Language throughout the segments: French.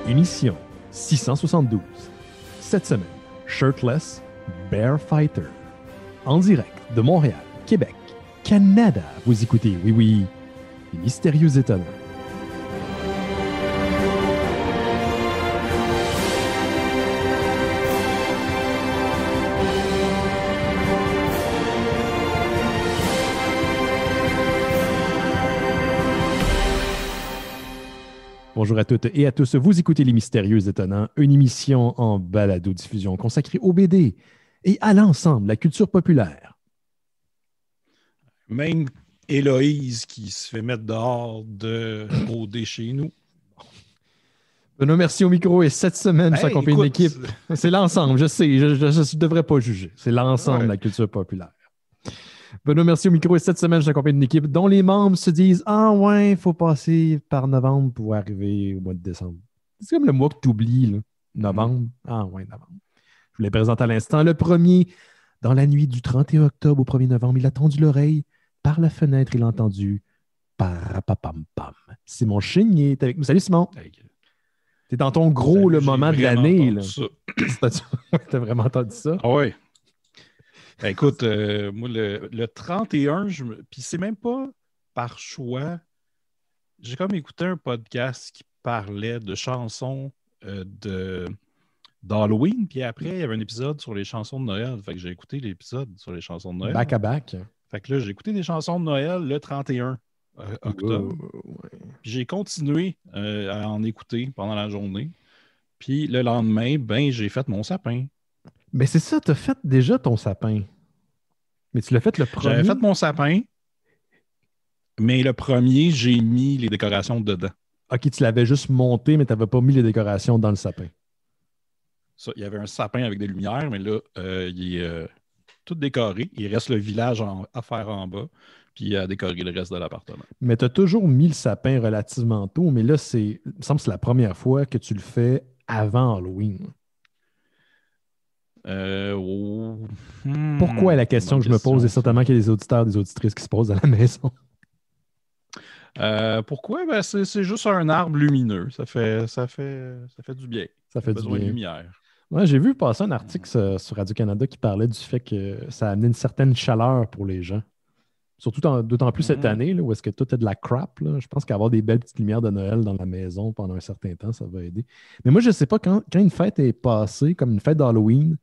Émission 672. Cette semaine, Shirtless Bear Fighter. En direct de Montréal, Québec, Canada. Vous écoutez, oui, les Mystérieux Étonnants. Bonjour à toutes et à tous. Vous écoutez Les Mystérieux Étonnants, une émission en balado-diffusion consacrée au BD et à l'ensemble de la culture populaire. Même Héloïse qui se fait mettre dehors de OD chez nous. Benoît Mercier au micro et cette semaine, je suis accompagné d'une équipe. C'est l'ensemble, je sais, je ne devrais pas juger. C'est l'ensemble de la culture populaire. Benoît Mercier au micro et cette semaine, je suis accompagné d'une équipe dont les membres se disent « Ah ouais, il faut passer par novembre pour arriver au mois de décembre. » C'est comme le mois que tu oublies, là. Novembre. Ah ouais, novembre. Je vous les présente à l'instant. Le premier, dans la nuit du 31 octobre au 1er novembre, il a tendu l'oreille par la fenêtre, il a entendu « Parapapam-pam ». Simon Chénier est avec nous. Salut Simon. T'es dans ton gros le moment de l'année. T'as vraiment entendu ça? Ah ouais. Écoute, moi, le 31, puis c'est même pas par choix. J'ai comme écouté un podcast qui parlait de chansons d'Halloween, puis après, il y avait un épisode sur les chansons de Noël. Fait que j'ai écouté l'épisode sur les chansons de Noël. Back à back. Fait que là, j'ai écouté des chansons de Noël le 31 octobre. Ouais. Puis j'ai continué à en écouter pendant la journée. Puis le lendemain, j'ai fait mon sapin. Mais c'est ça, t'as fait déjà ton sapin. Mais tu l'as fait le premier. J'avais fait mon sapin, mais le premier, j'ai mis les décorations dedans. OK, tu l'avais juste monté, mais tu n'avais pas mis les décorations dans le sapin. Ça, il y avait un sapin avec des lumières, mais là, il est tout décoré. Il reste le village à faire en bas, puis à décorer le reste de l'appartement. Mais tu as toujours mis le sapin relativement tôt, mais là, il me semble que c'est la première fois que tu le fais avant Halloween. Pourquoi est la question que je me pose, et certainement qu'il y a des auditeurs, des auditrices qui se posent à la maison. Pourquoi? Ben, c'est juste un arbre lumineux. Ça fait du bien. Ça fait du bien. De lumière. Ouais, j'ai vu passer un article sur Radio-Canada qui parlait du fait que ça amenait une certaine chaleur pour les gens. Surtout d'autant plus cette année, là, où est-ce que tout est de la crap. Là. Je pense qu'avoir des belles petites lumières de Noël dans la maison pendant un certain temps, ça va aider. Mais moi, je ne sais pas, quand une fête est passée, comme une fête d'Halloween,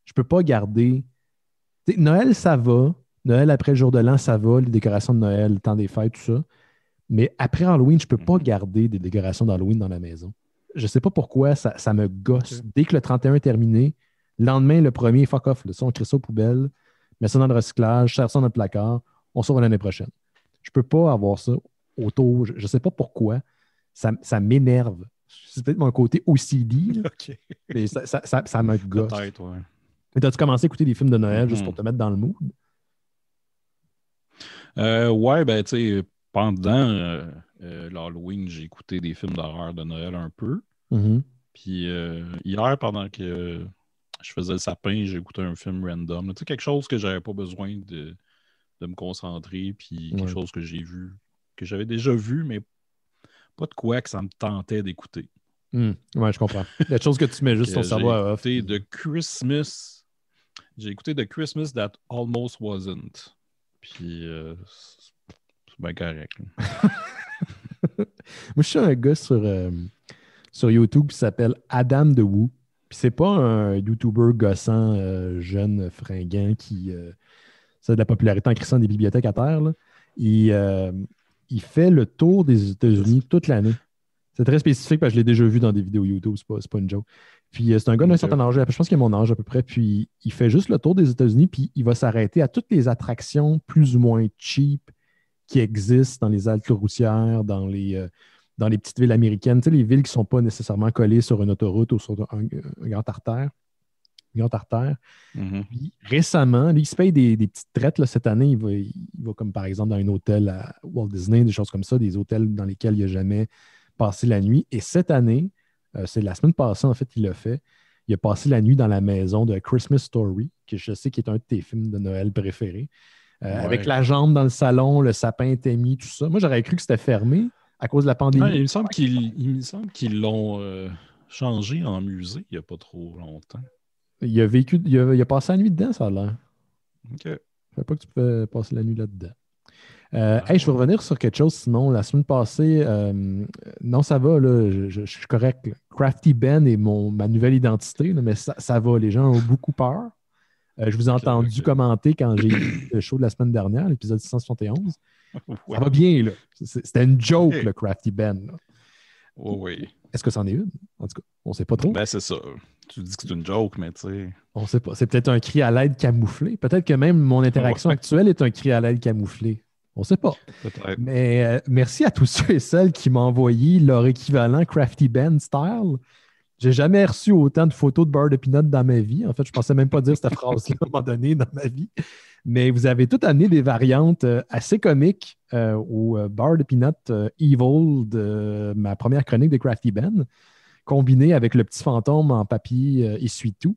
je ne peux pas garder... T'sais, Noël, ça va. Noël après le jour de l'an, ça va. Les décorations de Noël, le temps des fêtes, tout ça. Mais après Halloween, je ne peux pas garder des décorations d'Halloween dans la maison. Je ne sais pas pourquoi, ça me gosse. Okay. Dès que le 31 est terminé, le lendemain, le premier, fuck off. Là, on crée ça aux poubelles, met ça dans le recyclage, serre ça dans notre placard, on sort l'année prochaine. Je ne peux pas avoir ça autour. Je ne sais pas pourquoi. Ça m'énerve. C'est peut-être mon côté OCD. Okay. Mais ça me gosse. Peut-être, ouais. Mais as-tu commencé à écouter des films de Noël juste pour te mettre dans le mood? Ouais, ben, tu sais, pendant l'Halloween, j'ai écouté des films d'horreur de Noël un peu. Puis hier, pendant que je faisais le sapin, j'ai écouté un film random. Tu sais, quelque chose que j'avais pas besoin de me concentrer, puis quelque chose que j'ai vu, que j'avais déjà vu, mais pas de quoi que ça me tentait d'écouter. Ouais, je comprends. La chose que tu mets juste ton cerveau à off. J'ai écouté The Christmas That Almost Wasn't. Puis c'est bien correct. Moi, je suis un gars sur YouTube qui s'appelle Adam de Woo. Puis c'est pas un YouTuber gossant, jeune, fringant qui a de la popularité en crissant des bibliothèques à terre. Là. Il fait le tour des États-Unis toute l'année. C'est très spécifique parce que je l'ai déjà vu dans des vidéos YouTube, c'est pas une joke. Puis c'est un gars d'un certain âge, je pense qu'il a mon âge à peu près, puis il fait juste le tour des États-Unis, puis il va s'arrêter à toutes les attractions plus ou moins cheap qui existent dans les haltes routières, dans les petites villes américaines, tu sais, les villes qui ne sont pas nécessairement collées sur une autoroute ou sur un grand artère. Puis, récemment, lui, il se paye des petites traites. Là, cette année, il va comme par exemple dans un hôtel à Walt Disney, des choses comme ça, des hôtels dans lesquels il n'a jamais passé la nuit. Et cette année, c'est la semaine passée, en fait, il l'a fait. Il a passé la nuit dans la maison de Christmas Story, que je sais qui est un de tes films de Noël préférés. Avec la jambe dans le salon, le sapin était mis, tout ça. Moi, j'aurais cru que c'était fermé. à cause de la pandémie. Il me semble qu'ils l'ont changé en musée il n'y a pas trop longtemps. Il a passé la nuit dedans, ça a l'air. OK. Je ne savais pas que tu pouvais passer la nuit là-dedans. Je veux revenir sur quelque chose, Simon. La semaine passée, non, ça va, là, je suis correct. Crafty Ben est ma nouvelle identité, là, mais ça va. Les gens ont beaucoup peur. Je vous ai entendu commenter quand j'ai eu le show de la semaine dernière, l'épisode 671. Ouais. Ça va bien, là. C'était une joke, le Crafty Ben. Oui. Est-ce que c'en est une? En tout cas, on ne sait pas trop. Ben, c'est ça. Tu dis que c'est une joke, mais tu sais... On ne sait pas. C'est peut-être un cri à l'aide camouflé. Peut-être que même mon interaction actuelle est un cri à l'aide camouflé. On ne sait pas. Peut-être. Mais merci à tous ceux et celles qui m'ont envoyé leur équivalent Crafty Ben style. J'ai jamais reçu autant de photos de beurre de peanut dans ma vie. En fait, je ne pensais même pas dire cette phrase-là à un moment donné dans ma vie. Mais vous avez tout amené des variantes assez comiques au beurre de peanut evil de ma première chronique de Crafty Ben, combiné avec le petit fantôme en papier essuie-tout.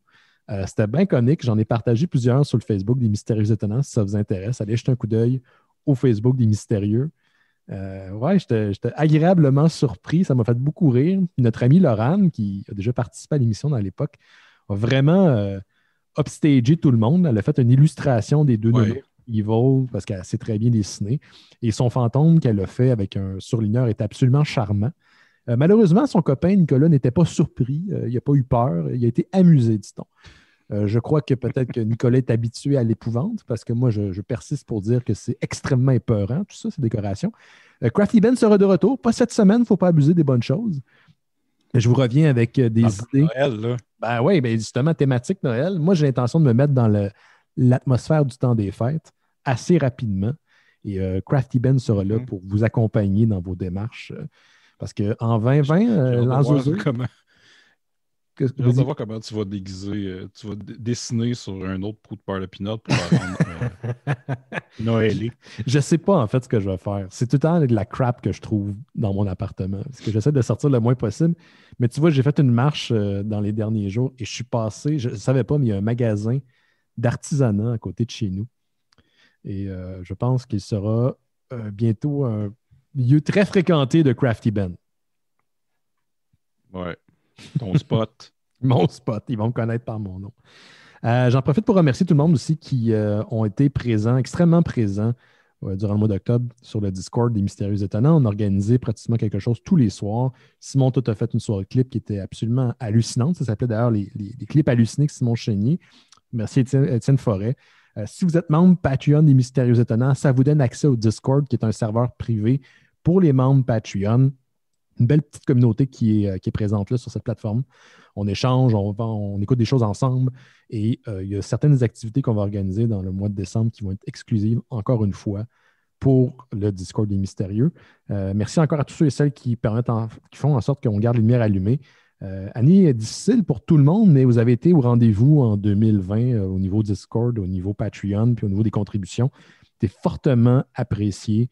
C'était bien comique. J'en ai partagé plusieurs sur le Facebook des Mystérieux Étonnants. Si ça vous intéresse, allez jeter un coup d'œil au Facebook des Mystérieux. J'étais agréablement surpris. Ça m'a fait beaucoup rire. Puis notre amie Laurane, qui a déjà participé à l'émission dans l'époque, a vraiment upstagé tout le monde. Elle a fait une illustration des deux nonos Evil parce qu'elle sait très bien dessiner. Et son fantôme qu'elle a fait avec un surligneur est absolument charmant. Malheureusement, son copain Nicolas n'était pas surpris. Il n'a pas eu peur. Il a été amusé, dit-on. Je crois que peut-être que Nicolas est habitué à l'épouvante parce que moi, je persiste pour dire que c'est extrêmement épeurant, tout ça, ces décorations. Crafty Ben sera de retour. Pas cette semaine, il ne faut pas abuser des bonnes choses. Mais je vous reviens avec des idées. Noël, là. Ben oui, ben justement, thématique Noël. Moi, j'ai l'intention de me mettre dans l'atmosphère du temps des fêtes assez rapidement. Et Crafty Ben sera là pour vous accompagner dans vos démarches. Parce qu'en 2020, l'an zozo... J'ai hâte de voir comment tu vas déguiser, tu vas dessiner sur un autre pot de beurre de peanut pour la rendre Noëlée. Je sais pas en fait ce que je vais faire. C'est tout le temps de la crap que je trouve dans mon appartement. Parce que j'essaie de sortir le moins possible. Mais tu vois, j'ai fait une marche dans les derniers jours et je suis passé, je ne savais pas, mais il y a un magasin d'artisanat à côté de chez nous. Et je pense qu'il sera bientôt un lieu très fréquenté de Crafty Ben. Ouais. Ton spot. Mon spot. Ils vont me connaître par mon nom. J'en profite pour remercier tout le monde aussi qui ont été présents, extrêmement présents durant le mois d'octobre sur le Discord des Mystérieux Étonnants. On a organisé pratiquement quelque chose tous les soirs. Simon, toi, a fait une soirée clip qui était absolument hallucinante. Ça s'appelait d'ailleurs les clips hallucinés de Simon Chénier. Merci Étienne Forêt. Si vous êtes membre Patreon des Mystérieux Étonnants, ça vous donne accès au Discord qui est un serveur privé pour les membres Patreon. Une belle petite communauté qui est présente là sur cette plateforme. On échange, on écoute des choses ensemble et il y a certaines activités qu'on va organiser dans le mois de décembre qui vont être exclusives, encore une fois, pour le Discord des Mystérieux. Merci encore à tous ceux et celles qui font en sorte qu'on garde les lumières allumées. Année est difficile pour tout le monde, mais vous avez été au rendez-vous en 2020 au niveau Discord, au niveau Patreon, puis au niveau des contributions. C'était fortement apprécié.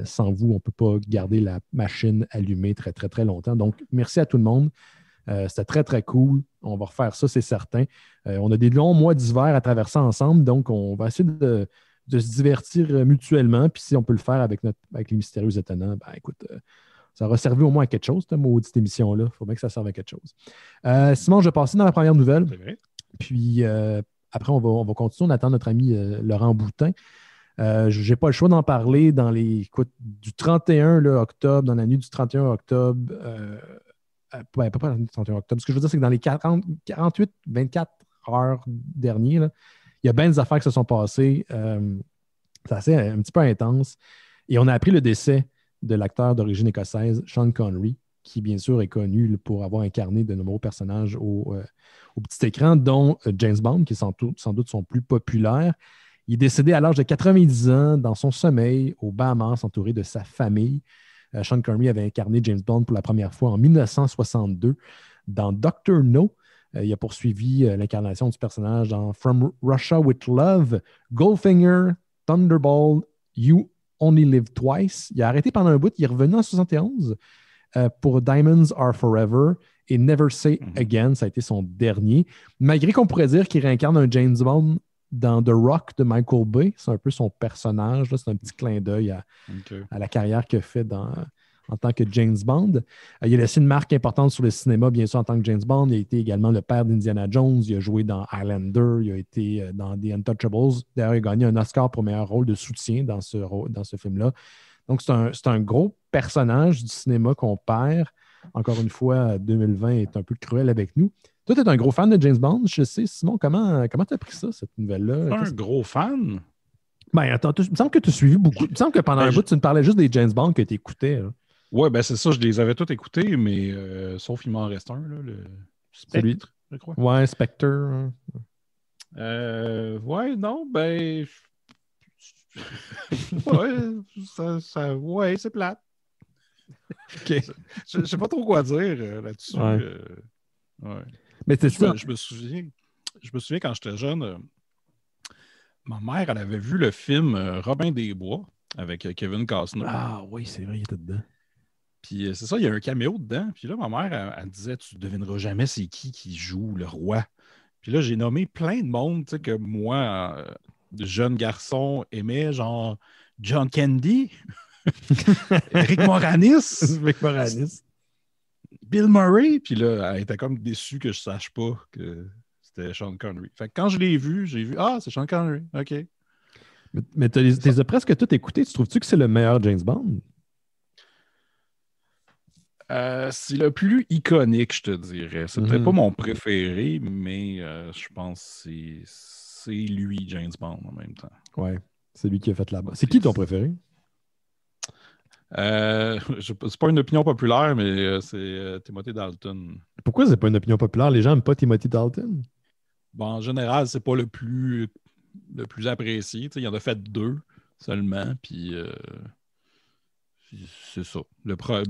Sans vous, on ne peut pas garder la machine allumée très, très, très longtemps. Donc, merci à tout le monde. C'était très, très cool. On va refaire ça, c'est certain. On a des longs mois d'hiver à traverser ensemble, donc on va essayer de se divertir mutuellement. Puis si on peut le faire avec les Mystérieux Étonnants, ben écoute, ça aura servi au moins à quelque chose, cette maudite émission-là. Il faut bien que ça serve à quelque chose. Simon, je vais passer dans la première nouvelle. C'est vrai. Puis après, on va continuer. On attend notre ami Laurent Boutin. Je n'ai pas le choix d'en parler du 31 là, octobre, dans la nuit du 31 octobre. Pas la nuit du 31 octobre. Ce que je veux dire, c'est que dans les 48, 24 heures derniers, là, il y a bien des affaires qui se sont passées. C'est assez un petit peu intense. Et on a appris le décès de l'acteur d'origine écossaise, Sean Connery, qui, bien sûr, est connu pour avoir incarné de nombreux personnages au petit écran, dont James Bond, qui est sans doute son plus populaire. Il est décédé à l'âge de 90 ans dans son sommeil aux Bahamas, entouré de sa famille. Sean Connery avait incarné James Bond pour la première fois en 1962 dans Dr. No. Il a poursuivi l'incarnation du personnage dans From Russia with Love, Goldfinger, Thunderball, You Only Live Twice. Il a arrêté pendant un bout, il est revenu en 1971 pour Diamonds Are Forever et Never Say Again. Ça a été son dernier. Malgré qu'on pourrait dire qu'il réincarne un James Bond dans The Rock de Michael Bay, c'est un peu son personnage. Là. C'est un petit clin d'œil à la carrière qu'il a fait en en tant que James Bond. Il a laissé une marque importante sur le cinéma, bien sûr, en tant que James Bond. Il a été également le père d'Indiana Jones. Il a joué dans Highlander. Il a été dans The Untouchables. D'ailleurs, il a gagné un Oscar pour meilleur rôle de soutien dans ce film-là. Donc, c'est un gros personnage du cinéma qu'on perd. Encore une fois, 2020 est un peu cruel avec nous. Toi, tu es un gros fan de James Bond, je sais. Simon, comment tu as pris ça, cette nouvelle-là? Un gros fan? Ben, attends, il me semble que tu as suivi beaucoup. Il me semble que pendant un bout, tu me parlais juste des James Bond que tu écoutais. Oui, ben c'est ça, je les avais tous écoutés, mais sauf il m'en reste un, là, le Spectre, je crois. Ouais, Spectre. Ouais, non, ben. Ouais, c'est plate. OK. Je sais pas trop quoi dire là-dessus. Ouais. Mais je me souviens quand j'étais jeune, ma mère, elle avait vu le film Robin des Bois avec Kevin Costner. Ah oui, c'est vrai, il était dedans. Puis c'est ça, il y a un caméo dedans. Puis là, ma mère, elle disait, tu ne devineras jamais c'est qui joue le roi. Puis là, j'ai nommé plein de monde que moi, jeune garçon, aimait, genre John Candy, Rick Moranis. Bill Murray. Puis là, elle était comme déçue que je ne sache pas que c'était Sean Connery. Fait que quand je l'ai vu, j'ai vu, ah, c'est Sean Connery. OK. Mais tu les as presque tout écoutés. Tu trouves-tu que c'est le meilleur James Bond? C'est le plus iconique, je te dirais. C'est peut-être pas mon préféré, mais je pense que c'est lui, James Bond, en même temps. Ouais, c'est lui qui a fait là-bas. C'est qui ton préféré? C'est pas une opinion populaire, mais c'est Timothy Dalton. Pourquoi c'est pas une opinion populaire? Les gens n'aiment pas Timothy Dalton? Bon, en général, c'est pas le plus apprécié. Il en a fait 2 seulement, puis c'est ça.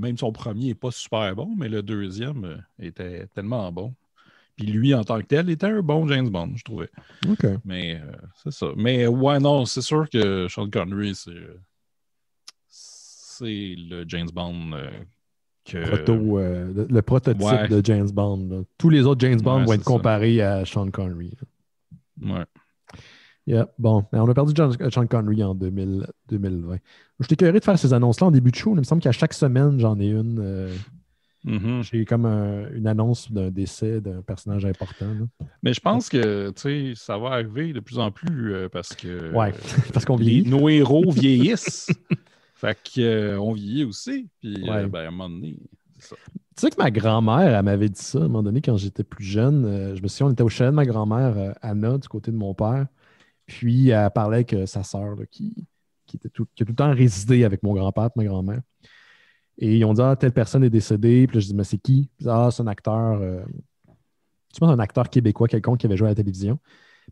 Même son premier n'est pas super bon, mais le deuxième était tellement bon. Puis lui, en tant que tel, était un bon James Bond, je trouvais. OK. Mais c'est ça. Mais ouais, non, c'est sûr que Sean Connery, c'est le James Bond le prototype de James Bond. Là. Tous les autres James Bond vont être comparés à Sean Connery. Là. Ouais. Yeah. Bon, on a perdu Sean Connery en 2020. Je t'ai curieux de faire ces annonces-là en début de show. Il me semble qu'à chaque semaine, j'en ai une. J'ai comme une annonce d'un décès d'un personnage important. Là. Mais je pense que ça va arriver de plus en plus parce que parce qu'on vieillit. Nos héros vieillissent. Fait qu'on vieillit aussi. Puis à un moment donné, c'est ça. Tu sais que ma grand-mère, elle m'avait dit ça à un moment donné quand j'étais plus jeune. Je me souviens, on était au chalet de ma grand-mère, Anna, du côté de mon père. Puis elle parlait avec sa sœur qui a tout le temps résidé avec mon grand-père et ma grand-mère. Et ils ont dit, telle personne est décédée. Puis là, je dis, mais c'est qui? Puis, c'est un acteur, je pense un acteur québécois quelconque qui avait joué à la télévision.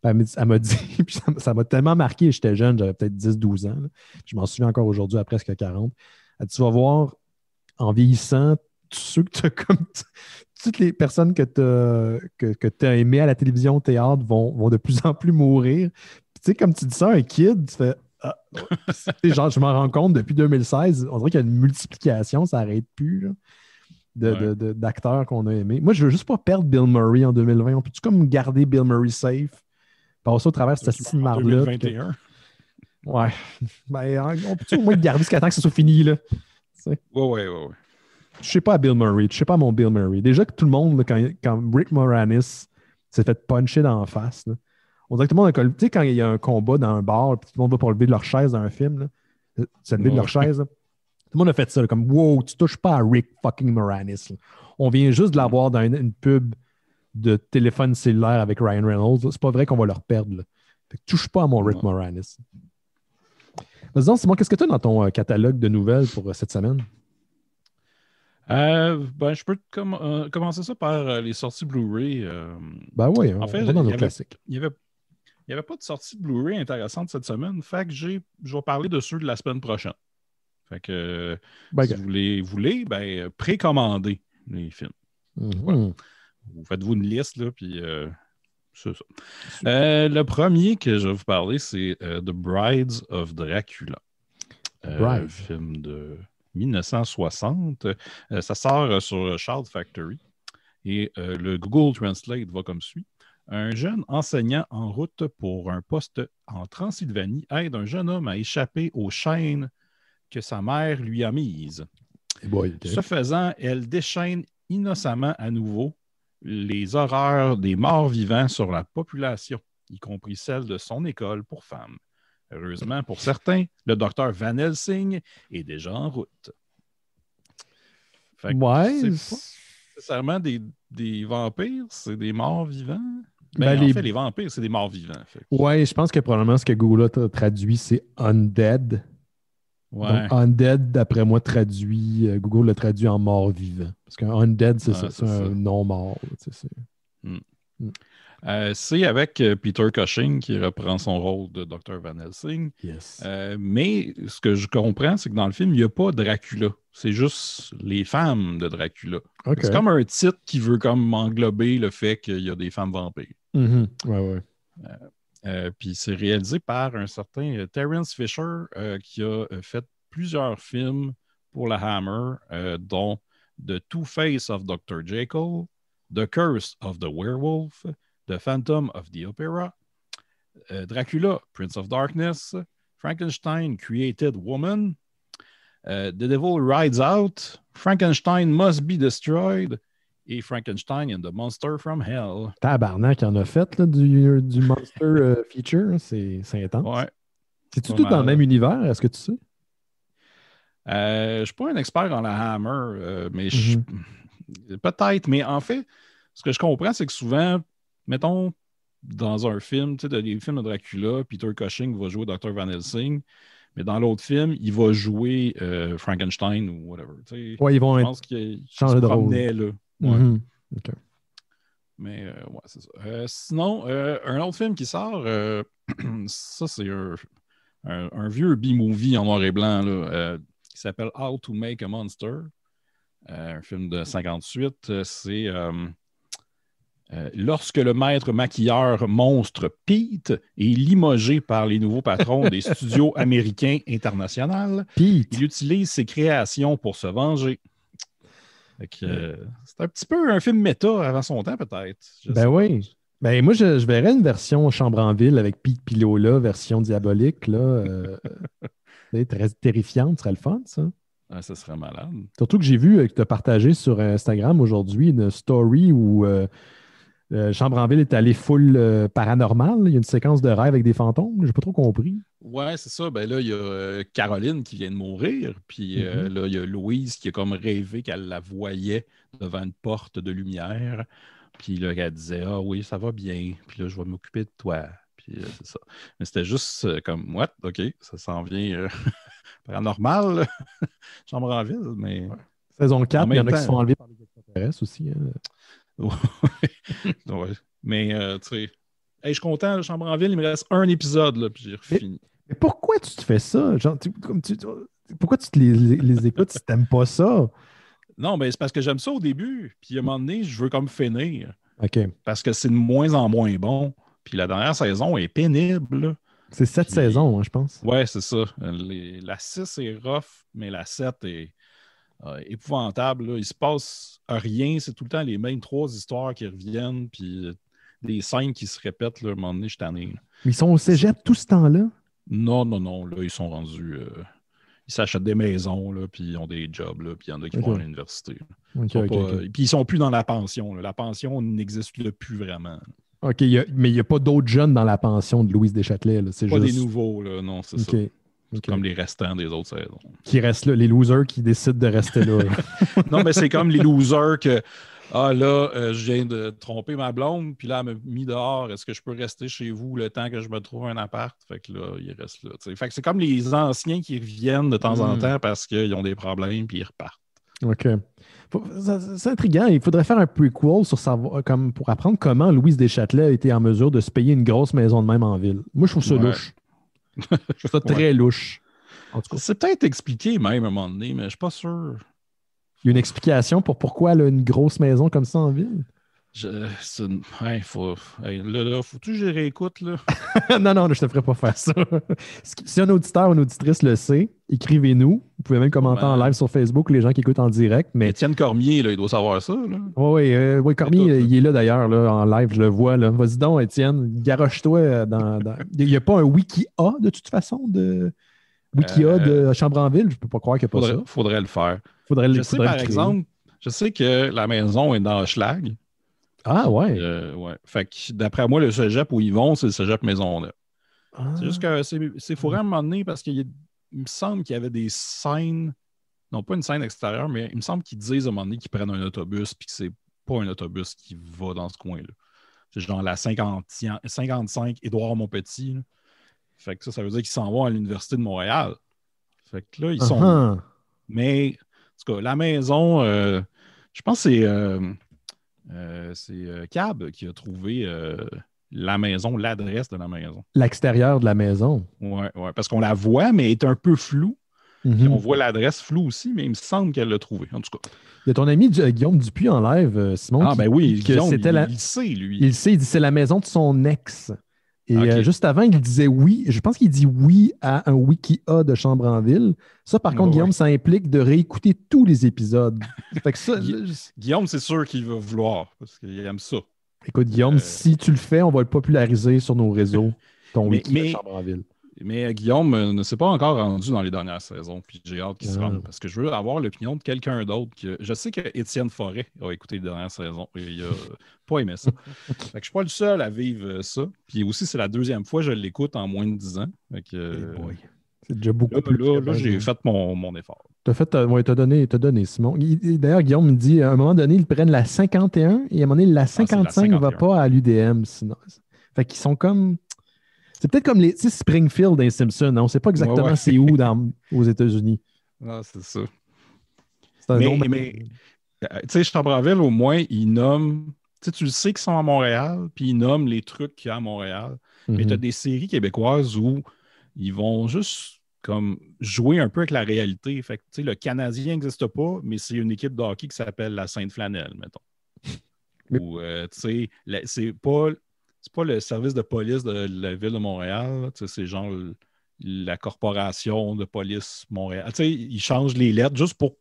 Puis elle m'a dit, puis ça m'a tellement marqué, j'étais jeune, j'avais peut-être 10-12 ans. Là. Je m'en souviens encore aujourd'hui à presque 40. Elle dit, tu vas voir, en vieillissant, toutes les personnes que tu as aimées à la télévision, au théâtre, vont de plus en plus mourir. Puis, tu sais, comme tu dis ça, un kid, tu fais genre, je m'en rends compte depuis 2016, on dirait qu'il y a une multiplication, ça n'arrête plus là, d'acteurs qu'on a aimés. Moi, je veux juste pas perdre Bill Murray en 2020. On peut-tu comme garder Bill Murray safe, passer au travers de cette style marde-là? 2021. Ouais. Ben, on peut-tu au moins le garder jusqu'à temps que ce soit fini, là? Ouais. Je sais pas à Bill Murray, je sais pas à mon Bill Murray. Déjà que tout le monde, là, quand Rick Moranis s'est fait puncher dans la face, là, on dirait que tout le monde a... Tu sais, quand il y a un combat dans un bar, puis tout le monde va pour lever de leur chaise dans un film, c'est lever de leur chaise, là. Tout le monde a fait ça, là, comme « Wow, tu touches pas à Rick fucking Moranis. » On vient juste de l'avoir dans une pub de téléphone cellulaire avec Ryan Reynolds. C'est pas vrai qu'on va leur perdre. Là. Fait que touche pas à mon Rick Moranis. Vas-y, Simon, qu'est-ce que tu as dans ton catalogue de nouvelles pour cette semaine? Je peux commencer ça par les sorties Blu-ray. Ben oui, en fait, on va dans nos classiques. Il n'y avait pas de sortie Blu-ray intéressante cette semaine. Fait que je vais parler de ceux de la semaine prochaine. Fait que si vous voulez, précommandez les films. Voilà. Vous faites-vous une liste, là, puis c'est ça. Le premier que je vais vous parler, c'est The Brides of Dracula. Un film de 1960. Ça sort sur Shout Factory. Et le Google Translate va comme suit. Un jeune enseignant en route pour un poste en Transylvanie aide un jeune homme à échapper aux chaînes que sa mère lui a mises. Boy, okay. Ce faisant, elle déchaîne innocemment à nouveau les horreurs des morts vivants sur la population, y compris celle de son école pour femmes. Heureusement pour certains, le docteur Van Helsing est déjà en route. Fait que c'est pas nécessairement des vampires, c'est des morts vivants. En fait, les vampires, c'est des morts vivants. Ouais, je pense que probablement ce que Google a traduit, c'est undead. Ouais. Donc, undead, d'après moi, Google l'a traduit en mort-vivant. Parce qu'un undead, c'est un non-mort. C'est avec Peter Cushing qui reprend son rôle de Dr. Van Helsing. Yes. Mais ce que je comprends, c'est que dans le film, il n'y a pas Dracula. C'est juste les femmes de Dracula. Okay. C'est comme un titre qui veut comme englober le fait qu'il y a des femmes vampires. Ouais. Puis c'est réalisé par un certain Terence Fisher qui a fait plusieurs films pour la Hammer, dont The Two-Face of Dr. Jekyll, The Curse of the Werewolf, The Phantom of the Opera, Dracula, Prince of Darkness, Frankenstein, Created Woman, The Devil Rides Out, Frankenstein Must Be Destroyed et Frankenstein and the Monster from Hell. Tabarnak, il en a fait là, du Monster feature. C'est intense. Ouais. C'est-tu tout dans le même univers? Est-ce que tu sais? Je ne suis pas un expert en la Hammer, mais peut-être. Mais en fait, ce que je comprends, c'est que souvent, mettons, dans un film, tu sais, dans les films de Dracula, Peter Cushing va jouer Dr. Van Helsing, mais dans l'autre film, il va jouer Frankenstein ou whatever. Tu sais, ouais, ils vont je pense qu'il changer de rôle. Là. Ouais. Okay. Mais ouais, c'est ça. Sinon, un autre film qui sort, ça, c'est un vieux B-movie en noir et blanc là, qui s'appelle How to Make a Monster. Un film de 58. C'est lorsque le maître maquilleur monstre Pete est limogé par les nouveaux patrons des studios américains internationaux, il utilise ses créations pour se venger. C'est un petit peu un film méta avant son temps, peut-être. Ben oui. Ben moi, je verrais une version Chambre en ville avec Pete Pilola, version diabolique, là. Très terrifiante, ce serait le fun, ça. Ah, ça serait malade. Surtout que j'ai vu que tu as partagé sur Instagram aujourd'hui une story où Chambre en ville est allé full paranormal. Il y a une séquence de rêve avec des fantômes. J'ai pas trop compris. Ouais, c'est ça. Ben là, il y a Caroline qui vient de mourir. Puis là, il y a Louise qui a comme rêvé qu'elle la voyait devant une porte de lumière. Puis là, elle disait « Ah oui, ça va bien. Puis là, je vais m'occuper de toi. » Puis c'est ça. Mais c'était juste comme « What? OK, ça s'en vient paranormal. Chambre en ville. » Mais ouais. Saison 4, il y en a qui sont enlevés par les extraterrestres aussi. Ouais. Mais tu sais, hey, je suis content, la Chambre en ville, il me reste un épisode, là, puis j'ai fini. Mais pourquoi tu te fais ça? Genre, pourquoi tu te les écoutes si tu n'aimes pas ça? Non, mais c'est parce que j'aime ça au début, puis à un moment donné, je veux comme finir. OK. Parce que c'est de moins en moins bon. Puis la dernière saison est pénible. C'est 7 saisons, hein, je pense. Ouais, c'est ça. La 6 est rough, mais la 7 est épouvantable. Là. Il se passe rien. C'est tout le temps les mêmes 3 histoires qui reviennent, puis des scènes qui se répètent. Là, à un moment donné, je suis tanné. Mais ils sont au cégep tout ce temps-là? Non. Là, ils sont rendus... ils s'achètent des maisons, là, puis ils ont des jobs, là, puis il y en a qui vont à l'université. Puis ils sont plus dans la pension. Là. La pension n'existe plus vraiment. OK, mais il n'y a pas d'autres jeunes dans la pension de Louise Deschâtelet. Là. C'est pas juste... des nouveaux, là. Non, c'est ça. C'est comme les restants des autres saisons. Qui restent là, les losers qui décident de rester là. Non, mais c'est comme les losers que ah là, je viens de tromper ma blonde, puis là, elle m'a mis dehors. Est-ce que je peux rester chez vous le temps que je me trouve un appart? Fait que là, ils restent là. T'sais. Fait que c'est comme les anciens qui reviennent de temps en temps parce qu'ils ont des problèmes, puis ils repartent. OK. C'est intriguant. Il faudrait faire un prequel sur savoir, comme pour apprendre comment Louise Deschâtelet a été en mesure de se payer une grosse maison de même en ville. Moi, je trouve ça louche. Je trouve ça très louche. En tout cas. C'est peut-être expliqué même à un moment donné, mais je suis pas sûr. Il y a une explication pour pourquoi elle a une grosse maison comme ça en ville? Faut-tu que je réécoute, là? non, je te ferai pas faire ça. Si un auditeur ou une auditrice le sait, écrivez-nous. Vous pouvez même commenter en live sur Facebook, les gens qui écoutent en direct. Mais Étienne Cormier, là, il doit savoir ça. Oui, Cormier, il est là d'ailleurs, là, en live, je le vois. Là. Vas-y donc, Étienne, garoche-toi. Il n'y a pas un Wiki A, de toute façon, Wikia de Chambre en Ville, je peux pas croire qu'il n'y a pas ça. Faudrait le faire. Je sais, par exemple, je sais que la maison est dans Hochelag. Ah ouais. Ouais. Fait que d'après moi, le cégep où ils vont, c'est le cégep Maisonneuve. Ah. C'est juste que c'est fourré à un moment donné parce qu'il me semble qu'il y avait des scènes, non pas une scène extérieure, mais il me semble qu'ils disent à un moment donné qu'ils prennent un autobus puis que c'est pas un autobus qui va dans ce coin-là. C'est genre la 55 Édouard-Montpetit. Fait que ça veut dire qu'ils s'en vont à l'Université de Montréal. Fait que là, ils sont... Mais, en tout cas, la maison, je pense que c'est Cab qui a trouvé la maison, l'adresse de la maison. L'extérieur de la maison. Oui, parce qu'on la voit, mais elle est un peu floue. Puis on voit l'adresse floue aussi, mais il me semble qu'elle l'a trouvée, en tout cas. Il y a ton ami Guillaume Dupuis en live, Simon. Ah, ben oui, Guillaume, il sait, lui. Il sait, il dit c'est la maison de son ex. Et juste avant, il disait oui. Je pense qu'il dit oui à un Wikia de Chambre en Ville. Ça, par contre, Guillaume, ça implique de réécouter tous les épisodes. Fait que ça, Guillaume, c'est sûr qu'il va vouloir, parce qu'il aime ça. Écoute, Guillaume, si tu le fais, on va le populariser sur nos réseaux, ton Wiki de Chambre en Ville. Mais Guillaume ne s'est pas encore rendu dans les dernières saisons, puis j'ai hâte qu'il se rende, parce que je veux avoir l'opinion de quelqu'un d'autre. Je sais que Étienne Forêt a écouté les dernières saisons et il n'a pas aimé ça. Fait que je ne suis pas le seul à vivre ça. Puis aussi, c'est la deuxième fois que je l'écoute en moins de 10 ans. Fait que, c'est déjà beaucoup plus. Là, j'ai fait mon effort. T'as donné, Simon. D'ailleurs, Guillaume me dit, à un moment donné, ils prennent la 51 et à un moment donné, la 55 ne va pas à l'UDM. Sinon. Fait qu'ils sont comme... C'est peut-être comme les Springfield dans les Simpsons. On ne sait pas exactement c'est où aux États-Unis. Ah, c'est ça. Mais tu sais, Chambre-en-Ville, au moins, ils nomment... Tu le sais qu'ils sont à Montréal, puis ils nomment les trucs qu'il y a à Montréal. Mais tu as des séries québécoises où ils vont juste comme jouer un peu avec la réalité. Fait que, tu sais, le Canadien n'existe pas, mais c'est une équipe de hockey qui s'appelle la Sainte-Flanelle, mettons. Ou, tu sais, c'est pas le service de police de la ville de Montréal. C'est genre la corporation de police Montréal. Ils changent les lettres juste pour...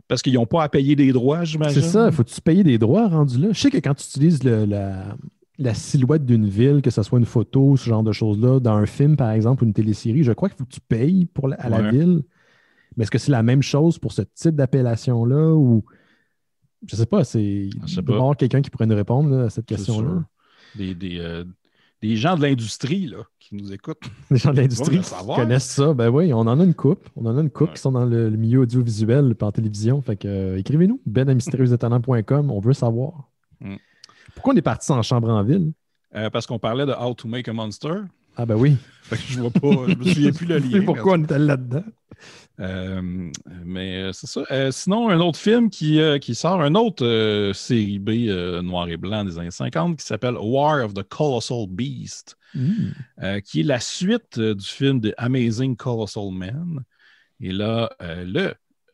Parce qu'ils n'ont pas à payer des droits, j'imagine. C'est ça. Faut-tu payer des droits rendus là? Je sais que quand tu utilises la silhouette d'une ville, que ce soit une photo, ce genre de choses-là, dans un film, par exemple, ou une télésérie, je crois qu'il faut que tu payes à la ville. Mais est-ce que c'est la même chose pour ce type d'appellation-là? Ou... Je sais pas. Il doit y avoir quelqu'un qui pourrait nous répondre à cette question-là. Des gens de l'industrie là, qui nous écoutent. Des gens de l'industrie qui connaissent ça. Ben oui, on en a une couple. On en a une couple qui sont dans le milieu audiovisuel et en télévision. Fait que écrivez-nous, ben@mystérieuxétonnant.com. On veut savoir. Pourquoi on est parti en Chambre en Ville? Parce qu'on parlait de How to Make a Monster. Ah ben oui. Fait que je vois pas, je me souviens plus le lien. Pourquoi on est allé là-dedans? Mais c'est ça. Sinon, un autre film qui sort, une autre série B noir et blanc des années 50 qui s'appelle War of the Colossal Beast, qui est la suite du film The Amazing Colossal Man. Et là,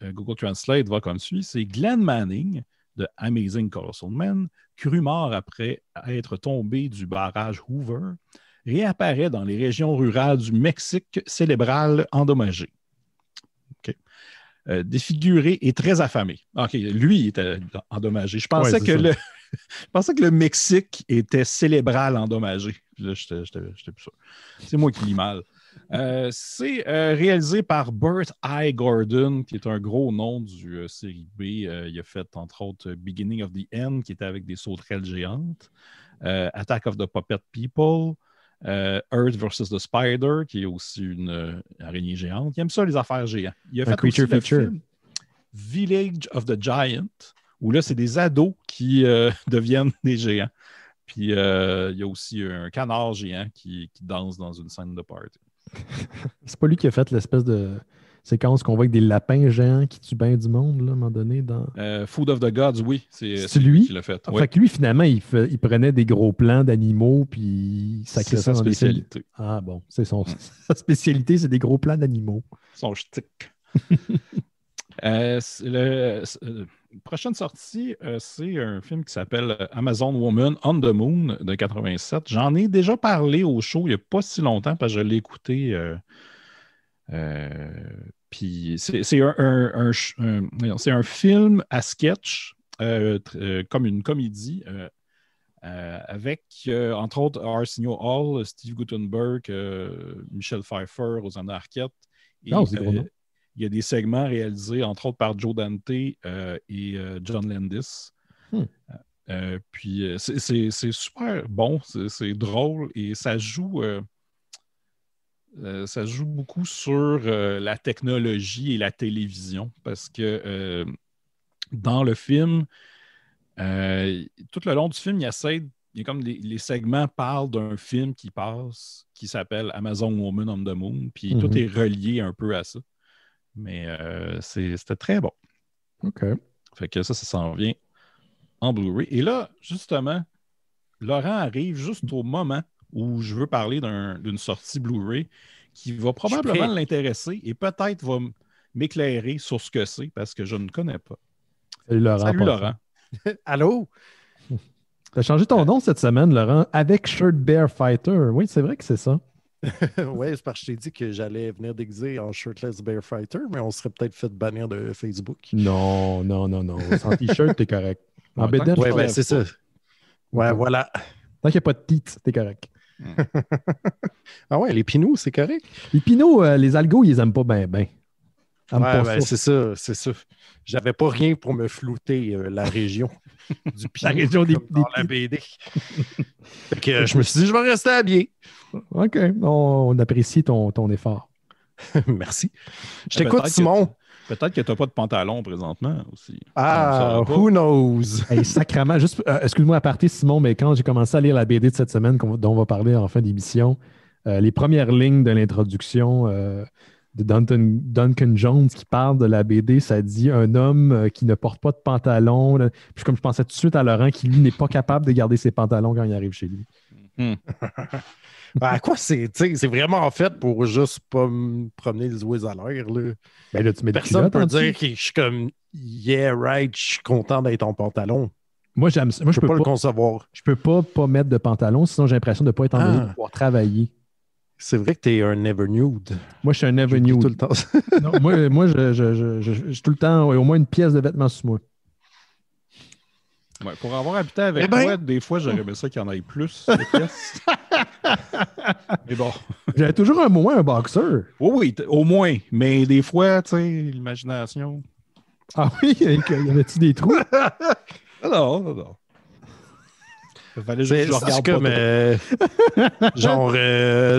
Google Translate va comme suit. C'est Glenn Manning de Amazing Colossal Man, cru mort après être tombé du barrage Hoover, réapparaît dans les régions rurales du Mexique cérébral endommagé. Défiguré et très affamé. OK, lui, il était endommagé. Je pensais que le Mexique était cérébral endommagé. Là, j'étais plus sûr. C'est moi qui lis mal. C'est réalisé par Burt I. Gordon, qui est un gros nom du série B. Il a fait, entre autres, Beginning of the End, qui était avec des sauterelles géantes. Attack of the Puppet People. Earth vs. the Spider, qui est aussi une araignée géante. Il aime ça, les affaires géantes. Il a fait aussi le film Village of the Giant, où là, c'est des ados qui deviennent des géants. Puis il y a aussi un canard géant qui danse dans une scène de party. C'est pas lui qui a fait l'espèce de séquence qu'on voit avec des lapins géants qui tuent bien du monde, là, à un moment donné. Dans... Food of the Gods, oui. C'est lui qui l'a fait. Fait que lui, finalement, il prenait des gros plans d'animaux puis il sacrait ça dans des films. C'est sa spécialité. Ah bon, c'est sa spécialité, c'est des gros plans d'animaux. Son shtick. Prochaine sortie, c'est un film qui s'appelle Amazon Woman on the Moon de 87. J'en ai déjà parlé au show il n'y a pas si longtemps parce que je l'ai écouté. Puis c'est un film à sketch, comme une comédie, avec, entre autres, Arsenio Hall, Steve Guttenberg, Michel Pfeiffer, Rosanna Arquette Et, c'est gros, non? il y a des segments réalisés, entre autres, par Joe Dante et John Landis. Puis c'est super bon, c'est drôle et ça joue beaucoup sur la technologie et la télévision parce que dans le film, tout le long du film, il y a comme les segments parlent d'un film qui passe qui s'appelle Amazon Woman on the Moon, puis tout est relié un peu à ça. Mais c'était très bon. OK. Fait que ça s'en vient en Blu-ray. Et là, justement, Laurent arrive juste au moment où je veux parler d'une sortie Blu-ray qui va probablement l'intéresser et peut-être va m'éclairer sur ce que c'est parce que je ne connais pas. Salut Laurent. Salut Laurent. Allô? Tu as changé ton nom cette semaine, Laurent, avec Shirt Bear Fighter. Oui, c'est vrai que c'est ça. Oui, c'est parce que je t'ai dit que j'allais venir déguiser en Shirtless Bear Fighter, mais on serait peut-être fait bannir de Facebook. Non. Sans t-shirt, t'es correct. En bédaine, oui, ben, c'est ça. Ouais, voilà. Tant qu'il n'y a pas de titre, t'es correct. Ah ouais, les pinous, c'est correct? Les pinots, les algos, ils les aiment pas bien. Ouais, ben, c'est ça. J'avais pas rien pour me flouter la région du pinou. La région des dans la BD. Fait que je me suis dit, je vais rester habillé. OK. On apprécie ton effort. Merci. Je t'écoute, Simon. Peut-être que tu n'as pas de pantalon présentement aussi. Ah, who knows? Hey, sacrément, juste, excuse-moi à partir, Simon, mais quand j'ai commencé à lire la BD de cette semaine, dont on va parler en fin d'émission, les premières lignes de l'introduction de Duncan Jones qui parle de la BD, ça dit un homme qui ne porte pas de pantalon. Là. Puis comme je pensais tout de suite à Laurent, qui lui n'est pas capable de garder ses pantalons quand il arrive chez lui. Ben, quoi, c'est vraiment fait pour juste pas me promener les oies à l'air. Là. Ben là, tu mets personne ne peut dire que je suis comme yeah, right, je suis content d'être en pantalon. Moi, j'aime ça. Moi, je peux pas le concevoir. Je peux pas mettre de pantalon, sinon j'ai l'impression de ne pas être en mesure de pouvoir travailler. C'est vrai que tu es un never nude. Moi, je suis un never nude. Tout le temps. Non, moi je tout le temps, au moins une pièce de vêtements sur moi. Ouais, pour avoir habité avec toi, des fois, j'aurais aimé ça qu'il y en ait plus de pièces. Mais bon. J'avais toujours un boxeur. Oui, au moins. Mais des fois, tu sais, l'imagination. Ah oui? Y avait-tu des trous? Non. Il fallait juste que je regarde comme genre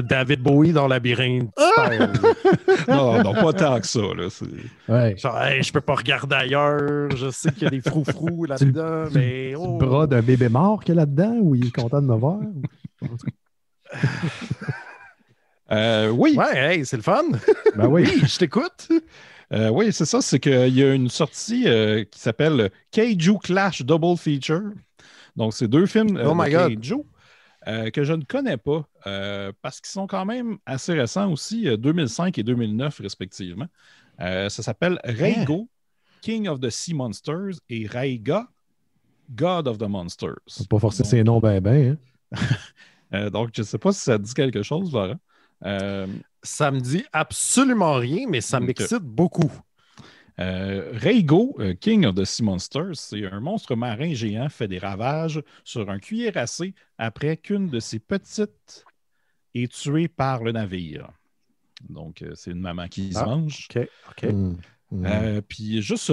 David Bowie dans Labyrinthe style. Non, pas tant que ça. Là, ouais. Genre, hey, je peux pas regarder ailleurs. Je sais qu'il y a des froufrous là-dedans, mais... Le bras d'un bébé mort qu'il y a là-dedans ou il est content de me voir? Oui. Ouais, hey, c'est le fun. Ben oui. Oui, je t'écoute. Oui, c'est ça. C'est qu'il y a une sortie qui s'appelle Kaiju Clash Double Feature. Donc, c'est deux films de Kaiju que je ne connais pas parce qu'ils sont quand même assez récents aussi, 2005 et 2009 respectivement. Ça s'appelle Reigo, King of the Sea Monsters et Raiga, God of the Monsters. Faut pas forcer ses noms ben. Hein? Donc, je ne sais pas si ça dit quelque chose, Laurent. Ça me dit absolument rien, mais ça m'excite beaucoup. Reigo, King of the Sea Monsters, c'est un monstre marin géant fait des ravages sur un cuirassé après qu'une de ses petites est tuée par le navire. Donc, c'est une maman qui se mange. OK. Puis juste,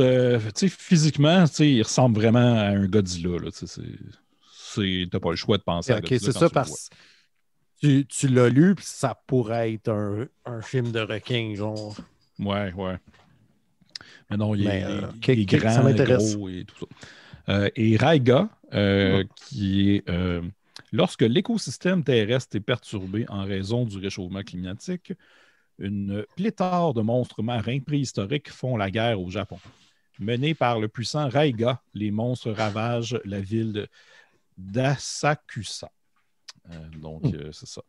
physiquement, il ressemble vraiment à un Godzilla. T'as pas le choix de penser à Godzilla. OK, c'est ça parce que tu l'as lu, puis ça pourrait être un film de requin, genre. Ouais. Mais non, il est grand, ça m'intéresse. gros et tout ça. Et Raiga, qui est lorsque l'écosystème terrestre est perturbé en raison du réchauffement climatique, une pléthore de monstres marins préhistoriques font la guerre au Japon. Menés par le puissant Raiga, les monstres ravagent la ville d'Asakusa. Donc, c'est ça.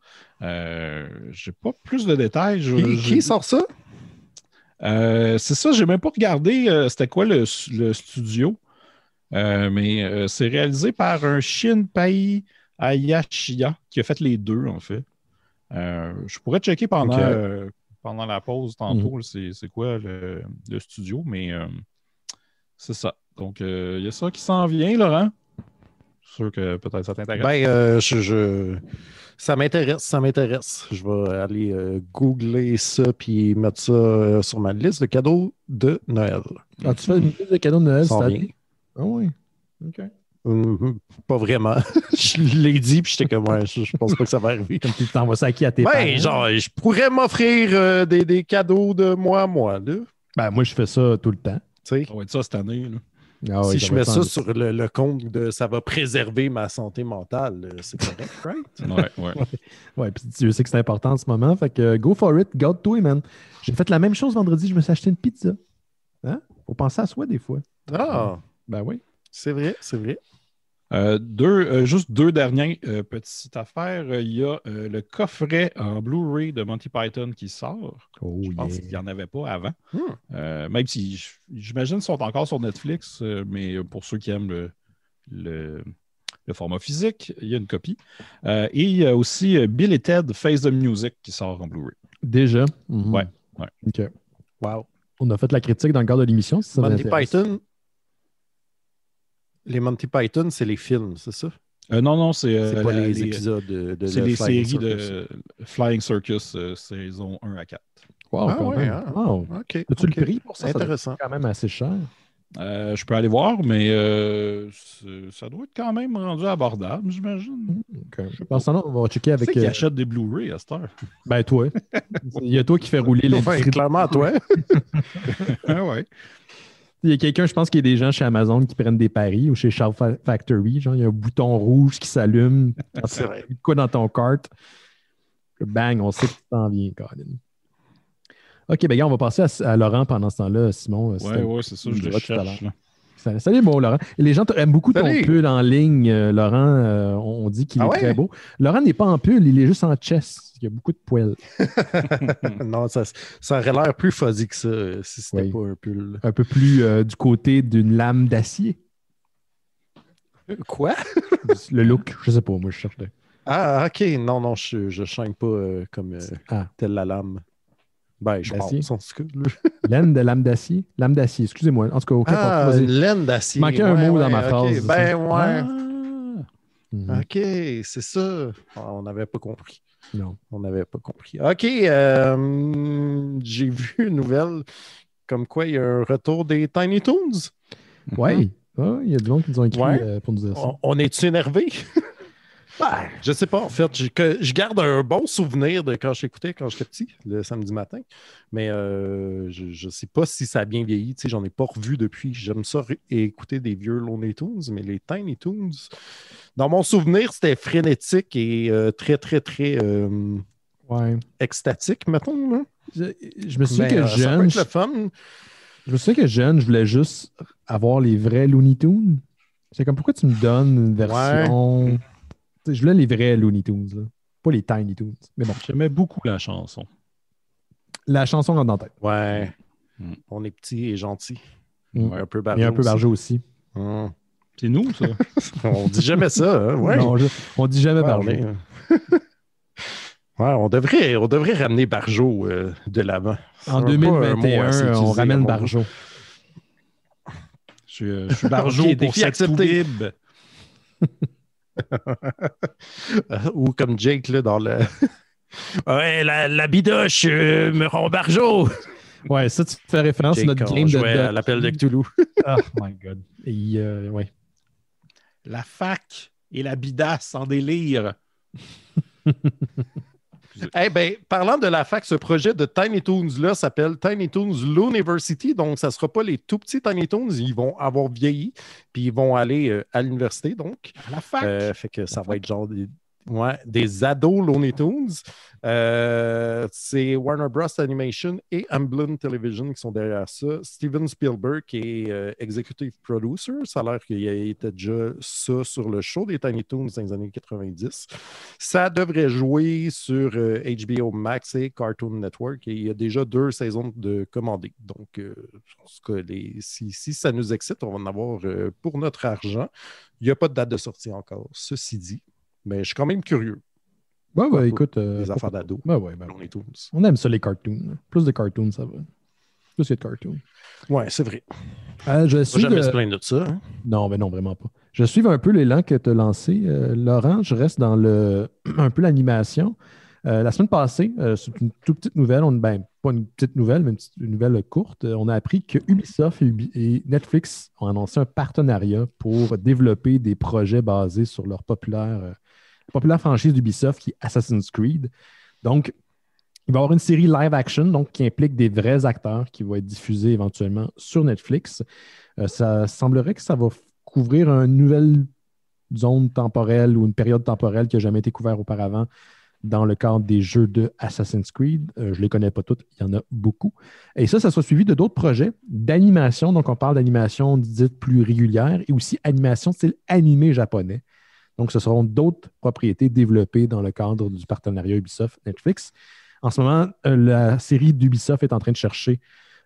J'ai pas plus de détails. Qui sort ça? C'est ça, j'ai même pas regardé c'était quoi le studio. Mais c'est réalisé par un Shinpei Hayashiya qui a fait les deux, en fait. Je pourrais checker pendant la pause tantôt, c'est quoi le studio, mais c'est ça. Donc, il y a ça qui s'en vient, Laurent. sûr que peut-être ça t'intéresse. Ben, ça m'intéresse. Je vais aller googler ça puis mettre ça sur ma liste de cadeaux de Noël. Ah, tu fais une liste de cadeaux de Noël cette année? Ah oui. OK. Pas vraiment. Je l'ai dit, puis j'étais comme, ouais, je pense pas que ça va arriver. Comme tu t'envoies ça à qui, à tes parents? Genre, je pourrais m'offrir des cadeaux de moi à moi, là. Ben, moi, je fais ça tout le temps. Ça va être ça cette année, là. Ah si oui, je mets ça sur le compte de ça va préserver ma santé mentale, c'est correct, right? Ouais, puis je sais que c'est important en ce moment. Fait que go for it, go to it, man. J'ai fait la même chose vendredi, je me suis acheté une pizza. Hein? Faut penser à soi des fois. Ah! Ben oui. C'est vrai, c'est vrai. Juste deux dernières petites affaires. Il y a le coffret en Blu-ray de Monty Python qui sort. Je pense qu'il n'y en avait pas avant. Même si j'imagine qu'ils sont encore sur Netflix, mais pour ceux qui aiment le format physique, il y a une copie. Et il y a aussi Bill et Ted Face the Music qui sort en Blu-ray. Déjà? Ouais. OK. Wow. On a fait la critique dans le cadre de l'émission. Si Monty Python. Les Monty Python, c'est les films, c'est ça? Non, c'est pas les épisodes de c'est les séries de Flying Circus, saison 1 à 4. Wow, ah ouais, wow. OK. As-tu le prix pour ça? Intéressant. C'est quand même assez cher. Je peux aller voir, mais ça doit être quand même rendu abordable, j'imagine. Okay. Sinon, on va checker avec... qui achète des Blu-ray à cette heure? Ben, toi. Il y a toi qui fait rouler les... Clairement, toi. Ouais. Il y a quelqu'un, je pense qu'il y a des gens chez Amazon qui prennent des paris ou chez Sharp Factory. Genre, il y a un bouton rouge qui s'allume. C'est vrai. De quoi dans ton cart? Bang, on sait que tu t'en viens, Colin. OK, ben gars, on va passer à Laurent pendant ce temps-là, Simon. Ouais, c'est ça, je le cherche. Salut, bon, Laurent. Et les gens aiment beaucoup ton pull en ligne, Laurent. On dit qu'il est très beau. Laurent n'est pas en pull, il est juste en chest. Il y a beaucoup de poils. Non, ça aurait l'air plus fuzzy que ça si c'était pas un pull. Un peu plus du côté d'une lame d'acier. Quoi? Le look, je sais pas, moi je cherche. Ah, OK. Non, je chaîne pas comme telle la lame. Ben, je pense, en tout cas. Laine de lame d'acier? Lame d'acier, excusez-moi. En tout cas, une laine d'acier. Il manquait un mot dans ma phrase. Ben, ouais. OK, c'est ça. On n'avait pas compris. Non. On n'avait pas compris. OK, j'ai vu une nouvelle comme quoi il y a un retour des Tiny Toons. Oui. Il y a du monde qui nous ont écrit pour nous dire ça. On est-tu énervé? Ben, je sais pas, en fait. Je garde un bon souvenir de quand j'écoutais quand j'étais petit, le samedi matin. Mais je sais pas si ça a bien vieilli. J'en ai pas revu depuis. J'aime ça écouter des vieux Looney Tunes, mais les Tiny Toons, dans mon souvenir, c'était frénétique et très, très, très extatique, mettons. Hein? Je me souviens que jeune. Ça peut être le fun. Je me souviens que jeune, je voulais juste avoir les vrais Looney Tunes. C'est comme pourquoi tu me donnes une version. Ouais. Je voulais les vrais Looney Tunes, là. Pas les Tiny Toons. Mais bon. J'aimais beaucoup la chanson. La chanson rentre dans la tête. Ouais. On est petit et gentil. Un peu barjot. Et un peu barjot aussi. C'est nous, ça. On dit jamais ça. Hein? Ouais. Non, on dit jamais barjot. On devrait ramener barjot de l'avant. En 2021, on ramène barjot. Je suis barjot pour cette toubib. Ou comme Jake là, dans le ouais, la bidoche me rend barjot. Ouais, ça tu fais référence à notre game à l'appel de Cthulhu. Oh my god. Et ouais. La fac et la bidasse en délire. Parlant de la fac, ce projet de Tiny Toons-là s'appelle Tiny Toons Looniversity. Donc, ça ne sera pas les tout petits Tiny Toons. Ils vont avoir vieilli, puis ils vont aller à l'université, donc. À la fac. Fait que ça va être genre des ados Looney Tunes. C'est Warner Bros. Animation et Amblin Television qui sont derrière ça. Steven Spielberg qui est executive producer. Ça a l'air qu'il y a été déjà ça sur le show des Tiny Toons dans les années 90. Ça devrait jouer sur HBO Max et Cartoon Network et il y a déjà 2 saisons de commandées. Donc, en tout cas, si ça nous excite, on va en avoir pour notre argent. Il n'y a pas de date de sortie encore, ceci dit. Mais je suis quand même curieux. Ouais, écoute. Les affaires d'ado. On aime ça, les cartoons. Plus de cartoons, ça va. Plus de cartoons. Ouais, c'est vrai. Je suis jamais se plaindre de ça. Hein? Non, mais non, vraiment pas. Je suis un peu l'élan que tu as lancé, Laurent. Je reste dans un peu l'animation. La semaine passée, c'est une toute petite nouvelle, pas une petite nouvelle, mais une nouvelle courte. On a appris que Ubisoft et Netflix ont annoncé un partenariat pour développer des projets basés sur leur populaire franchise d'Ubisoft qui est Assassin's Creed. Donc, il va y avoir une série live action donc, qui implique des vrais acteurs qui vont être diffusés éventuellement sur Netflix. Ça semblerait que ça va couvrir une nouvelle zone temporelle ou une période temporelle qui n'a jamais été couverte auparavant dans le cadre des jeux de Assassin's Creed. Je ne les connais pas toutes, il y en a beaucoup. Et ça sera suivi de d'autres projets d'animation. Donc, on parle d'animation dite plus régulière et aussi animation style animé japonais. Donc, ce seront d'autres propriétés développées dans le cadre du partenariat Ubisoft-Netflix. En ce moment, la série d'Ubisoft est en train de chercher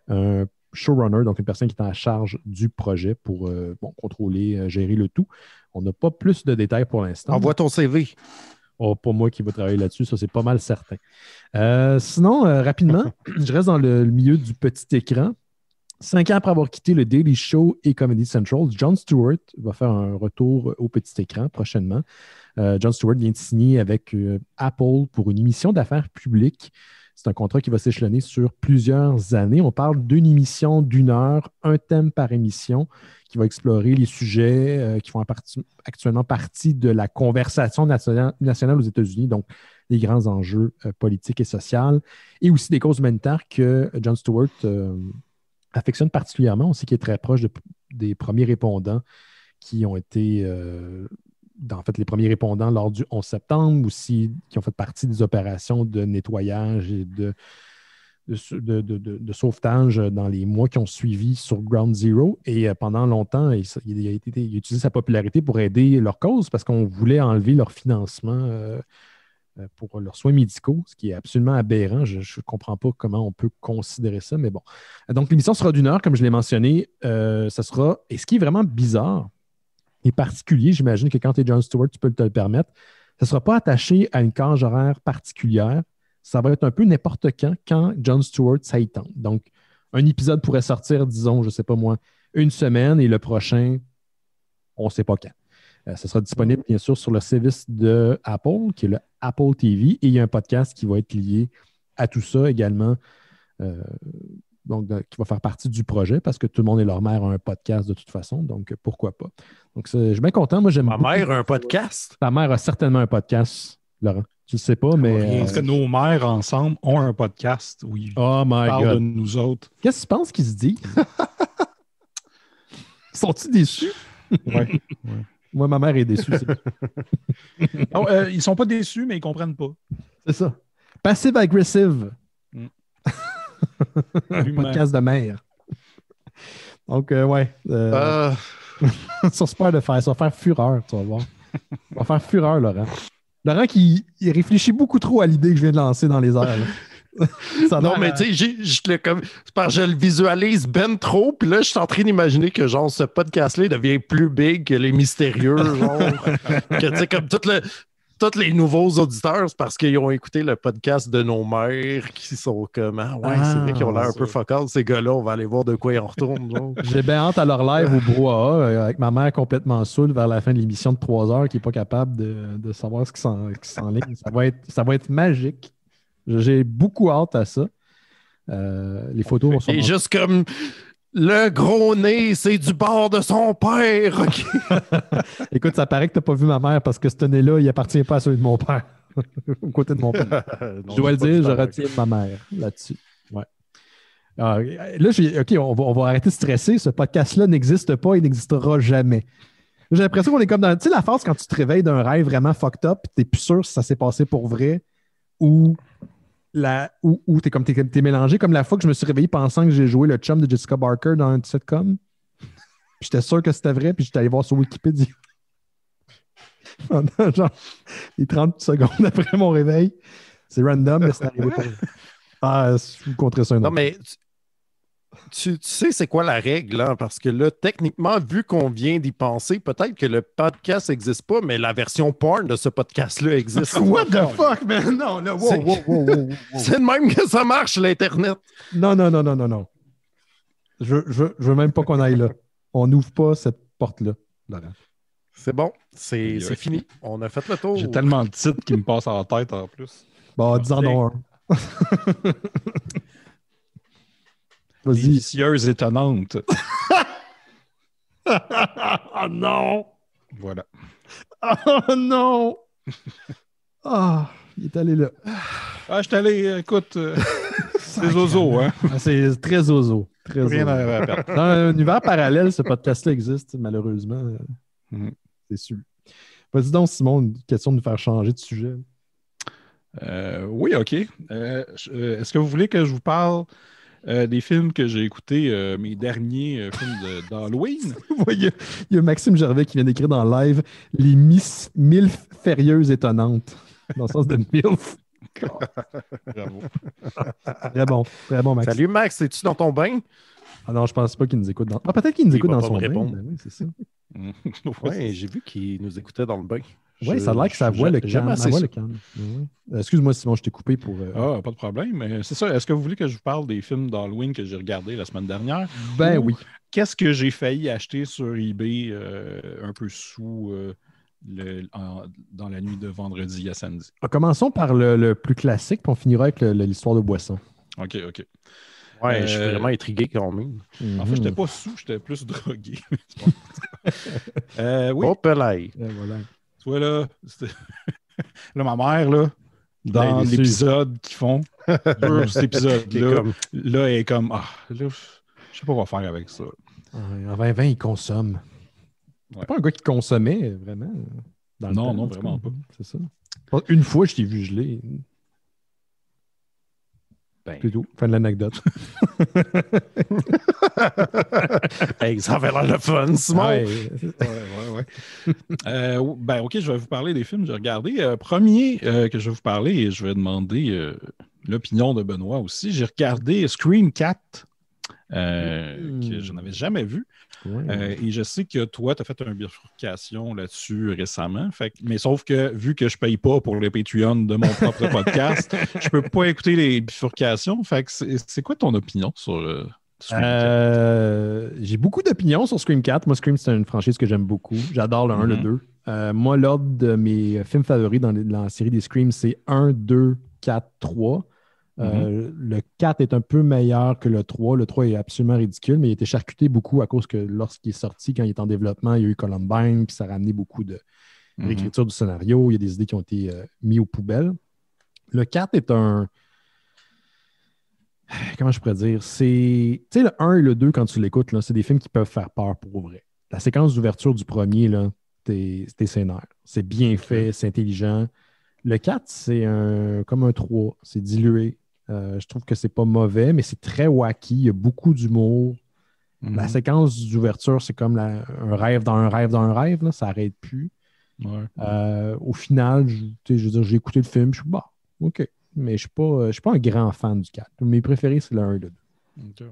un showrunner, donc une personne qui est en charge du projet pour contrôler, gérer le tout. On n'a pas plus de détails pour l'instant. Envoie ton CV. Oh, pas moi qui va travailler là-dessus, ça c'est pas mal certain. Sinon, rapidement, je reste dans le milieu du petit écran. 5 ans après avoir quitté le Daily Show et Comedy Central, Jon Stewart va faire un retour au petit écran prochainement. Jon Stewart vient de signer avec Apple pour une émission d'affaires publiques. C'est un contrat qui va s'échelonner sur plusieurs années. On parle d'une émission d'1 heure, un thème par émission, qui va explorer les sujets qui font actuellement partie de la conversation nationale aux États-Unis, donc les grands enjeux politiques et sociaux, et aussi des causes humanitaires que Jon Stewart affectionne particulièrement. On sait qu'il est très proche des premiers répondants qui ont été, les premiers répondants lors du 11 septembre, aussi qui ont fait partie des opérations de nettoyage et de sauvetage dans les mois qui ont suivi sur Ground Zero. Et pendant longtemps, il a utilisé sa popularité pour aider leur cause parce qu'on voulait enlever leur financement pour leurs soins médicaux, ce qui est absolument aberrant. Je ne comprends pas comment on peut considérer ça, mais bon. Donc, l'émission sera d'1 heure, comme je l'ai mentionné. Ça sera, et ce qui est vraiment bizarre et particulier, j'imagine que quand tu es Jon Stewart, tu peux te le permettre, ça ne sera pas attaché à une cage horaire particulière. Ça va être un peu n'importe quand Jon Stewart, ça y tente. Donc, un épisode pourrait sortir, disons, je ne sais pas moi, une semaine et le prochain, on ne sait pas quand. Ça sera disponible, bien sûr, sur le service de Apple, qui est le Apple TV, et il y a un podcast qui va être lié à tout ça également, qui va faire partie du projet, parce que tout le monde et leur mère a un podcast de toute façon, donc pourquoi pas. Donc, je suis bien content. Moi, j'aime Ma mère a un podcast? Ta mère a certainement un podcast, Laurent. Tu ne sais pas, mais... Parce que nos mères, ensemble, ont un podcast où ils parlent de nous autres. Qu'est-ce que tu penses qu'ils se disent? Sont-ils déçus? Oui. Moi, ma mère est déçue. Non, ils ne sont pas déçus, mais ils ne comprennent pas. C'est ça. Passive-aggressive. Un podcast de mère. Donc, ouais. Ça se perd de faire. Ça va faire fureur, tu vas voir. Ça va faire fureur, Laurent. Laurent qui il réfléchit beaucoup trop à l'idée que je viens de lancer dans les airs. Non, mais tu sais, c'est parce que je le visualise ben trop, puis là, je suis en train d'imaginer que, genre, ce podcast-là devient plus big que les mystérieux, genre, que, tu sais, comme tous les nouveaux auditeurs, c'est parce qu'ils ont écouté le podcast de nos mères qui sont comme, c'est vrai qu'ils ont l'air un peu focal, ces gars-là, on va aller voir de quoi ils en retournent, genre. J'ai bien hâte à leur live au brouhaha, avec ma mère complètement saoule vers la fin de l'émission de 3 heures, qui n'est pas capable de savoir ce qui s'enligne. Ça va être magique. J'ai beaucoup hâte à ça. Les photos vont Et juste comme le gros nez, c'est du bord de son père. Okay. Écoute, ça paraît que tu n'as pas vu ma mère parce que ce nez-là, il appartient pas à celui de mon père. Au côté de mon père. Non, je dois le dire, je retiens ma mère là-dessus. Ouais. Là, OK, on va arrêter de stresser. Ce podcast-là n'existe pas et n'existera jamais. J'ai l'impression qu'on est comme dans... Tu sais, la phase quand tu te réveilles d'un rêve vraiment fucked up et tu n'es plus sûr si ça s'est passé pour vrai ou t'es mélangé, comme la fois que je me suis réveillé pensant que j'ai joué le chum de Jessica Barker dans un sitcom. J'étais sûr que c'était vrai, puis j'étais allé voir sur Wikipédia. Pendant genre les 30 secondes après mon réveil. C'est random, mais c'est arrivé pour... je vous conterai ça un autre. Non, mais tu sais c'est quoi la règle, hein? Parce que là, techniquement, vu qu'on vient d'y penser, peut-être que le podcast n'existe pas, mais la version porn de ce podcast-là existe. What the fuck, man? Non, wow. C'est de même que ça marche, l'Internet. Non. Je veux même pas qu'on aille là. On n'ouvre pas cette porte-là, Laurent. C'est bon, c'est fini. On a fait le tour. J'ai tellement de titres qui me passent en tête en plus. Bon, dis-en donc un. Les vicieuses étonnantes. Oh non! Voilà. Oh non! Ah, il est allé là. Ah, je suis allé, écoute, c'est zozo, hein? C'est très zozo. Très Rien zozo. à perdre. Dans un univers parallèle, ce podcast-là existe, malheureusement. C'est sûr. Vas-y donc, Simon, une question de nous faire changer de sujet. Oui, OK. Est-ce que vous voulez que je vous parle des films que j'ai écoutés, mes derniers films d'Halloween? Il y a Maxime Gervais qui vient d'écrire dans le live les MILF férieuses étonnantes. Dans le sens de MILF. Bravo. Très bon, Max. Salut Max, es-tu dans ton bain? Ah non, je pense pas qu'il nous écoute dans. Ah, peut-être qu'il nous écoute dans son bain. Répondre. Ben oui, c'est ça. Ouais, j'ai vu qu'il nous écoutait dans le bain. Oui, ça a l'air que ça voit le calme. Excuse-moi, Simon, je t'ai coupé pour. Ah, pas de problème. Mais c'est ça. Est-ce que vous voulez que je vous parle des films d'Halloween que j'ai regardés la semaine dernière? Ben oui. Qu'est-ce que j'ai failli acheter sur eBay un peu sous dans la nuit de vendredi à samedi? Commençons par le plus classique, puis on finira avec l'histoire de boisson. OK. Ouais, je suis vraiment intrigué quand même. En fait, j'étais pas sous, j'étais plus drogué. Oui. Hop là. Voilà. Tu vois, là, là, ma mère, là, dans l'épisode qu'ils font, cet épisode-là, là, elle est comme, là, je sais pas quoi faire avec ça. En 2020, il consomme. C'est pas un gars qui consommait, vraiment. Non, vraiment pas. C'est ça. Une fois, je t'ai vu geler. C'est tout. Fin de l'anecdote. Hey, ça avait l'air le fun, Simon. Ouais. Ben, OK, je vais vous parler des films que j'ai regardés. Premier que je vais vous parler, et je vais demander l'opinion de Benoît aussi. J'ai regardé Scream 4, que je n'avais jamais vu. Ouais. Et je sais que toi, tu as fait une bifurcation là-dessus récemment. Mais sauf que, vu que je ne paye pas pour le Patreon de mon propre podcast, je ne peux pas écouter les bifurcations. Fait que c'est quoi ton opinion sur Scream 4? J'ai beaucoup d'opinions sur Scream 4. Moi, Scream, c'est une franchise que j'aime beaucoup. J'adore le 1, le 2. Moi, l'ordre de mes films favoris dans la série des Scream, c'est 1, 2, 4, 3. Le 4 est un peu meilleur que le 3. Le 3 est absolument ridicule, mais il a été charcuté beaucoup à cause que lorsqu'il est sorti, quand il est en développement, il y a eu Columbine, puis ça a ramené beaucoup de réécriture du scénario. Il y a des idées qui ont été mises aux poubelles. Le 4 est un... Comment je pourrais dire? Tu sais, le 1 et le 2, quand tu l'écoutes, là, c'est des films qui peuvent faire peur pour vrai. La séquence d'ouverture du premier, là, t'es sénère. C'est bien fait, c'est intelligent. Le 4, c'est comme un 3. C'est dilué. Je trouve que c'est pas mauvais, mais c'est très wacky. Il y a beaucoup d'humour. La séquence d'ouverture, c'est comme un rêve dans un rêve dans un rêve. Là, ça n'arrête plus. Au final, je veux dire, j'ai écouté le film. Je suis bah, OK. Mais je ne suis pas un grand fan du 4. Mes préférés, c'est le 1 et le 2. Okay.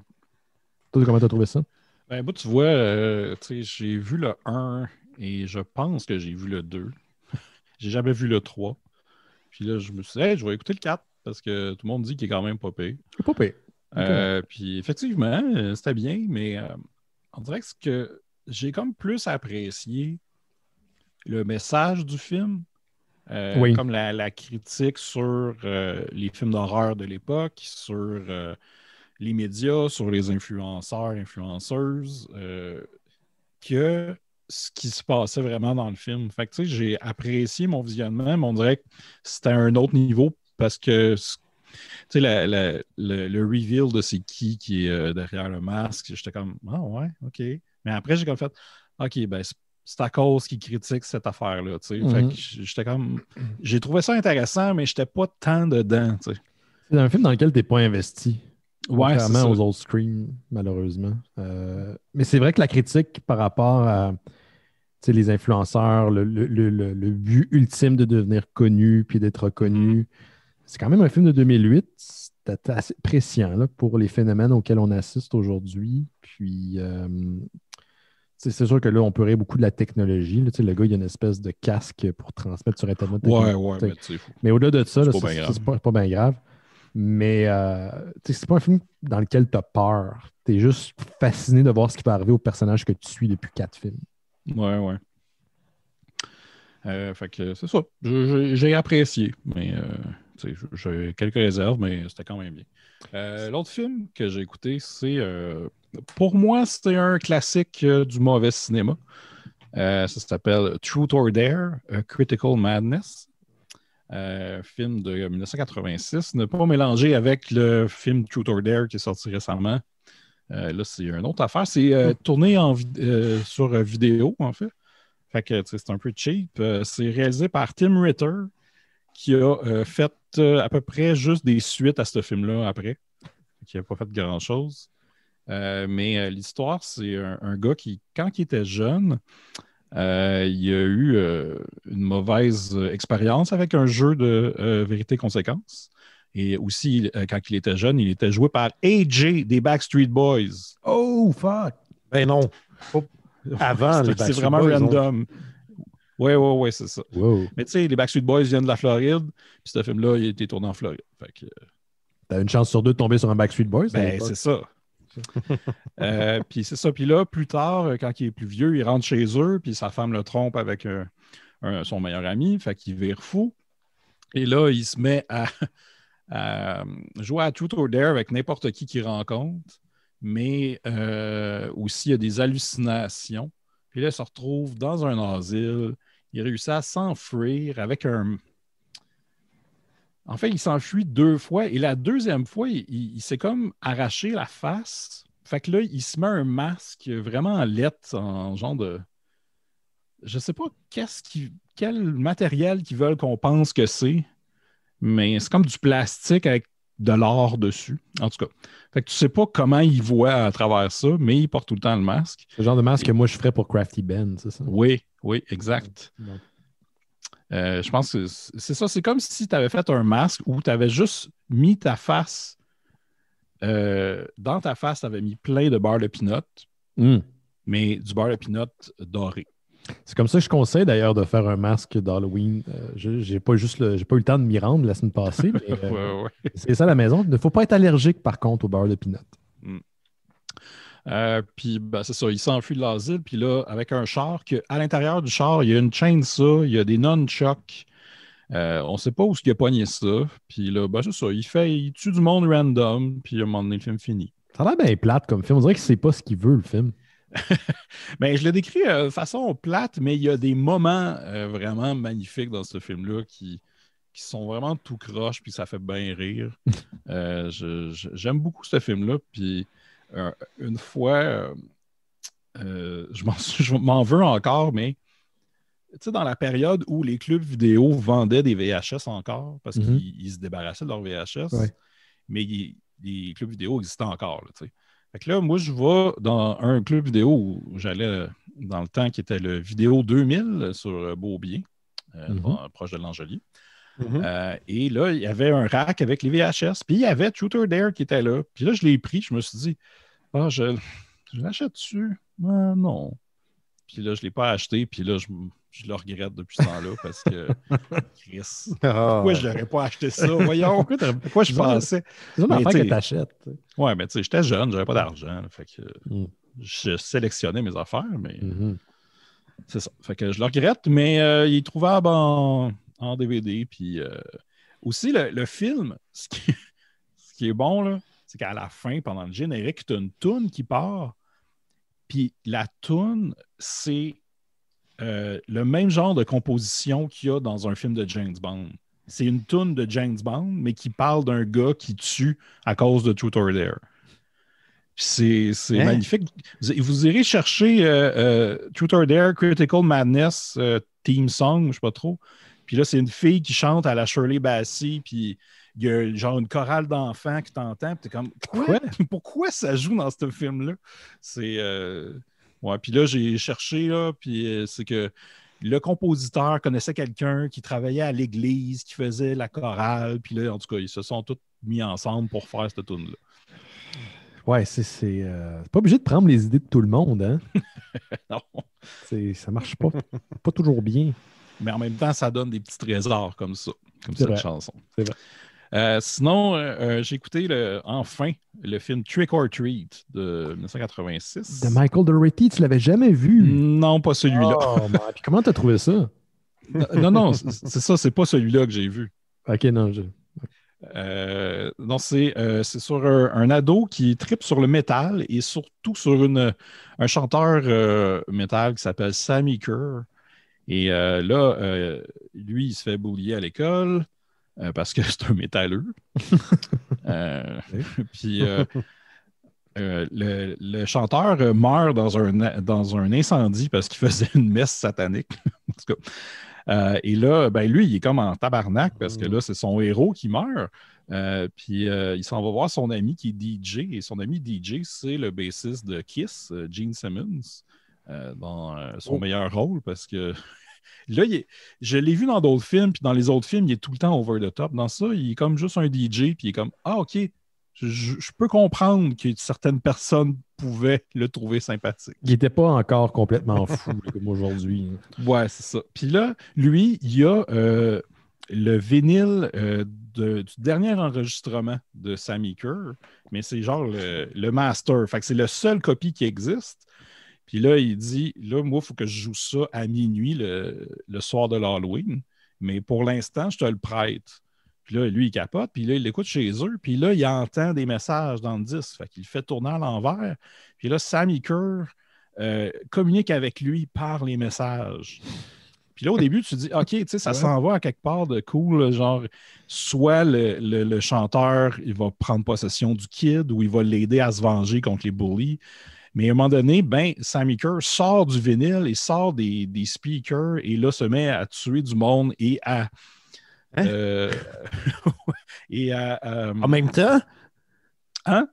Toi, comment tu as trouvé ça? Ben, moi, tu vois, j'ai vu le 1 et je pense que j'ai vu le 2. J'ai jamais vu le 3. Puis là, je me suis dit, je vais écouter le 4 parce que tout le monde dit qu'il est quand même pas pire. Pas pire. Okay. Puis effectivement, c'était bien, mais on dirait que j'ai comme plus apprécié le message du film. Comme la critique sur les films d'horreur de l'époque, sur les médias, sur les influenceurs, influenceuses, que ce qui se passait vraiment dans le film. Fait que tu sais, j'ai apprécié mon visionnement, mais on dirait que c'était à un autre niveau parce que tu sais, le reveal de c'est qui est derrière le masque, j'étais comme ah ouais, OK. Mais après, j'ai comme fait OK, ben c'est à cause qu'ils critiquent cette affaire-là. Tu sais. Fait que j'étais comme. J'ai trouvé ça intéressant, mais j'étais pas tant dedans. Tu sais. C'est un film dans lequel tu n'es pas investi. Ouais, contrairement aux autres Scream, malheureusement. Mais c'est vrai que la critique par rapport à les influenceurs, le but ultime de devenir connu puis d'être reconnu, c'est quand même un film de 2008. C'était assez prescient là, pour les phénomènes auxquels on assiste aujourd'hui. Puis. C'est sûr que là, on peut rire beaucoup de la technologie. Là, le gars, il a une espèce de casque pour transmettre sur Internet. Mais au-delà de ça, c'est pas bien grave. Mais c'est pas un film dans lequel tu as peur. Tu es juste fasciné de voir ce qui peut arriver au personnage que tu suis depuis 4 films. Ouais. Fait que c'est ça. J'ai apprécié, mais j'ai quelques réserves, mais c'était quand même bien. L'autre film que j'ai écouté, c'est pour moi, c'est un classique du mauvais cinéma. Ça s'appelle Truth or Dare, Critical Madness. Film de 1986. Ne pas mélanger avec le film Truth or Dare qui est sorti récemment. Là, c'est une autre affaire. C'est tourné sur vidéo, en fait. Fait que c'est un peu cheap. C'est réalisé par Tim Ritter, qui a fait à peu près juste des suites à ce film-là après. Qui n'a pas fait grand-chose. Mais l'histoire, c'est un gars qui, quand il était jeune, il a eu une mauvaise expérience avec un jeu de vérité-conséquence. Et aussi, quand il était jeune, il était joué par AJ des Backstreet Boys. Oh, fuck! Ben non. Avant, les Backstreet c'est vraiment Boys, random. Oui, c'est ça. Wow. Mais tu sais, les Backstreet Boys viennent de la Floride, puis ce film-là, il a été tourné en Floride. Fait que, t'as une chance sur deux de tomber sur un Backstreet Boys? ben, c'est ça. Puis c'est ça. Puis là, plus tard, quand il est plus vieux, il rentre chez eux, puis sa femme le trompe avec son meilleur ami, fait qu'il vire fou. Et là, il se met à jouer à Truth or Dare avec n'importe qui qu'il rencontre, mais aussi il y a des hallucinations. Puis là, il se retrouve dans un asile. Il réussit à s'enfuir avec un... En fait, il s'enfuit 2 fois et la deuxième fois, il s'est comme arraché la face. Fait que là, il se met un masque vraiment laid, en genre de... Je sais pas quel matériel qu'ils veulent qu'on pense que c'est, mais c'est comme du plastique avec de l'or dessus, en tout cas. Fait que tu sais pas comment il voit à travers ça, mais il porte tout le temps le masque. C'est le genre de masque que moi, je ferais pour Crafty Ben, c'est ça? Oui, exact. Ouais. Je pense que c'est ça. C'est comme si tu avais fait un masque où tu avais juste mis ta face. Dans ta face, tu avais mis plein de beurre de pinot, mais du beurre de pinot doré. C'est comme ça que je conseille d'ailleurs de faire un masque d'Halloween. J'ai pas eu le temps de m'y rendre la semaine passée, mais ouais. c'est ça à la maison. Il ne faut pas être allergique, par contre, au beurre de pinot. Puis ben, c'est ça, il s'enfuit de l'asile, puis là, avec un char, à l'intérieur du char, il y a une chainsaw, il y a des nunchucks. On ne sait pas où il a pogné ça. Puis là, ben, c'est ça, il tue du monde random, puis à un moment donné, le film finit. Ça a l'air bien plate comme film. On dirait qu'il ne sait pas ce qu'il veut, le film. Ben, je l'ai décrit de façon plate, mais il y a des moments vraiment magnifiques dans ce film-là qui sont vraiment tout croche, puis ça fait bien rire. J'aime beaucoup ce film-là, puis une fois, je m'en veux encore, mais tu sais, dans la période où les clubs vidéo vendaient des VHS encore, parce qu'ils se débarrassaient de leurs VHS, mais les clubs vidéo existaient encore, là, tu sais. Fait que là, moi, je vais dans un club vidéo où j'allais dans le temps qui était le Vidéo 2000 sur Beaubien, proche de l'Angelier. Et là, il y avait un rack avec les VHS, puis il y avait Truth or Dare qui était là. Puis là, je l'ai pris, je me suis dit, je l'achète-tu? Non. Puis là, je ne l'ai pas acheté, puis là, je le regrette depuis ce temps-là parce que, Chris, pourquoi je n'aurais pas acheté ça? Voyons, pourquoi je pensais? C'est une affaire que tu achètes. Ouais, mais tu sais, j'étais jeune, j'avais pas d'argent. Fait que je sélectionnais mes affaires, mais c'est ça. Fait que je le regrette, mais il est trouvable en DVD. Puis aussi, le film, ce qui est bon, là, c'est qu'à la fin, pendant le générique, tu as une toune qui part. Puis la toune, c'est le même genre de composition qu'il y a dans un film de James Bond. C'est une toune de James Bond, mais qui parle d'un gars qui tue à cause de Truth or Dare. C'est magnifique. Vous irez chercher Truth or Dare, Critical Madness, Theme Song, je ne sais pas trop. Puis là, c'est une fille qui chante à la Shirley Bassey, puis il y a genre une chorale d'enfants qui t'entend, puis t'es comme, quoi? Pourquoi ça joue dans ce film-là? C'est... Ouais, puis là, j'ai cherché, là, puis c'est que le compositeur connaissait quelqu'un qui travaillait à l'église, qui faisait la chorale, puis là, en tout cas, ils se sont tous mis ensemble pour faire cette tune-là. Ouais, c'est pas obligé de prendre les idées de tout le monde, hein? Non. Ça marche pas toujours bien. Mais en même temps, ça donne des petits trésors comme ça, comme c'est cette vrai. chanson. C'est vrai. Sinon, j'ai écouté enfin le film Trick or Treat de 1986. De Michael Dougherty, tu l'avais jamais vu? Non, pas celui-là. Oh, puis comment t'as trouvé ça? Non, c'est ça, c'est pas celui-là que j'ai vu. OK, non, non, c'est sur un ado qui tripe sur le métal et surtout sur un chanteur métal qui s'appelle Sammy Kerr. Et là, lui, il se fait bullier à l'école parce que c'est un métalleux. Puis le chanteur meurt dans un incendie parce qu'il faisait une messe satanique. En tout cas. Et là, ben lui, il est comme en tabarnak parce que là, c'est son héros qui meurt. Puis il s'en va voir son ami qui est DJ. Et son ami DJ, c'est le bassiste de Kiss, Gene Simmons, dans son meilleur rôle parce que là, je l'ai vu dans d'autres films. Puis dans les autres films, il est tout le temps over the top. Dans ça, il est comme juste un DJ. Puis il est comme, ah, OK. Je peux comprendre que certaines personnes pouvaient le trouver sympathique. Il n'était pas encore complètement fou comme aujourd'hui. Ouais, c'est ça. Puis là, lui, il y a le vinyle du dernier enregistrement de Sammy Kerr, mais c'est genre le master. Fait que c'est le seul copie qui existe. Puis là, il dit, là, moi, il faut que je joue ça à minuit le soir de l'Halloween, mais pour l'instant, je te le prête. Puis là, lui, il capote, puis là, il l'écoute chez eux, puis là, il entend des messages dans le disque. Fait qu'il le fait tourner à l'envers. Puis là, Sammy Kerr communique avec lui par les messages. Puis là, au début, tu te dis, OK, tu sais, ça s'en va à quelque part de cool, genre, soit le chanteur, il va prendre possession du kid ou il va l'aider à se venger contre les bullies. Mais à un moment donné, ben, Sammy Kerr sort du vinyle et sort des speakers et là, se met à tuer du monde et à... En même temps? Hein?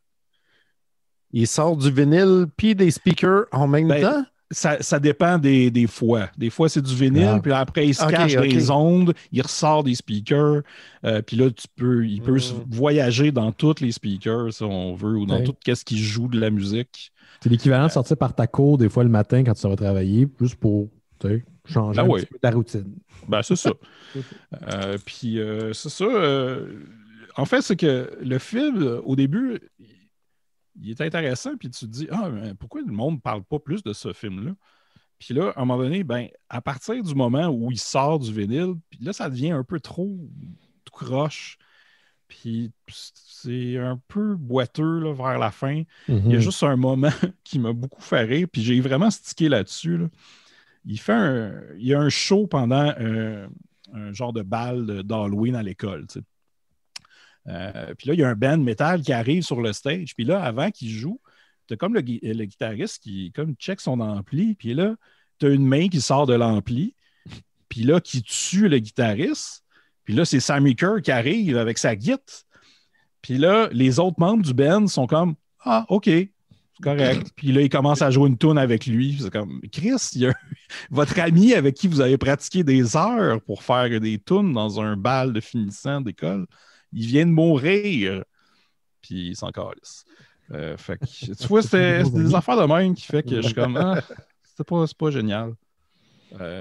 Il sort du vinyle puis des speakers en même temps? Ça dépend des fois. Des fois, c'est du vinyle, puis après, il se cache des ondes, il ressort des speakers, puis là, il peut voyager dans tous les speakers, si on veut, ou dans tout ce qui joue de la musique. C'est l'équivalent de sortir par ta cour des fois le matin quand tu vas travailler, juste pour changer un petit peu ta routine. Ben, c'est ça. Puis, c'est ça. En fait, c'est que le film, au début, il est intéressant, puis tu te dis, mais pourquoi le monde ne parle pas plus de ce film-là? Puis là, à un moment donné, ben, à partir du moment où il sort du vinyle, puis là, ça devient un peu trop tout croche. Puis c'est un peu boiteux là, vers la fin. Il y a juste un moment qui m'a beaucoup fait rire, puis j'ai vraiment stické là-dessus. Là. Il y a un show pendant un genre de bal d'Halloween à l'école. Tu sais. Puis là, il y a un band métal qui arrive sur le stage. Puis là, avant qu'il joue, tu as comme le guitariste qui comme check son ampli. Puis là, tu as une main qui sort de l'ampli. Puis là, qui tue le guitariste. Puis là, c'est Sammy Kerr qui arrive avec sa guitare. Puis là, les autres membres du band sont comme « Ah, OK, c'est correct. » Puis là, ils commencent à jouer une tune avec lui. C'est comme « Chris, il y a votre ami avec qui vous avez pratiqué des heures pour faire des tunes dans un bal de finissant d'école, il vient de mourir. » Puis il s'en calisse. Fait que, tu vois, c'est des affaires de même qui fait que je suis comme « Ah, c'est pas génial. »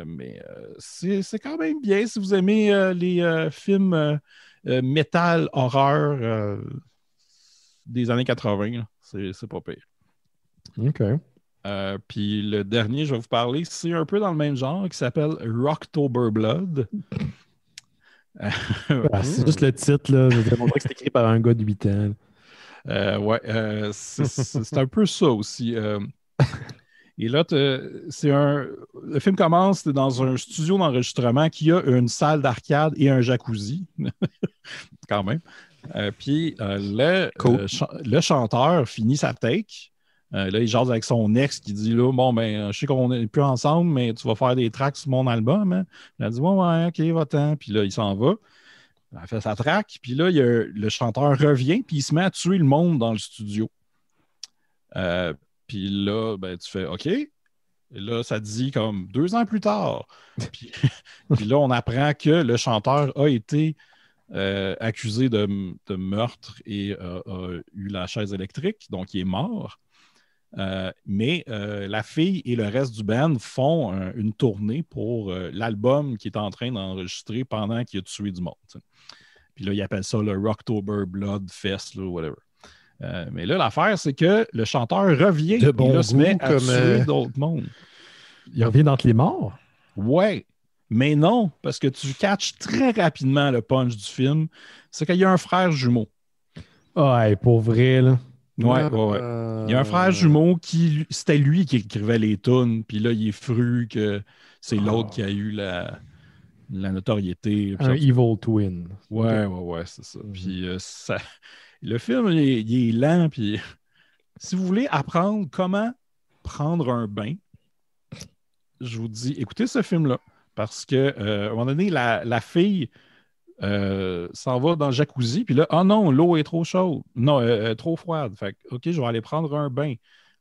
mais c'est quand même bien si vous aimez les films métal, horreur des années 80. C'est pas pire. OK. Puis le dernier, je vais vous parler, c'est un peu dans le même genre, qui s'appelle Rocktober Blood. C'est juste le titre, là. On dirait que c'est écrit par un gars de 8 ans. C'est un peu ça aussi. Et là, le film commence dans un studio d'enregistrement qui a une salle d'arcade et un jacuzzi. Quand même. Puis le chanteur finit sa take. Là, il jase avec son ex qui dit là, bon, ben, je sais qu'on n'est plus ensemble, mais tu vas faire des tracks sur mon album. Hein? Il a dit ouais, OK, va-t'en. Puis là, il s'en va. Il fait sa track. Puis là, le chanteur revient, puis il se met à tuer le monde dans le studio. Puis là, ben, tu fais OK. Et là, ça dit comme 2 ans plus tard. Puis là, on apprend que le chanteur a été accusé de meurtre et a eu la chaise électrique, donc il est mort. Mais la fille et le reste du band font une tournée pour l'album qu'il est en train d'enregistrer pendant qu'il a tué du monde. T'sais. Puis là, ils appellent ça le Rocktober Blood Fest, là, whatever. Mais là, l'affaire, c'est que le chanteur revient et là, se met à tuer d'autres mondes. Il revient d'entre les morts? Ouais. Mais non, parce que tu catches très rapidement le punch du film. C'est qu'il y a un frère jumeau. Ouais, pour vrai, là. Ouais. Il y a un frère jumeau c'était lui qui écrivait les tunes, puis là, il est fru que c'est l'autre qui a eu la notoriété. Un evil twin. Ouais, c'est ça. Puis le film, il est lent, puis si vous voulez apprendre comment prendre un bain, je vous dis, écoutez ce film-là, parce que à un moment donné, la fille s'en va dans le jacuzzi, puis là, oh non, l'eau est trop chaude. Non, trop froide. Fait que, OK, je vais aller prendre un bain.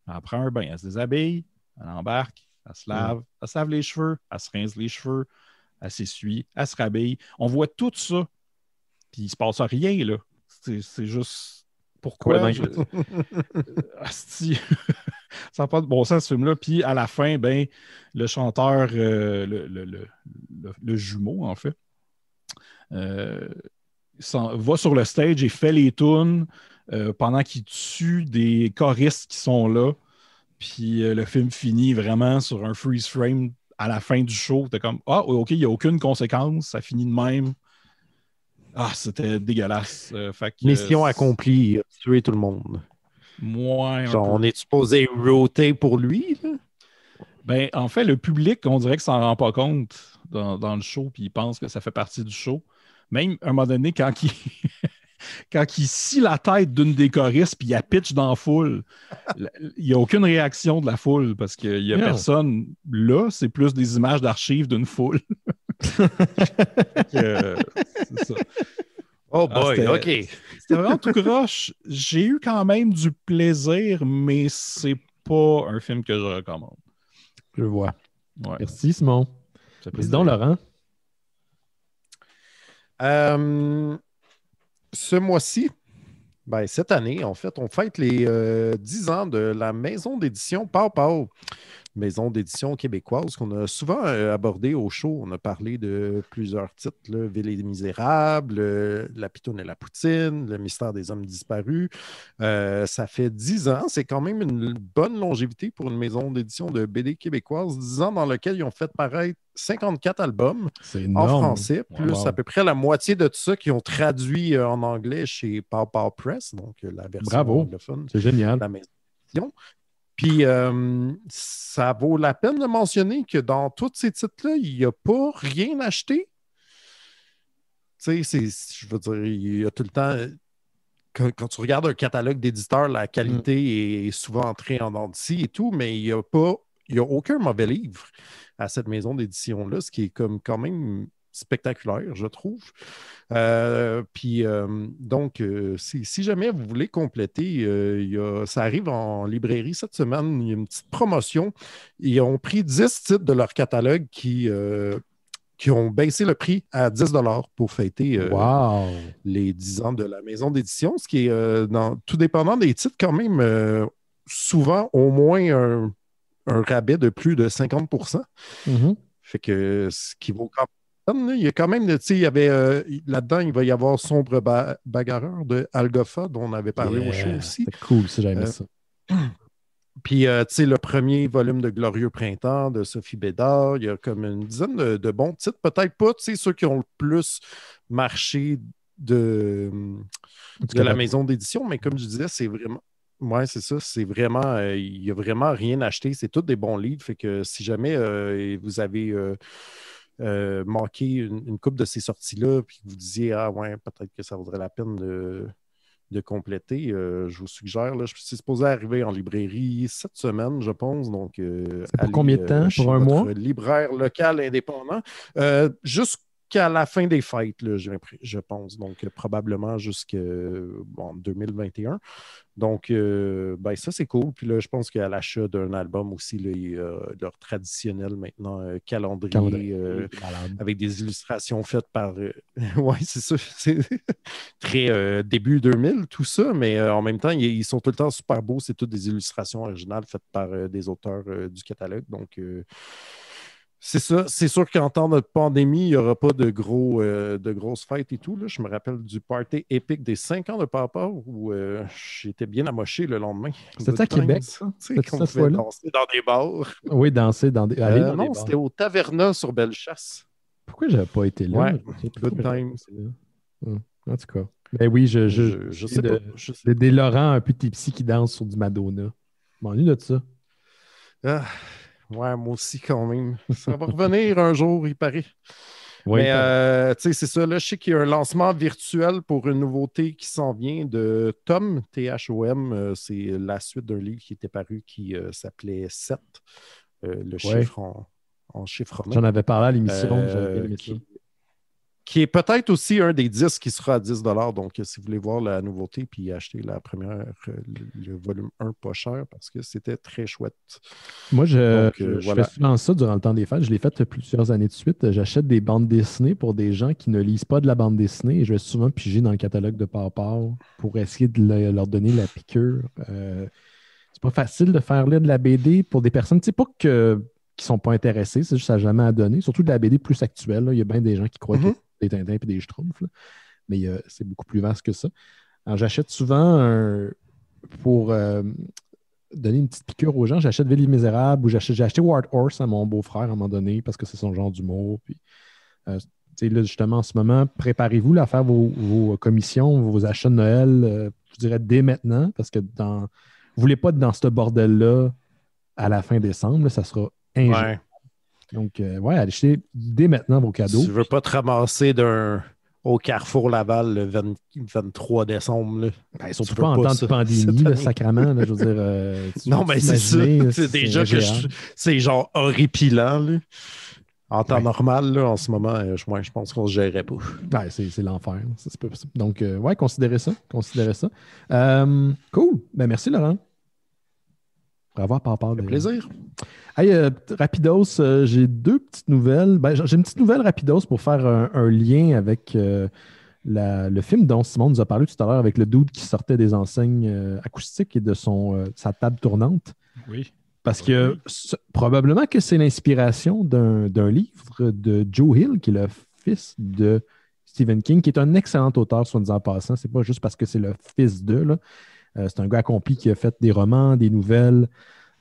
Elle prend un bain, elle se déshabille, elle embarque, elle se lave, elle se lave les cheveux, elle se rince les cheveux, elle s'essuie, elle se rhabille. On voit tout ça, puis il se passe rien, là. C'est juste... Pourquoi? Asti. Ça n'a pas de bon sens, ce film-là. Puis à la fin, ben, le chanteur, le jumeau, en fait, va sur le stage et fait les tunes pendant qu'il tue des choristes qui sont là. Puis le film finit vraiment sur un freeze frame à la fin du show. T'es comme, ah, OK, il n'y a aucune conséquence. Ça finit de même. Ah, c'était dégueulasse. Mission accomplie, tuer tout le monde. Moi, genre, on est supposé roter pour lui, là? Ben, en fait, le public, on dirait que ça s'en rend pas compte dans le show, puis il pense que ça fait partie du show. Même, à un moment donné, quand il scie la tête d'une des choristes, puis il la pitch dans la foule, il n'y a aucune réaction de la foule, parce qu'il n'y a personne là. C'est plus des images d'archives d'une foule. C'est ça. Oh boy, OK. C'était vraiment tout croche. J'ai eu quand même du plaisir, mais c'est pas un film que je recommande. Je vois. Ouais. Merci, Simon. Président Laurent. Ce mois-ci, ben, cette année, en fait, on fête les 10 ans de la maison d'édition Pow Pow. Maison d'édition québécoise qu'on a souvent abordé au show. On a parlé de plusieurs titres, là, Ville et Misérables, La Pitoune et la Poutine, Le Mystère des Hommes disparus. Ça fait 10 ans. C'est quand même une bonne longévité pour une maison d'édition de BD québécoise. 10 ans dans lequel ils ont fait paraître 54 albums en français, plus à peu près la moitié de tout ça qui ont traduit en anglais chez Pow Pow Press, donc la version anglophone. C'est génial. De la maison d'édition. Puis, ça vaut la peine de mentionner que dans tous ces titres-là, il n'y a pas rien acheté. Tu sais, je veux dire, il y a tout le temps... Quand tu regardes un catalogue d'éditeurs, la qualité est souvent entrée en dents de scie et tout, mais il n'y a aucun mauvais livre à cette maison d'édition-là, ce qui est comme quand même spectaculaire, je trouve. Donc, si jamais vous voulez compléter, ça arrive en librairie cette semaine, il y a une petite promotion. Ils ont pris 10 titres de leur catalogue qui ont baissé le prix à 10 $ pour fêter les 10 ans de la maison d'édition, ce qui est, tout dépendant des titres, quand même, souvent au moins un rabais de plus de 50%. Fait que ce qui vaut quand même. Il y a quand même, tu sais, il y avait là-dedans, il va y avoir Sombre Bagarreur de Algofa, dont on avait parlé au show aussi. C'est cool si j'aimais ça. Puis, tu sais, le premier volume de Glorieux Printemps de Sophie Bédard, il y a comme une dizaine de bons titres. Peut-être pas, tu sais, ceux qui ont le plus marché de la maison d'édition, mais comme je disais, c'est vraiment. Oui, c'est ça. C'est vraiment. Il n'y a vraiment rien acheté. C'est tous des bons livres. Fait que si jamais vous avez. Manquer une couple de ces sorties-là, puis que vous disiez, ah ouais, peut-être que ça vaudrait la peine de compléter, je vous suggère, là, c'est supposé arriver en librairie cette semaine, je pense. Donc, c'est pour combien de temps? Pour un mois? Libraire local indépendant. Jusqu'à la fin des fêtes, là, je pense. Donc, probablement jusqu'en 2021. Donc, ben, ça, c'est cool. Puis là, je pense qu'à l'achat d'un album aussi, là, il y a leur traditionnel maintenant calendrier avec des illustrations faites par... oui, c'est ça. C'est très début 2000, tout ça. Mais en même temps, ils sont tout le temps super beaux. C'est toutes des illustrations originales faites par des auteurs du catalogue. Donc... c'est ça. C'est sûr qu'en temps de pandémie, il n'y aura pas de grosses fêtes et tout. Là. Je me rappelle du party épique des 5 ans de Papa où j'étais bien amoché le lendemain. C'était à Québec, ça? C'était qu'on pouvait danser dans des bars. Oui, danser dans des... non, c'était au Taverna sur Bellechasse. Pourquoi j'avais pas été là? Ouais, Good Times. En tout cas. Ben oui, je sais pas. Des Laurent un peu tipsy qui dansent sur du Madonna. Je m'ennuie de ça. Ah, ouais, moi aussi quand même. Ça va revenir un jour, il paraît. Oui, mais tu sais, c'est ça. Là, je sais qu'il y a un lancement virtuel pour une nouveauté qui s'en vient de Tom, Thom. C'est la suite d'un livre qui était paru qui s'appelait 7, le chiffre en chiffre romain. J'en avais parlé à l'émission, j'avais bien aimé ça. Qui est peut-être aussi un des 10 qui sera à 10 $. Donc, si vous voulez voir la nouveauté puis acheter la première, le volume 1 pas cher parce que c'était très chouette. Moi, je fais souvent ça durant le temps des fêtes. Je l'ai fait plusieurs années de suite. J'achète des bandes dessinées pour des gens qui ne lisent pas de la bande dessinée et je vais souvent piger dans le catalogue de Pawpaw pour essayer de leur donner la piqûre. C'est pas facile de faire lire de la BD pour des personnes, tu sais, pas qui sont pas intéressées, c'est juste ça n'a jamais à donner. Surtout de la BD plus actuelle. Là. Il y a bien des gens qui croient que des Tintins et des Schtroumpfs, mais c'est beaucoup plus vaste que ça. Alors, j'achète souvent pour donner une petite piqûre aux gens, j'achète Ville Misérable ou j'ai acheté Wild Horse à mon beau-frère à un moment donné parce que c'est son genre d'humour. Puis, là, justement, en ce moment, préparez-vous à faire vos commissions, vos achats de Noël, je dirais dès maintenant, parce que vous ne voulez pas être dans ce bordel-là à la fin décembre, là, ça sera ingénieux. Ouais. Donc, allez acheter dès maintenant vos cadeaux. Tu ne veux pas te ramasser au Carrefour Laval le 23 décembre. Là. Ben, surtout pas en temps de pandémie, là, sacrément. Là, je veux dire, non, mais c'est ça. C'est déjà que c'est genre horripilant. Là. En temps normal, là, en ce moment, je pense qu'on ne se gérerait pas. Ouais, c'est l'enfer. C'est pas possible. Donc, considérez ça. Cool. Ben, merci, Laurent. Pour avoir Pawpaw. Ça fait plaisir. Hey, rapidos, j'ai deux petites nouvelles. Ben, j'ai une petite nouvelle rapidos pour faire un lien avec le film dont Simon nous a parlé tout à l'heure avec le dude qui sortait des enseignes acoustiques et de sa table tournante. Oui. Parce que probablement que c'est l'inspiration d'un livre de Joe Hill, qui est le fils de Stephen King, qui est un excellent auteur, soit dit en passant. C'est pas juste parce que c'est le fils d'eux, là. C'est un gars accompli qui a fait des romans, des nouvelles,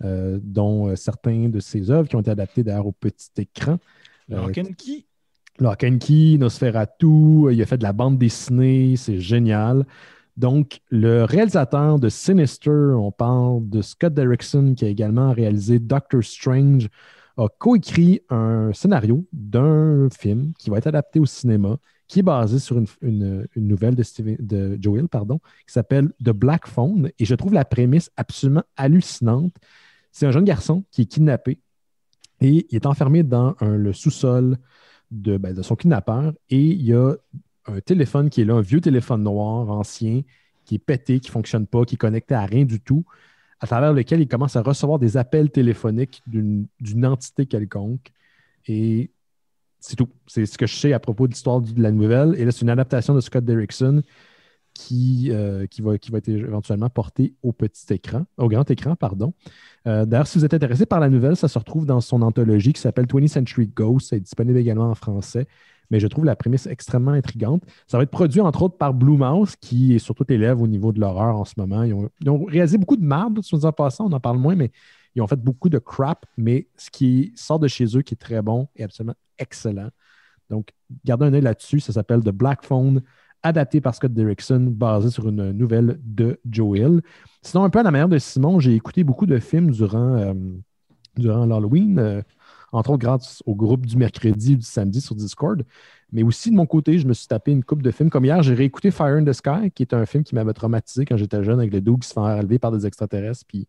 dont certains de ses œuvres qui ont été adaptées d'ailleurs au petit écran. Lock and Key. Lock and Key, Nosferatu, il a fait de la bande dessinée, c'est génial. Donc, le réalisateur de Sinister, on parle de Scott Derrickson, qui a également réalisé Doctor Strange, a coécrit un scénario d'un film qui va être adapté au cinéma, qui est basé sur une nouvelle de Joe Hill, qui s'appelle The Black Phone. Et je trouve la prémisse absolument hallucinante. C'est un jeune garçon qui est kidnappé et il est enfermé dans le sous-sol de son kidnappeur. Et il y a un téléphone qui est là, un vieux téléphone noir, ancien, qui est pété, qui ne fonctionne pas, qui est connecté à rien du tout, à travers lequel il commence à recevoir des appels téléphoniques d'une entité quelconque. Et c'est tout. C'est ce que je sais à propos de l'histoire de la nouvelle. Et là, c'est une adaptation de Scott Derrickson qui va être éventuellement portée au grand écran, pardon. D'ailleurs, si vous êtes intéressé par la nouvelle, ça se retrouve dans son anthologie qui s'appelle 20th Century Ghost. C'est disponible également en français. Mais je trouve la prémisse extrêmement intrigante. Ça va être produit, entre autres, par Blue Mouse, qui est sur tous les lèvres au niveau de l'horreur en ce moment. Ils ont réalisé beaucoup de marde, soit en passant, on en parle moins, mais ils ont fait beaucoup de crap. Mais ce qui sort de chez eux, qui est très bon et absolument excellent. Donc, gardez un œil là-dessus. Ça s'appelle The Black Phone, adapté par Scott Derrickson, basé sur une nouvelle de Joe Hill. Sinon, un peu à la manière de Simon, j'ai écouté beaucoup de films durant l'Halloween. Entre autres grâce au groupe du mercredi ou du samedi sur Discord. Mais aussi, de mon côté, je me suis tapé une couple de films. Comme hier, j'ai réécouté Fire in the Sky, qui est un film qui m'avait traumatisé quand j'étais jeune, avec le dude qui se fait enlever par des extraterrestres. Puis,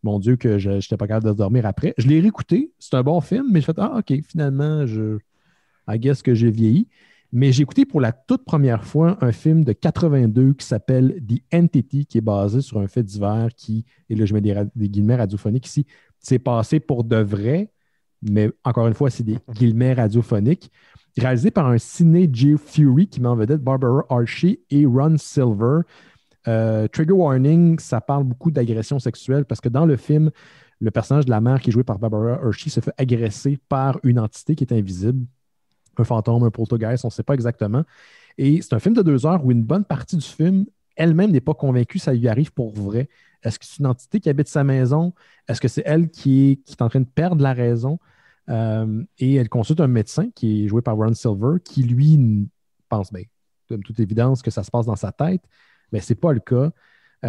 mon Dieu, que je n'étais pas capable de dormir après. Je l'ai réécouté. C'est un bon film, mais j'ai fait « Ah, OK, finalement, I guess que j'ai vieilli. » Mais j'ai écouté pour la toute première fois un film de 82 qui s'appelle The Entity, qui est basé sur un fait divers qui, et là, je mets des guillemets radiophoniques ici, s'est passé pour de vrai. Mais encore une fois, c'est des guillemets radiophoniques, réalisé par un ciné J. Fury qui met en vedette Barbara Hershey et Ron Silver. Trigger warning, ça parle beaucoup d'agression sexuelle parce que dans le film, le personnage de la mère qui est joué par Barbara Hershey se fait agresser par une entité qui est invisible, un fantôme, un poltergeist, on ne sait pas exactement. Et c'est un film de 2 heures où une bonne partie du film elle-même n'est pas convaincue que ça lui arrive pour vrai. Est-ce que c'est une entité qui habite sa maison? Est-ce que c'est elle qui est en train de perdre la raison? Et elle consulte un médecin qui est joué par Ron Silver, qui lui pense, bien, de toute évidence, que ça se passe dans sa tête, mais ce n'est pas le cas.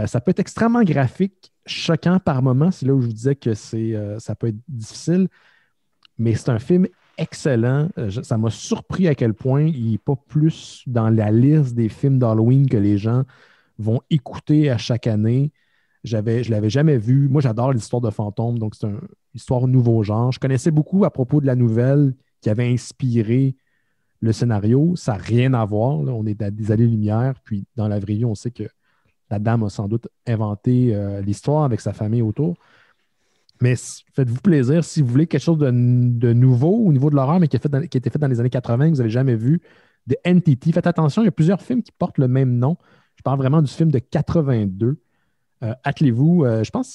Ça peut être extrêmement graphique, choquant par moments. C'est là où je vous disais que ça peut être difficile, mais c'est un film excellent. Ça m'a surpris à quel point il n'est pas plus dans la liste des films d'Halloween que les gens vont écouter à chaque année. Je ne l'avais jamais vu. Moi, j'adore l'histoire de fantômes, donc c'est une histoire nouveau genre. Je connaissais beaucoup à propos de la nouvelle qui avait inspiré le scénario. Ça n'a rien à voir, là. On est à des années-lumière, puis dans la vraie vie, on sait que la dame a sans doute inventé l'histoire avec sa famille autour. Mais faites-vous plaisir. Si vous voulez quelque chose de nouveau au niveau de l'horreur, mais qui a été fait dans les années 80, que vous n'avez jamais vu, The Entity, faites attention, il y a plusieurs films qui portent le même nom. Je parle vraiment du film de 82. Attelez-vous. Je pense que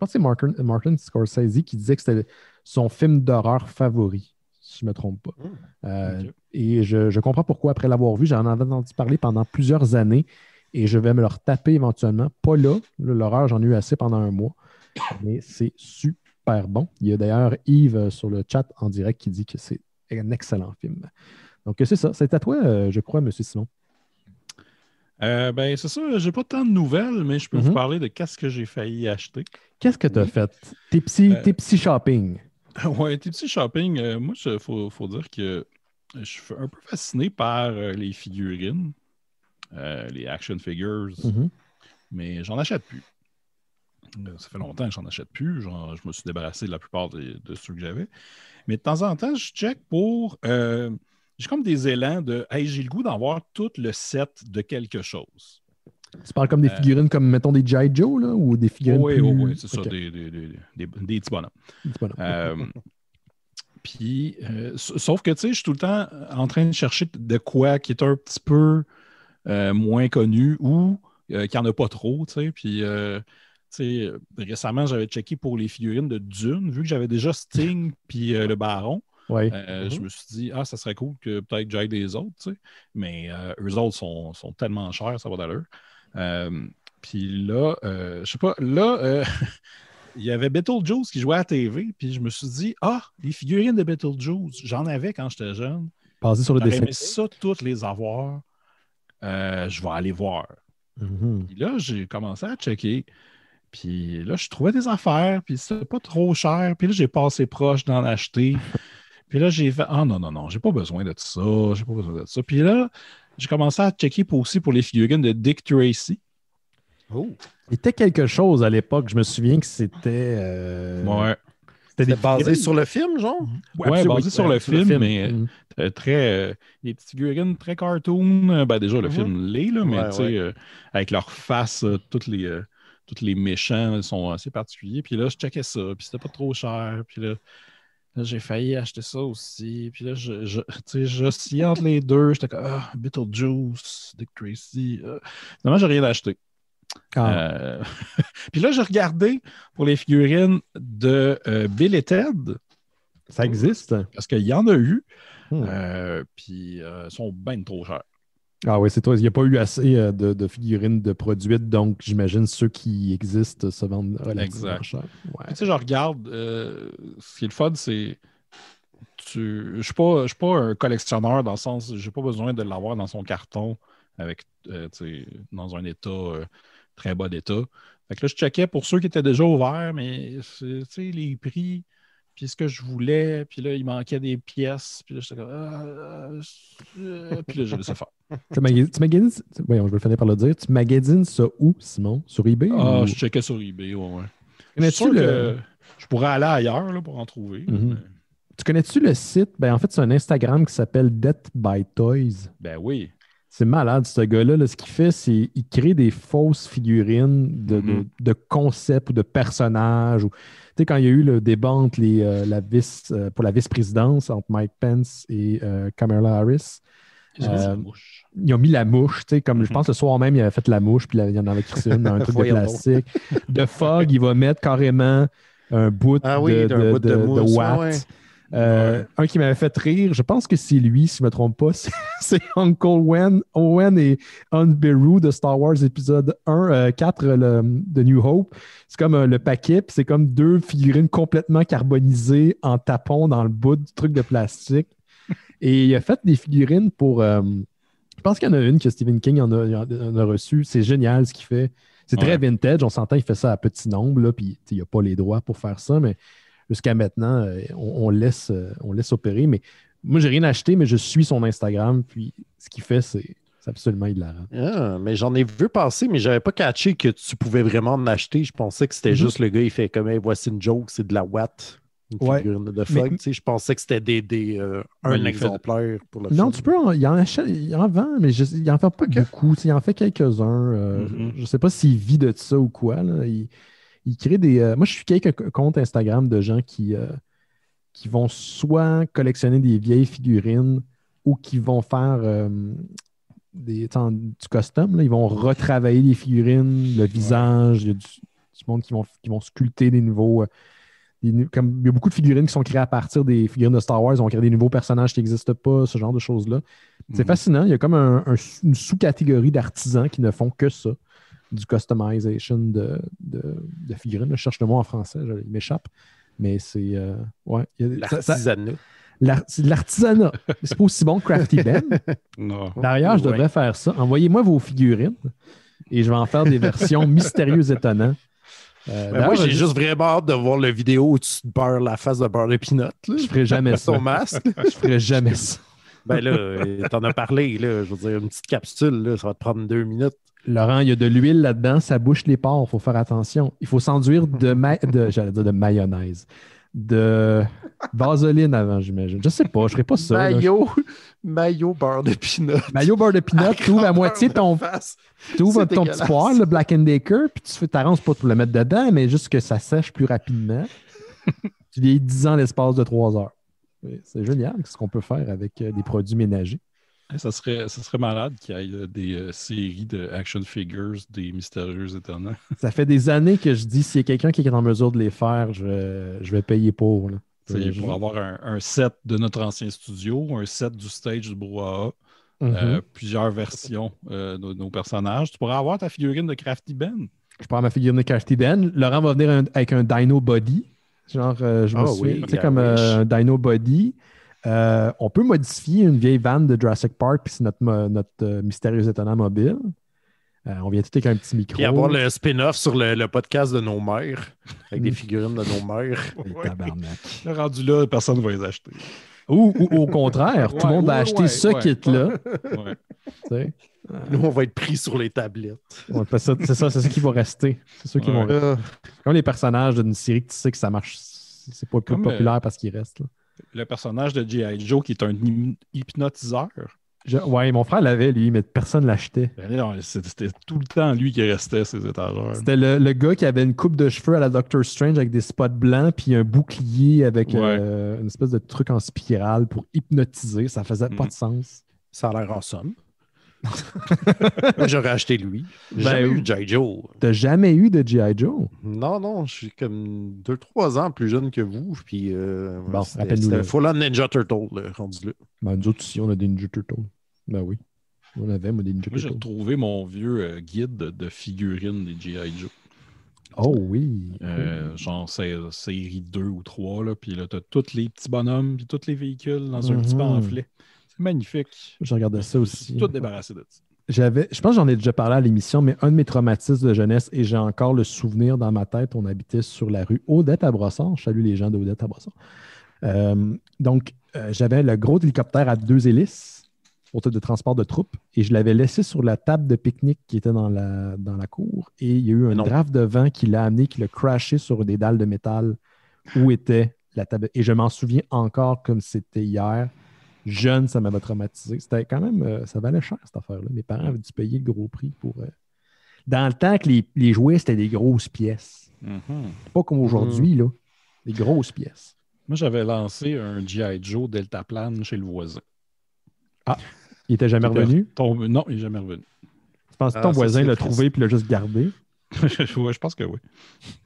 c'est Martin Scorsese qui disait que c'était son film d'horreur favori, si je ne me trompe pas. Okay. Et je comprends pourquoi, après l'avoir vu, j'en avais entendu parler pendant plusieurs années et je vais me le retaper éventuellement. Pas là, l'horreur, j'en ai eu assez pendant un mois, mais c'est super bon. Il y a d'ailleurs Yves sur le chat en direct qui dit que c'est un excellent film. Donc, c'est ça. C'est à toi, je crois, M. Simon. C'est ça, j'ai pas tant de nouvelles, mais je peux vous parler de qu'est-ce que j'ai failli acheter. Qu'est-ce que tu as fait? Tes petits shopping. Oui, tes petits shopping. Moi, il faut dire que je suis un peu fasciné par les figurines, les action figures, mais j'en achète plus. Ça fait longtemps que j'en achète plus. Genre, je me suis débarrassé de la plupart de ceux que j'avais. Mais de temps en temps, je check pour... j'ai comme des élans de « Hey, j'ai le goût d'en voir tout le set de quelque chose. » Tu parles comme des figurines comme, mettons, des G.I. Joe, là, ou des figurines Oui, c'est ça, des petits bonhommes. Des petits bonhommes. Puis, sauf que, tu sais, je suis tout le temps en train de chercher de quoi qui est un petit peu moins connu ou qu'il n'y en a pas trop, tu sais. Puis, récemment, j'avais checké pour les figurines de Dune, vu que j'avais déjà Sting puis le Baron. Ouais. Je me suis dit, ça serait cool que peut-être j'aille des autres, tu sais. Mais eux autres sont tellement chers, ça va d'allure. Puis là, je sais pas, là, il y avait Beetlejuice qui jouait à la TV, puis je me suis dit, les figurines de Beetlejuice, j'en avais quand j'étais jeune. Basé sur le dessin. J'aurais aimé ça, toutes les avoir. Je vais aller voir. Puis là, j'ai commencé à checker. Puis là, je trouvais des affaires, puis c'était pas trop cher. Puis là, j'ai passé proche d'en acheter. Puis là, j'ai fait, non, j'ai pas besoin de ça. Puis là, j'ai commencé à checker aussi pour les figurines de Dick Tracy. Oh! Il était quelque chose à l'époque. Je me souviens que c'était... Ouais. C'était basé sur le film, genre? Ouais, basé sur le film, mais très... des petites figurines très cartoon. Déjà, le film l'est, là, mais tu sais, avec leur face, tous les méchants sont assez particuliers. Puis là, je checkais ça, puis c'était pas trop cher. Puis là, j'ai failli acheter ça aussi. Puis là, j'oscillais entre les deux. J'étais comme, Beetlejuice, Dick Tracy. Finalement, j'ai rien acheté. Puis là, j'ai regardé pour les figurines de Bill et Ted. Ça existe? Parce qu'il y en a eu. Puis ils sont bien trop chers. Ah oui, c'est toi. Il n'y a pas eu assez de figurines de produites, donc j'imagine ceux qui existent se vendent relativement cher. Ouais. Tu sais, je regarde, ce qui est le fun, c'est je ne suis pas un collectionneur dans le sens, j'ai pas besoin de l'avoir dans son carton avec, dans un état très bas d'état. Fait que là, je checkais pour ceux qui étaient déjà ouverts, mais les prix, puis ce que je voulais, puis là, il manquait des pièces, puis là, j'étais comme... puis là, j'ai laissé faire. Tu magasines... Voyons, je vais finir par le dire. Tu magasines ça où, Simon? Sur eBay? Ou... Je checkais sur eBay, ouais. Je pourrais aller ailleurs là, pour en trouver. Mais... Tu connais-tu le site? En fait, c'est un Instagram qui s'appelle Death by Toys. Ben oui. C'est malade, ce gars-là. Là, ce qu'il fait, c'est qu'il crée des fausses figurines de concepts ou de personnages. Tu sais, quand il y a eu le débat entre pour la vice-présidence entre Mike Pence et Kamala Harris, ils ont mis la mouche. Tu sais, comme je pense le soir même, il avait fait la mouche, puis il y en avait crissé une dans un truc de plastique. De Fog, il va mettre carrément un bout de mousse, Watt. Un qui m'avait fait rire, je pense que c'est lui, si je ne me trompe pas, c'est Uncle Owen et Aunt Beru de Star Wars épisode 4 de New Hope. C'est comme le paquet, puis c'est comme 2 figurines complètement carbonisées en tapant dans le bout du truc de plastique. Et il a fait des figurines pour... je pense qu'il y en a une que Stephen King en a reçue. C'est génial ce qu'il fait. C'est très vintage. On s'entend, il fait ça à petit nombre, là, puis il n'y a pas les droits pour faire ça, mais jusqu'à maintenant, on laisse opérer. Mais moi, j'ai rien acheté, mais je suis son Instagram, puis ce qu'il fait, c'est absolument hilarant. Ah, mais j'en ai vu passer, mais j'avais pas catché que tu pouvais vraiment en acheter. Je pensais que c'était juste le gars, il fait comme hey, voici une joke, c'est de la Watt. Une figurine de Fog, je pensais que c'était un exemplaire pour le film. Non, tu peux, il en vend, mais il en fait pas beaucoup. Il en fait quelques-uns. Je sais pas s'il vit de ça ou quoi. Là. Il crée des... moi, je suis quelques comptes Instagram de gens qui vont soit collectionner des vieilles figurines ou qui vont faire du custom. Là. Ils vont retravailler les figurines, le visage. Il y a du monde qui vont sculpter des nouveaux... comme il y a beaucoup de figurines qui sont créées à partir des figurines de Star Wars, ils ont créé des nouveaux personnages qui n'existent pas, ce genre de choses-là. C'est fascinant. Il y a comme une sous-catégorie d'artisans qui ne font que ça, du customization de figurines. Je cherche le mot en français, il m'échappe. Mais c'est... l'artisanat. C'est de l'artisanat. C'est pas aussi bon que Crafty Ben. Non. D'ailleurs, je devrais faire ça. Envoyez-moi vos figurines et je vais en faire des versions mystérieuses étonnantes. Moi, j'ai juste vraiment hâte de voir la vidéo où tu te beurres la face de beurre de peanut. Je ferai jamais ça. Ton masque. Je ferai jamais ça. Ben là, t'en as parlé, là. Je veux dire, une petite capsule, là, ça va te prendre 2 minutes. Laurent, il y a de l'huile là-dedans, ça bouche les pores, il faut faire attention. Il faut s'enduire de mayonnaise. De vaseline avant, j'imagine. Je sais pas, je ferai pas ça. Mayo beurre de peanut. Mayo beurre de peanut, tu ouvres à moitié ton petit poêle, le Black & Decker, puis tu t'arranges pas pour le mettre dedans, mais juste que ça sèche plus rapidement. Tu vieillis 10 ans l'espace de 3 heures. C'est génial ce qu'on peut faire avec des produits ménagers. Ça serait malade qu'il y ait des séries de action figures des mystérieux étonnants. Ça fait des années que je dis, s'il y a quelqu'un qui est en mesure de les faire, je vais payer pour. Là. Pour avoir un set de notre ancien studio, un set du stage du brouhaha, plusieurs versions de nos personnages. Tu pourrais avoir ta figurine de Crafty Ben. Je pourrais avoir ma figurine de Crafty Ben. Laurent va venir avec un Dino Body. Genre, je me souviens, tu sais, comme un Dino Body. On peut modifier une vieille vanne de Jurassic Park, puis c'est notre mystérieux étonnant mobile. On vient tout avec un petit micro. Puis avoir le spin-off sur le podcast de nos mères, avec des figurines de nos mères. Tabarnak. Rendu là, personne ne va les acheter. Ou au contraire, tout le monde va acheter ce kit-là. Nous, on va être pris sur les tablettes. C'est ça qui va rester. C'est ceux qui vont rester. Comme les personnages d'une série que tu sais que ça marche. C'est pas plus populaire parce qu'ils restent. Là. Le personnage de G.I. Joe qui est un hypnotiseur. Oui, mon frère l'avait, lui, mais personne ne l'achetait. C'était tout le temps lui qui restait ces étagères. C'était le gars qui avait une coupe de cheveux à la Doctor Strange avec des spots blancs puis un bouclier avec une espèce de truc en spirale pour hypnotiser. Ça faisait pas de sens. Ça a l'air awesome. J'aurais acheté lui. J'ai jamais eu de G.I. Joe. T'as jamais eu de G.I. Joe? Non, je suis comme 2-3 ans plus jeune que vous. Puis, rappelle-nous. Full on Ninja Turtle, rendu là. Nous autres aussi, on a des Ninja Turtles. Ben oui. On avait, des Ninja Turtles. Moi, j'ai retrouvé mon vieux guide de figurines des G.I. Joe. Oh oui. Genre série 2 ou 3. Là, puis là, t'as tous les petits bonhommes puis tous les véhicules dans un petit pamphlet. Magnifique. Je regardais ça aussi. Tout débarrassé de ça. Je pense que j'en ai déjà parlé à l'émission, mais un de mes traumatismes de jeunesse, et j'ai encore le souvenir dans ma tête, on habitait sur la rue Odette à Brossard. Je salue les gens d'Odette à Brossard. J'avais le gros hélicoptère à 2 hélices pour de transport de troupes, et je l'avais laissé sur la table de pique-nique qui était dans la cour, et il y a eu un draft de vent qui l'a amené, qui l'a crashé sur des dalles de métal où était la table. Et je m'en souviens encore comme c'était hier. Jeune, ça m'avait traumatisé. C'était quand même... ça valait cher, cette affaire-là. Mes parents avaient dû payer le gros prix pour... Dans le temps que les jouets, c'était des grosses pièces. Pas comme aujourd'hui, là. Des grosses pièces. Moi, j'avais lancé un G.I. Joe deltaplane chez le voisin. Ah! Il était jamais revenu? Non, il n'est jamais revenu. Tu penses que ton voisin l'a trouvé puis l'a juste gardé? Je pense que oui.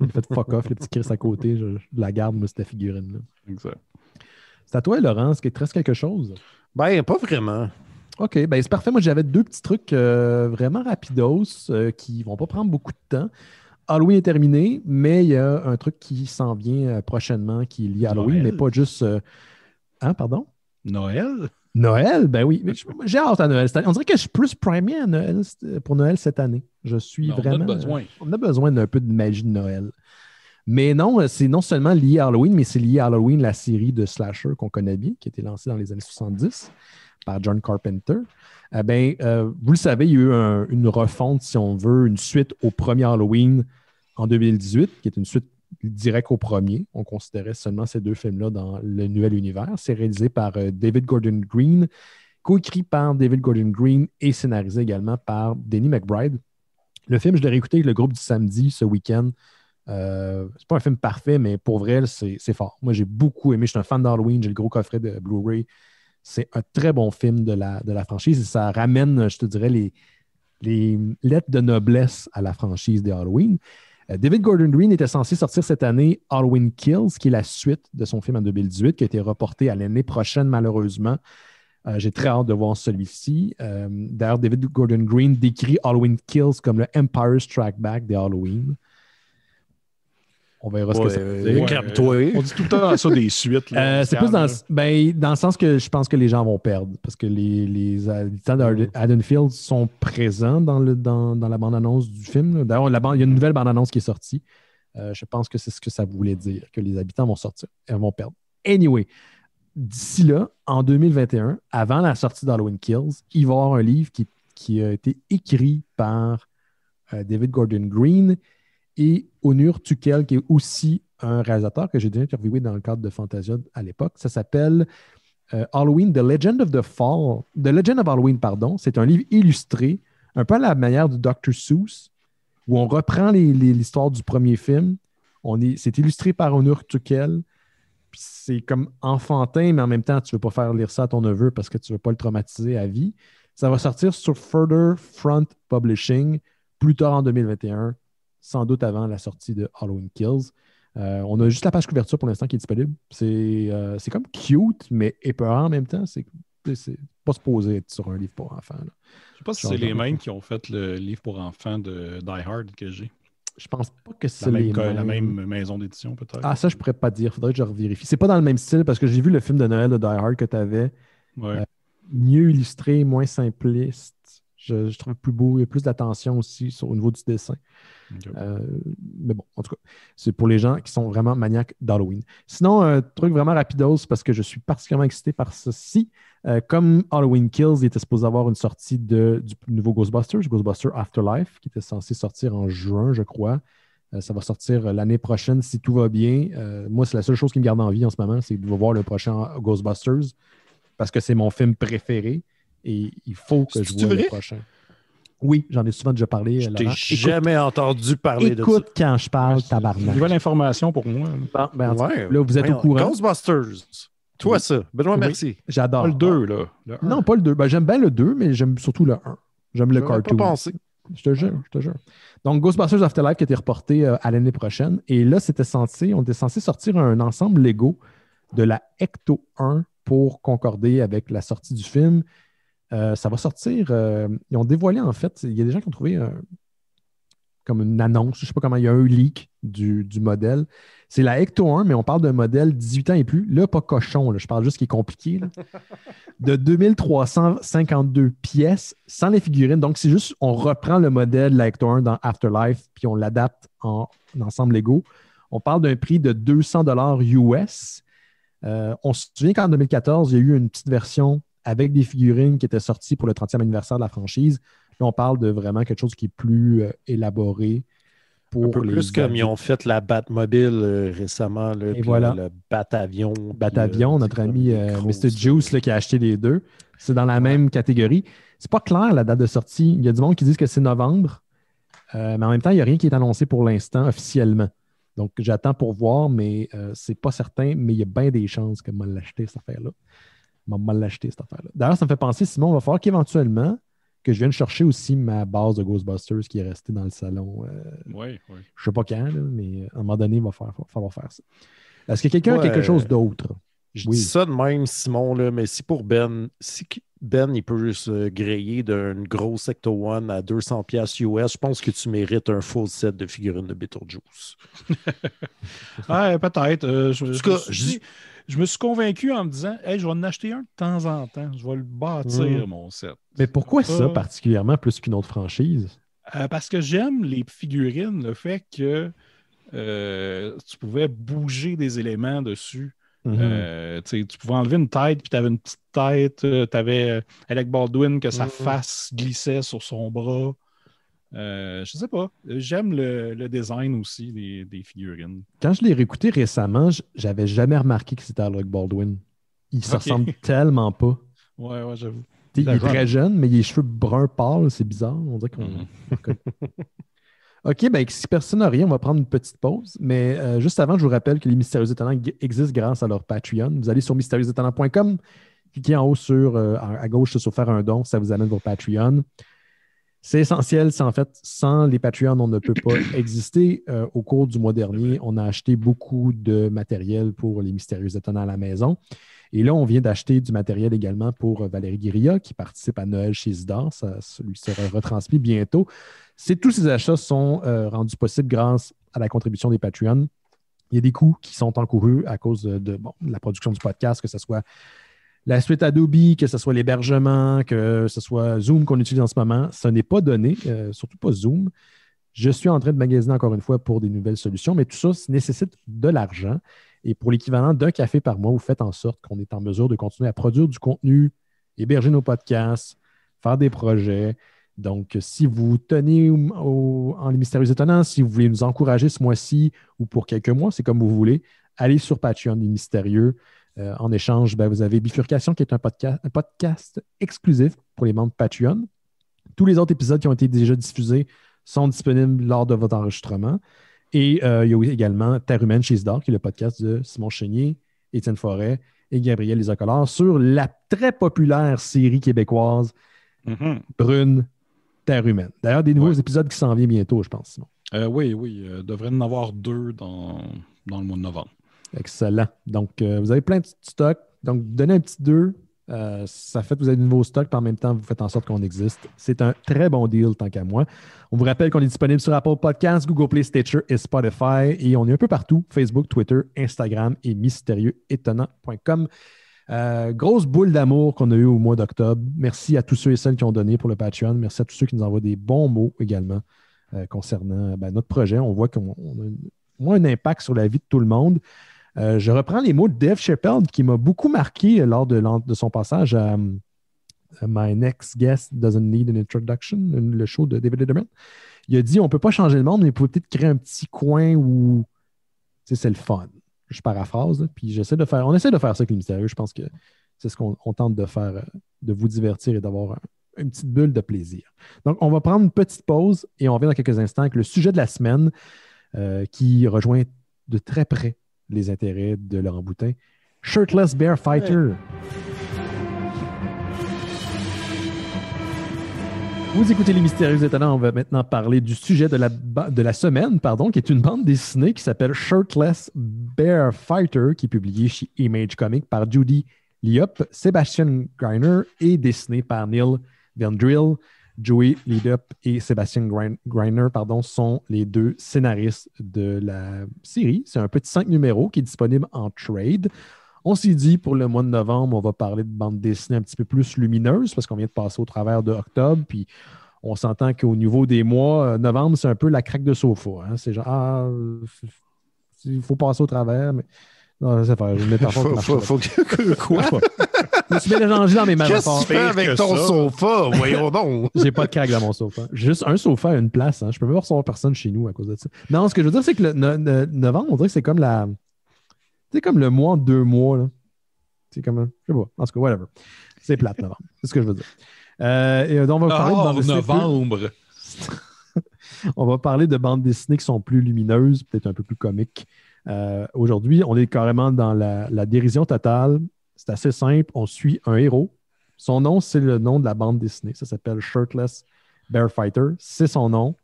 Il a fait fuck off, le petit Chris à côté. Je la garde, moi, cette figurine-là. Exact. C'est à toi, Laurent. Est-ce qu'il te reste quelque chose? Ben, pas vraiment. OK, ben c'est parfait. Moi, j'avais deux petits trucs vraiment rapidos qui vont pas prendre beaucoup de temps. Halloween est terminé, mais il y a un truc qui s'en vient prochainement qui est lié à Halloween, mais pas juste... Hein, pardon? Noël? Noël, ben oui. J'ai hâte à Noël cette année. On dirait que je suis plus primé à Noël, pour Noël cette année. Je suis vraiment... On a besoin. On a besoin d'un peu de magie de Noël. Mais non, c'est non seulement lié à Halloween, mais c'est lié à Halloween, la série de slasher qu'on connaît bien, qui a été lancée dans les années 70 par John Carpenter. Vous le savez, il y a eu une refonte, si on veut, une suite au premier Halloween en 2018, qui est une suite directe au premier. On considérait seulement ces deux films-là dans le nouvel univers. C'est réalisé par David Gordon Green, coécrit par David Gordon Green et scénarisé également par Danny McBride. Le film, je l'ai réécouté avec le groupe du samedi ce week-end. C'est pas un film parfait, mais pour vrai, c'est fort. Moi, j'ai beaucoup aimé. Je suis un fan d'Halloween. J'ai le gros coffret de Blu-ray. C'est un très bon film de la franchise et ça ramène, je te dirais, les lettres de noblesse à la franchise des Halloween. David Gordon Green était censé sortir cette année Halloween Kills, qui est la suite de son film en 2018, qui a été reporté à l'année prochaine, malheureusement. J'ai très hâte de voir celui-ci. D'ailleurs, David Gordon Green décrit Halloween Kills comme le Empire Strike Back des Halloween. On verra ce que ça veut dire. On dit tout le temps ça des suites. C'est plus dans le sens que je pense que les gens vont perdre. Parce que les habitants d'Haddonfield sont présents dans la bande-annonce du film. D'ailleurs, il y a une nouvelle bande-annonce qui est sortie. Je pense que c'est ce que ça voulait dire, que les habitants vont sortir et vont perdre. Anyway, d'ici là, en 2021, avant la sortie d'Halloween Kills, il va y avoir un livre qui a été écrit par David Gordon Green et Onur Tukel, qui est aussi un réalisateur que j'ai déjà interviewé dans le cadre de Fantasia à l'époque. Ça s'appelle Halloween, The Legend of Halloween, pardon. C'est un livre illustré, un peu à la manière du Dr. Seuss, où on reprend l'histoire du premier film. C'est illustré par Onur Tukel. Puis c'est comme enfantin, mais en même temps, tu ne veux pas faire lire ça à ton neveu parce que tu ne veux pas le traumatiser à vie. Ça va sortir sur Further Front Publishing plus tard en 2021. Sans doute avant la sortie de Halloween Kills. On a juste la page couverture pour l'instant qui est disponible. C'est comme cute, mais épeurant en même temps. C'est pas supposé être sur un livre pour enfants. Là. Je sais pas si c'est les mêmes qui ont fait le livre pour enfants de Die Hard que j'ai. Je pense pas que c'est la même maison d'édition, peut-être. Ah, ça, je pourrais pas te dire. Faudrait que je revérifie. C'est pas dans le même style parce que j'ai vu le film de Noël de Die Hard que tu avais. Ouais. Mieux illustré, moins simpliste. Je trouve plus beau. Il y a plus d'attention aussi au niveau du dessin. Okay. Mais bon, en tout cas, c'est pour les gens qui sont vraiment maniaques d'Halloween. Sinon, un truc vraiment rapidos parce que je suis particulièrement excité par ceci. Comme Halloween Kills, il était supposé avoir une sortie du nouveau Ghostbusters Afterlife, qui était censé sortir en juin, je crois. Ça va sortir l'année prochaine si tout va bien. Moi, c'est la seule chose qui me garde en vie en ce moment, c'est de voir le prochain Ghostbusters parce que c'est mon film préféré et il faut que je voie le prochain. Oui, j'en ai souvent déjà parlé. Je t'ai jamais entendu parler de ça. Écoute quand je parle, tabarnak. Nouvelle information pour moi. Là, vous êtes au courant. Ghostbusters. Toi, ça. Benoît, merci. J'adore. Pas le 2, là. Non, pas le 2. J'aime bien le 2, mais j'aime surtout le 1. J'aime le cartoon. Pas pensé. Je te jure. Donc, Ghostbusters Afterlife qui a été reporté à l'année prochaine. Et là, on était censé sortir un ensemble Lego de la Ecto 1 pour concorder avec la sortie du film. Ça va sortir. Ils ont dévoilé, en fait, il y a des gens qui ont trouvé comme une annonce, je ne sais pas comment, il y a un leak du modèle. C'est la Ecto 1, mais on parle d'un modèle 18 ans et plus. Là, pas cochon, là, je parle juste qui est compliqué. Là. De 2352 pièces sans les figurines. Donc, c'est juste, on reprend le modèle de la Ecto 1 dans Afterlife, puis on l'adapte en ensemble Lego. On parle d'un prix de 200 $ US. On se souvient qu'en 2014, il y a eu une petite version avec des figurines qui étaient sorties pour le 30e anniversaire de la franchise. Là, on parle de vraiment quelque chose qui est plus élaboré pour un peu plus comme ils ont fait la Batmobile récemment. Là, et voilà. Le Batavion. Batavion, notre ami Mr. Juice là, qui a acheté les deux. C'est dans la même catégorie. C'est pas clair la date de sortie. Il y a du monde qui dit que c'est novembre. Mais en même temps, il n'y a rien qui est annoncé pour l'instant officiellement. Donc, j'attends pour voir, mais c'est pas certain. Mais il y a bien des chances que moi l'acheter, cette affaire-là. Mal l'acheter, cette affaire-là. D'ailleurs, ça me fait penser, Simon, il va falloir qu'éventuellement, que je vienne chercher aussi ma base de Ghostbusters qui est restée dans le salon. Oui. Je ne sais pas quand, là, mais à un moment donné, il va falloir faire ça. Est-ce que quelqu'un a quelque chose d'autre? Je dis ça de même, Simon, là, mais si Ben, il peut se griller d'une grosse Ecto One à 200$ US, je pense que tu mérites un full set de figurines de Beetlejuice. Ouais, peut-être. Je me suis convaincu en me disant, hey, je vais en acheter un de temps en temps. Je vais le bâtir, mon set. Mais pourquoi ça particulièrement plus qu'une autre franchise? Parce que j'aime les figurines, le fait que tu pouvais bouger des éléments dessus. Tu pouvais enlever une tête, puis tu avais une petite tête. Tu avais Alec Baldwin que sa face glissait sur son bras. Je sais pas. J'aime le design aussi des figurines. Quand je l'ai réécouté récemment, j'avais jamais remarqué que c'était Alec Baldwin. Il se ressemble tellement pas. Ouais, j'avoue. Il est très jeune, mais il a les cheveux bruns pâles, c'est bizarre. On dirait qu'on... OK, ben si personne n'a rien, on va prendre une petite pause. Mais juste avant, je vous rappelle que les Mystérieux Étonnants existent grâce à leur Patreon. Vous allez sur mystérieuxétonnants.com, cliquez en haut à gauche sur faire un don, ça vous amène vos Patreon. C'est essentiel, en fait, sans les Patreons, on ne peut pas exister. Au cours du mois dernier, on a acheté beaucoup de matériel pour les Mystérieux Étonnants à la maison. Et là, on vient d'acheter du matériel également pour Valérie Guérilla, qui participe à Noël chez Isidore. Ça lui sera retransmis bientôt. Tous ces achats sont rendus possibles grâce à la contribution des Patreons. Il y a des coûts qui sont encourus à cause de la production du podcast, que ce soit la suite Adobe, que ce soit l'hébergement, que ce soit Zoom qu'on utilise en ce moment. Ça n'est pas donné, surtout pas Zoom. Je suis en train de magasiner encore une fois pour des nouvelles solutions, mais tout ça nécessite de l'argent. Et pour l'équivalent d'un café par mois, vous faites en sorte qu'on est en mesure de continuer à produire du contenu, héberger nos podcasts, faire des projets. Donc, si vous tenez en Les Mystérieux Étonnants, si vous voulez nous encourager ce mois-ci ou pour quelques mois, c'est comme vous voulez, allez sur Patreon des Mystérieux. En échange, vous avez Bifurcation, qui est un podcast exclusif pour les membres Patreon. Tous les autres épisodes qui ont été déjà diffusés sont disponibles lors de votre enregistrement. Et il y a également Terre humaine chez Isidore, qui est le podcast de Simon Chénier, Étienne Forêt et Gabriel Lézacolard sur la très populaire série québécoise Brune, Terre humaine. D'ailleurs, des nouveaux épisodes qui s'en viennent bientôt, je pense, Simon. Oui. Devrait en avoir 2 dans le mois de novembre. Excellent. Donc, vous avez plein de stocks. Donc, donnez un petit 2. Ça fait que vous avez de nouveaux stocks, puis en même temps, vous faites en sorte qu'on existe. C'est un très bon deal, tant qu'à moi. On vous rappelle qu'on est disponible sur Apple Podcasts, Google Play, Stitcher et Spotify. Et on est un peu partout. Facebook, Twitter, Instagram et mystérieuxétonnants.com. Grosse boule d'amour qu'on a eue au mois d'octobre. Merci à tous ceux et celles qui ont donné pour le Patreon. Merci à tous ceux qui nous envoient des bons mots également concernant notre projet. On voit qu'on a un impact sur la vie de tout le monde. Je reprends les mots de Dave Chappelle qui m'a beaucoup marqué lors de son passage à My Next Guest Doesn't Need an Introduction, le show de David Letterman. Il a dit on ne peut pas changer le monde, mais il faut peut-être créer un petit coin où c'est le fun. Je paraphrase, là, puis on essaie de faire ça avec les Mystérieux. Je pense que c'est ce qu'on tente de faire, de vous divertir et d'avoir une petite bulle de plaisir. Donc, on va prendre une petite pause et on revient dans quelques instants avec le sujet de la semaine qui rejoint de très près les intérêts de Laurent Boutin. Shirtless Bear Fighter. Vous écoutez Les Mystérieux Étonnants. On va maintenant parler du sujet de la semaine, qui est une bande dessinée qui s'appelle Shirtless Bear Fighter, qui est publiée chez Image Comics par Judy Liop, Sébastien Greiner et dessinée par Neil Vendrill. Joey Liop et Sébastien Greiner sont les 2 scénaristes de la série. C'est un petit 5 numéros qui est disponible en trade. On s'est dit, pour le mois de novembre, on va parler de bande dessinée un petit peu plus lumineuse parce qu'on vient de passer au travers de octobre. Puis on s'entend qu'au niveau des mois, novembre, c'est un peu la craque de sofa. Hein? C'est genre, il faut passer au travers, mais... Non, c'est faire une métaphore qui marche. Quoi? Je me suis mélangé dans mes métaphores. Qu'est-ce que tu fais avec ton sofa? Voyons donc. J'ai pas de craque dans mon sofa. J'ai juste un sofa à une place. Hein. Je peux même recevoir personne chez nous à cause de ça. Non, ce que je veux dire, c'est que le novembre, on dirait que c'est comme c'est comme le mois en 2 mois. Là. C'est comme... Je sais pas. En tout cas, whatever. C'est plate, novembre. C'est ce que je veux dire. Et donc, on va parler de bande dessinée novembre! On va parler de bandes dessinées qui sont plus lumineuses, peut-être un peu plus comiques. Aujourd'hui, on est carrément dans la dérision totale. C'est assez simple. On suit un héros. Son nom, c'est le nom de la bande dessinée. Ça s'appelle Shirtless Bear Fighter. C'est son nom.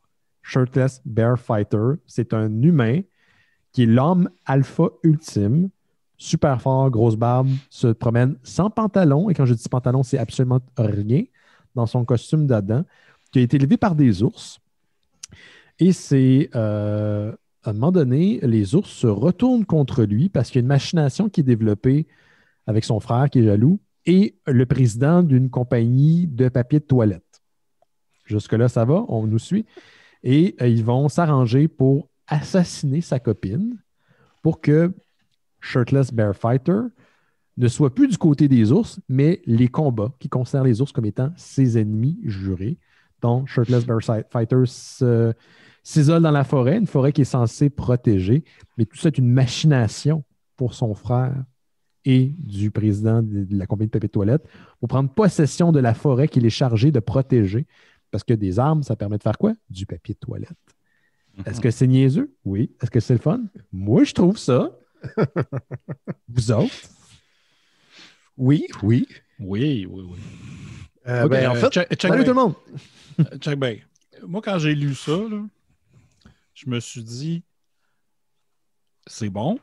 Shirtless Bear Fighter. C'est un humain qui est l'homme alpha ultime. super fort, grosse barbe, se promène sans pantalon. Et quand je dis pantalon, c'est absolument rien dans son costume d'Adam, qui a été élevé par des ours. Et c'est, à un moment donné, les ours se retournent contre lui parce qu'il y a une machination qui est développée avec son frère qui est jaloux et le président d'une compagnie de papier de toilette. Jusque-là, ça va, on nous suit. Et ils vont s'arranger pour assassiner sa copine pour que Shirtless Bear Fighter ne soit plus du côté des ours, mais les combats qui considèrent les ours comme étant ses ennemis jurés. Donc, Shirtless Bear Fighter s'isole dans la forêt, une forêt qui est censée protéger, mais tout ça est une machination pour son frère et du président de la compagnie de papier de toilette pour prendre possession de la forêt qu'il est chargé de protéger. Parce que des armes, ça permet de faire quoi? Du papier de toilette. Est-ce que c'est niaiseux? Oui. Est-ce que c'est le fun? Moi, je trouve ça. Vous autres? Oui. Oui. Okay, En fait, salut tout le monde! Check bien. Moi, quand j'ai lu ça, là, je me suis dit, c'est bon,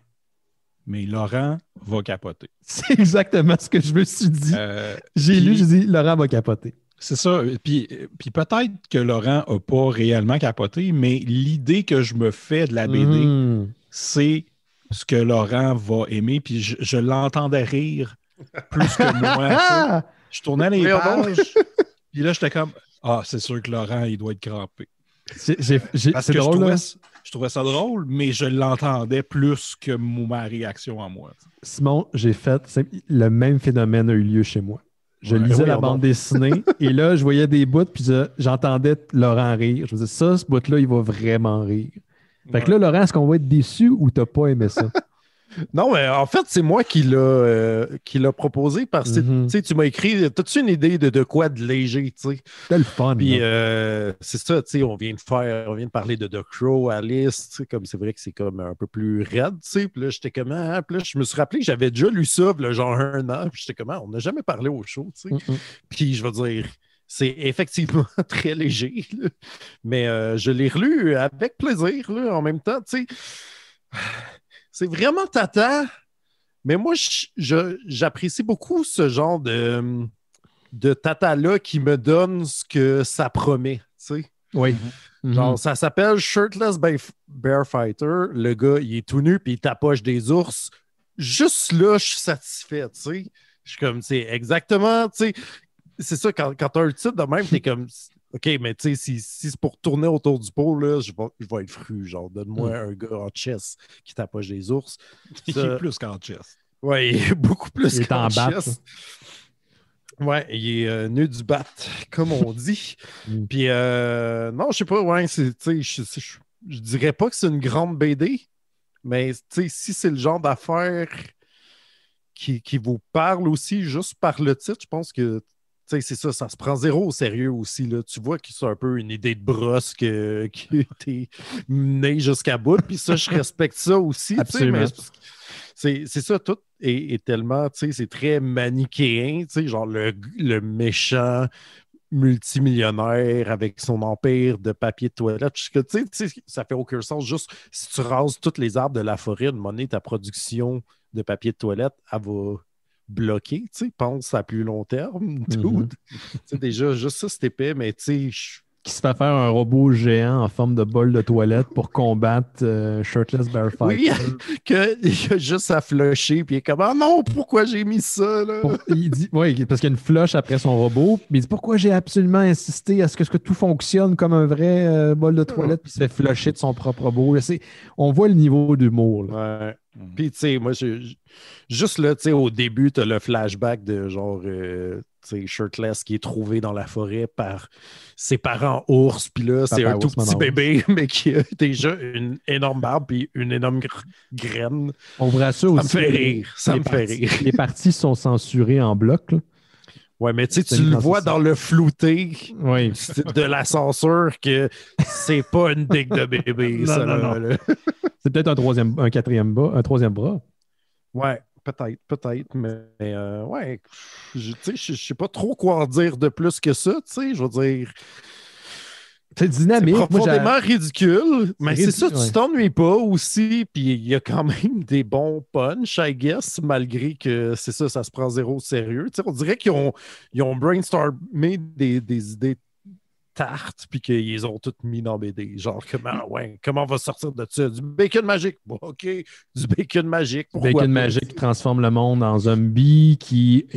mais Laurent va capoter. C'est exactement ce que je me suis dit. J'ai dit, Laurent va capoter. C'est ça. Puis peut-être que Laurent n'a pas réellement capoté, mais l'idée que je me fais de la BD, c'est ce que Laurent va aimer. Puis je l'entendais rire plus que moi. Je tournais les pages, puis là, j'étais comme, c'est sûr que Laurent, il doit être crampé. Parce que drôle, je trouvais ça drôle, mais je l'entendais plus que ma réaction à moi. Simon, le même phénomène a eu lieu chez moi. Je lisais la bande dessinée et là, je voyais des bouts puis j'entendais Laurent rire. Je me disais, ce bout-là, il va vraiment rire. Fait que là, Laurent, est-ce qu'on va être déçu ou t'as pas aimé ça? Non, mais en fait, c'est moi qui l'a proposé parce que tu m'as écrit, t'as-tu une idée de quoi de léger, tu sais? C'était le fun. Puis c'est ça, tu sais, on vient de parler de The Crow, Alice, tu sais, comme c'est vrai que c'est comme un peu plus raide, tu sais. Puis là, j'étais comme, puis là, je me suis rappelé que j'avais déjà lu ça, là, genre 1 an, puis j'étais comme, on n'a jamais parlé au show, tu sais. Puis je veux dire, c'est effectivement très léger, là. Mais je l'ai relu avec plaisir, là, en même temps, tu sais. C'est vraiment tata, mais moi, j'apprécie beaucoup ce genre de tata-là qui me donne ce que ça promet, tu sais. Oui. Genre, ça s'appelle Shirtless Bear Fighter. Le gars, il est tout nu puis il tapoche des ours. Juste là, je suis satisfait, tu sais. Je suis comme, tu sais, exactement, tu sais. C'est ça, quand t'as un titre de même, t'es comme... OK, mais tu sais, si c'est pour tourner autour du pot, là, je vais être fru. Genre, donne-moi un gars en chess qui tapoche des ours. Il est plus qu'en chess. Ouais, il est beaucoup plus qu'en chess. Ouais, il est nu du bat, comme on dit. Puis, non, je sais pas, ouais, je dirais pas que c'est une grande BD, mais tu sais, si c'est le genre d'affaire qui vous parle aussi juste par le titre, je pense que c'est ça se prend zéro au sérieux aussi. Là. Tu vois que c'est un peu une idée de brosse qui a été menée jusqu'à bout. Puis ça, je respecte ça aussi. Absolument. C'est ça, tout est tellement, c'est très manichéen. Genre le méchant multimillionnaire avec son empire de papier de toilette. Ça fait aucun sens. Juste si tu rases tous les arbres de la forêt, de monnaie, ta production de papier de toilette, elle va bloqué, tu sais, pense à plus long terme. Déjà, juste ça, c'est épais, mais tu sais... Qui se fait faire un robot géant en forme de bol de toilette pour combattre Shirtless Bear Fighter. Oui, qu'il a juste à flusher, puis il est comme « Ah non, pourquoi j'ai mis ça? » Il dit, oui, parce qu'il y a une flush après son robot, mais il dit « Pourquoi j'ai absolument insisté à ce que tout fonctionne comme un vrai bol de toilette? » Puis il se fait flusher de son propre robot. Là, on voit le niveau d'humour. Ouais. Puis, tu sais, moi, juste là, tu sais, au début, tu as le flashback de genre, tu sais, Shirtless qui est trouvé dans la forêt par ses parents ours. Puis là, c'est un tout petit bébé, mais qui a déjà une énorme barbe puis une énorme graine. On vous rassure aussi. Ça me fait rire. Ça me fait rire. Les parties sont censurées en bloc, là. Ouais, mais tu sais, tu le vois dans le flouté de la censure que c'est pas une dick de bébé. Non. C'est peut-être un troisième bras. Ouais, peut-être, mais ouais, je sais pas trop quoi en dire de plus que ça, tu sais, je veux dire, C'est dynamique. C'est profondément ridicule, mais c'est ça, tu t'ennuies pas aussi, puis il y a quand même des bons punch, I guess, malgré que c'est ça, ça se prend zéro au sérieux. Tu sais, on dirait qu'ils ont brainstormé des idées tartes, puis qu'ils ont toutes mis dans BD. Genre, comment on va sortir de ça? Du bacon magique. Bon, OK, du bacon magique. Du bacon magique qui transforme le monde en zombie, qui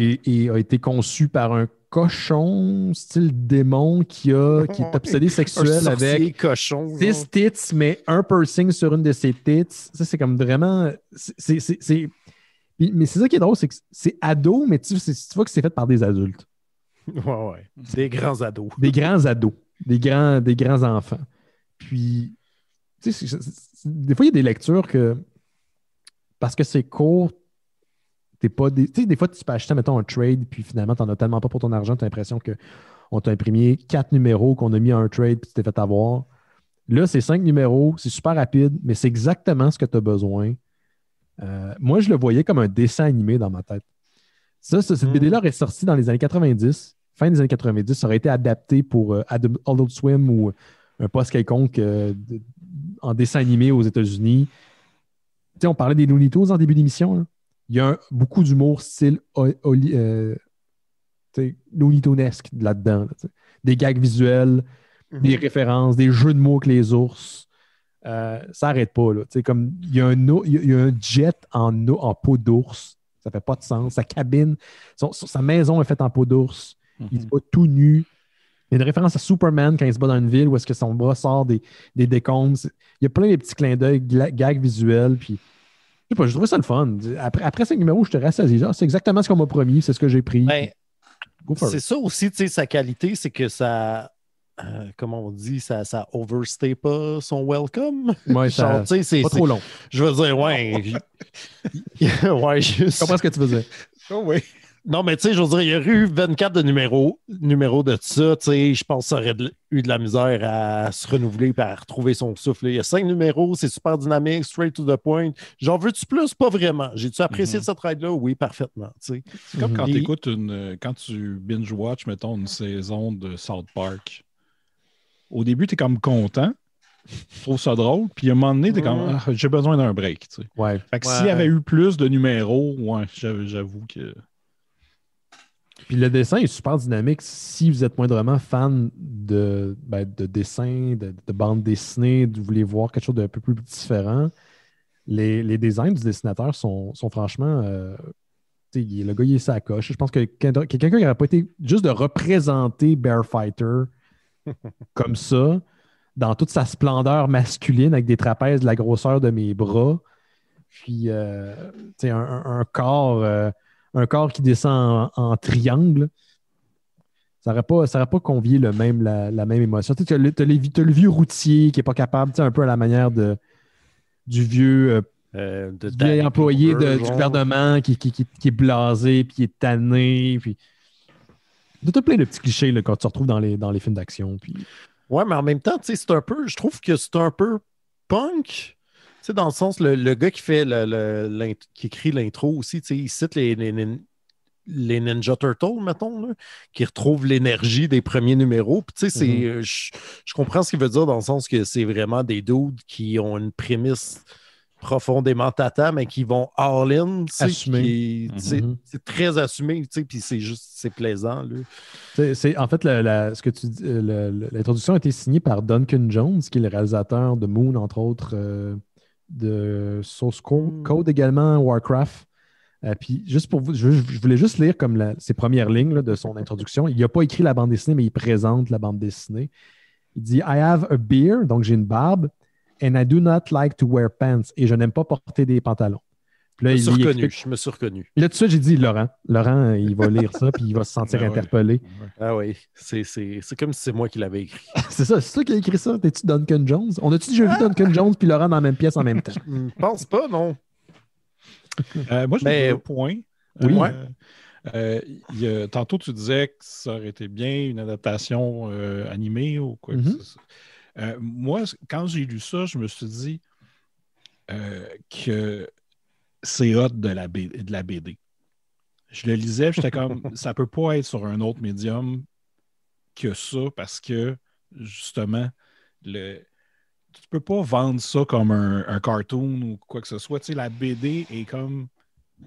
a été conçu par un cochon, style démon, qui est obsédé sexuel avec cochon, 6 tits, mais un piercing sur une de ses tits. Ça, c'est comme vraiment... Mais c'est ça qui est drôle, c'est que c'est ado, mais tu vois que c'est fait par des adultes. Ouais. Des grands ados. Des grands ados. Des grands enfants. Puis, tu sais, des fois, il y a des lectures que, parce que c'est court, tu sais, des fois, tu peux acheter, mettons, un trade, puis finalement, tu n'en as tellement pas pour ton argent, tu as l'impression qu'on t'a imprimé 4 numéros, qu'on a mis à un trade, puis tu t'es fait avoir. Là, c'est 5 numéros, c'est super rapide, mais c'est exactement ce que tu as besoin. Moi, je le voyais comme un dessin animé dans ma tête. Cette BD-là est sortie dans les années 90, fin des années 90. Ça aurait été adapté pour Adult Swim ou un poste quelconque en dessin animé aux États-Unis. Tu sais, on parlait des Looney Tunes en début d'émission. Là. Il y a beaucoup d'humour style Looney Tunesque là-dedans. Là, des gags visuels, des références, des jeux de mots avec les ours. Ça n'arrête pas. Là. Comme, il y a un jet en peau d'ours. Ça fait pas de sens. Sa cabine, sa maison est faite en peau d'ours. Il se bat tout nu. Il y a une référence à Superman quand il se bat dans une ville où est-ce que son bras sort des décombres. Il y a plein de petits clins d'œil, gags visuels. Puis, je sais pas, j'ai trouvé ça le fun. Après 5 numéros, je te rassasié. C'est exactement ce qu'on m'a promis. C'est ce que j'ai pris. Ben, c'est ça aussi, tu sais, sa qualité, c'est que ça... comment on dit, ça overstay pas son welcome. Ouais, c'est pas trop long. Je veux dire, ouais. Je comprends ce que tu veux dire. Oh, oui. Non, mais tu sais, je veux dire, il y aurait eu 24 de numéros de ça. Tu sais, je pense que ça aurait eu de la misère à se renouveler et à retrouver son souffle. Il y a 5 numéros, c'est super dynamique, straight to the point. J'en veux-tu plus? Pas vraiment. J'ai-tu apprécié cette ride-là? Oui, parfaitement. Tu sais. C'est comme quand quand tu binge-watch, mettons, une saison de South Park. Au début, tu es comme content, tu trouves ça drôle, puis à un moment donné, tu es comme j'ai besoin d'un break. Tu sais. Ouais. Fait que s'il y avait eu plus de numéros, j'avoue que. Puis le dessin est super dynamique. Si vous êtes moindrement fan de dessin, de bande dessinée, vous voulez voir quelque chose d'un peu plus différent, les designs du dessinateur sont franchement. Le gars, il est sa coche. Je pense que quelqu'un qui n'aurait pas été juste de représenter Bear Fighter comme ça, dans toute sa splendeur masculine, avec des trapèzes de la grosseur de mes bras, puis un corps qui descend en triangle, ça n'aurait pas convié la même émotion. Tu as le vieux routier qui n'est pas capable, un peu à la manière du vieux employé du gouvernement qui est blasé, puis qui est tanné, puis tu as plein de petits clichés là, quand tu te retrouves dans les films d'action. Puis... Ouais, mais en même temps, c'est un peu, je trouve que c'est un peu punk. T'sais, dans le sens, le gars qui fait qui écrit l'intro aussi, il cite les Ninja Turtles, mettons, là, qui retrouvent l'énergie des premiers numéros. Puis, je comprends ce qu'il veut dire dans le sens que c'est vraiment des dudes qui ont une prémisse profondément tata, mais qui vont all-in. Assumé. C'est très assumé, puis c'est plaisant. Là. En fait, ce que tu dis, l'introduction a été signée par Duncan Jones, qui est le réalisateur de Moon, entre autres, de Source Code également, Warcraft. Puis juste pour vous, je voulais juste lire comme ses premières lignes là, de son introduction. Il n'a pas écrit la bande dessinée, mais il présente la bande dessinée. Il dit « I have a beard », donc j'ai une barbe, « and I do not like to wear pants », et je n'aime pas porter des pantalons. Puis là, je me suis reconnu. Là, tout de suite, j'ai dit Laurent, il va lire ça, puis il va se sentir interpellé. Ah oui, c'est comme si c'est moi qui l'avais écrit. C'est toi qui as écrit ça? T'es-tu Duncan Jones? On a-tu déjà vu Duncan Jones puis Laurent dans la même pièce en même temps? Je pense pas, non. Moi, je me un point. Oui. Tantôt, tu disais que ça aurait été bien une adaptation animée ou quoi que ce soit. Moi, quand j'ai lu ça, je me suis dit que c'est hot de la BD. Je le lisais, j'étais comme, ça peut pas être sur un autre médium que ça parce que justement, tu peux pas vendre ça comme un cartoon ou quoi que ce soit. Tu sais, la BD est comme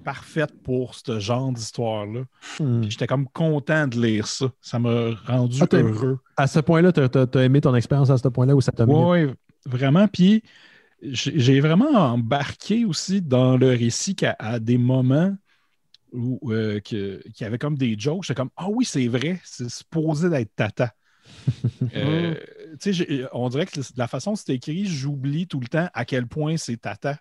parfaite pour ce genre d'histoire-là. Puis j'étais comme content de lire ça. Ça m'a rendu heureux. À ce point-là, t'as aimé ton expérience à ce point-là où ça t'a mis? Oui, vraiment. Puis j'ai vraiment embarqué aussi dans le récit qu'à des moments où qu'il y avait comme des jokes. J'étais comme, ah oui, c'est vrai, c'est supposé d'être Tata. On dirait que la façon dont c'est écrit, j'oublie tout le temps à quel point c'est Tata.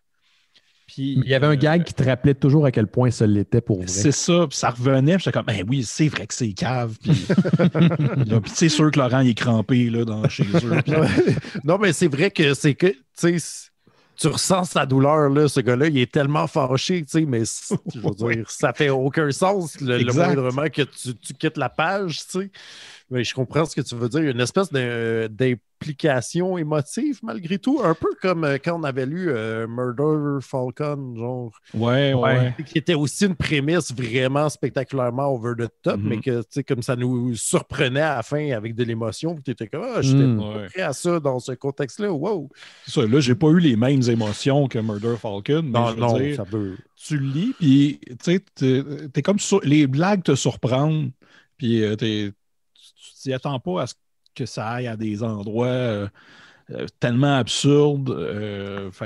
Puis, il y avait un gag qui te rappelait toujours à quel point ça l'était pour vrai. C'est ça, puis ça revenait, puis j'étais comme, ben oui, c'est vrai que c'est cave. Puis c'est sûr que Laurent il est crampé là, chez eux. Puis... Non, mais c'est vrai que c'est que, tu ressens sa douleur, là, ce gars-là, il est tellement fâché, mais je veux dire, ça fait aucun sens, le moindrement que tu quittes la page, tu sais. Mais je comprends ce que tu veux dire. Il y a une espèce d'implication émotive, malgré tout, un peu comme quand on avait lu Murder Falcon, genre. Ouais. Qui était aussi une prémisse vraiment spectaculairement over the top, mais que, tu sais, comme ça nous surprenait à la fin avec de l'émotion, puis tu étais comme, j'étais pas prêt à ça dans ce contexte-là, wow! C'est ça, là, j'ai pas eu les mêmes émotions que Murder Falcon, mais je veux dire, ça peut... tu le lis, puis, tu sais, t'es comme les blagues te surprennent, puis tu t'y attends pas à ce que ça aille à des endroits tellement absurdes.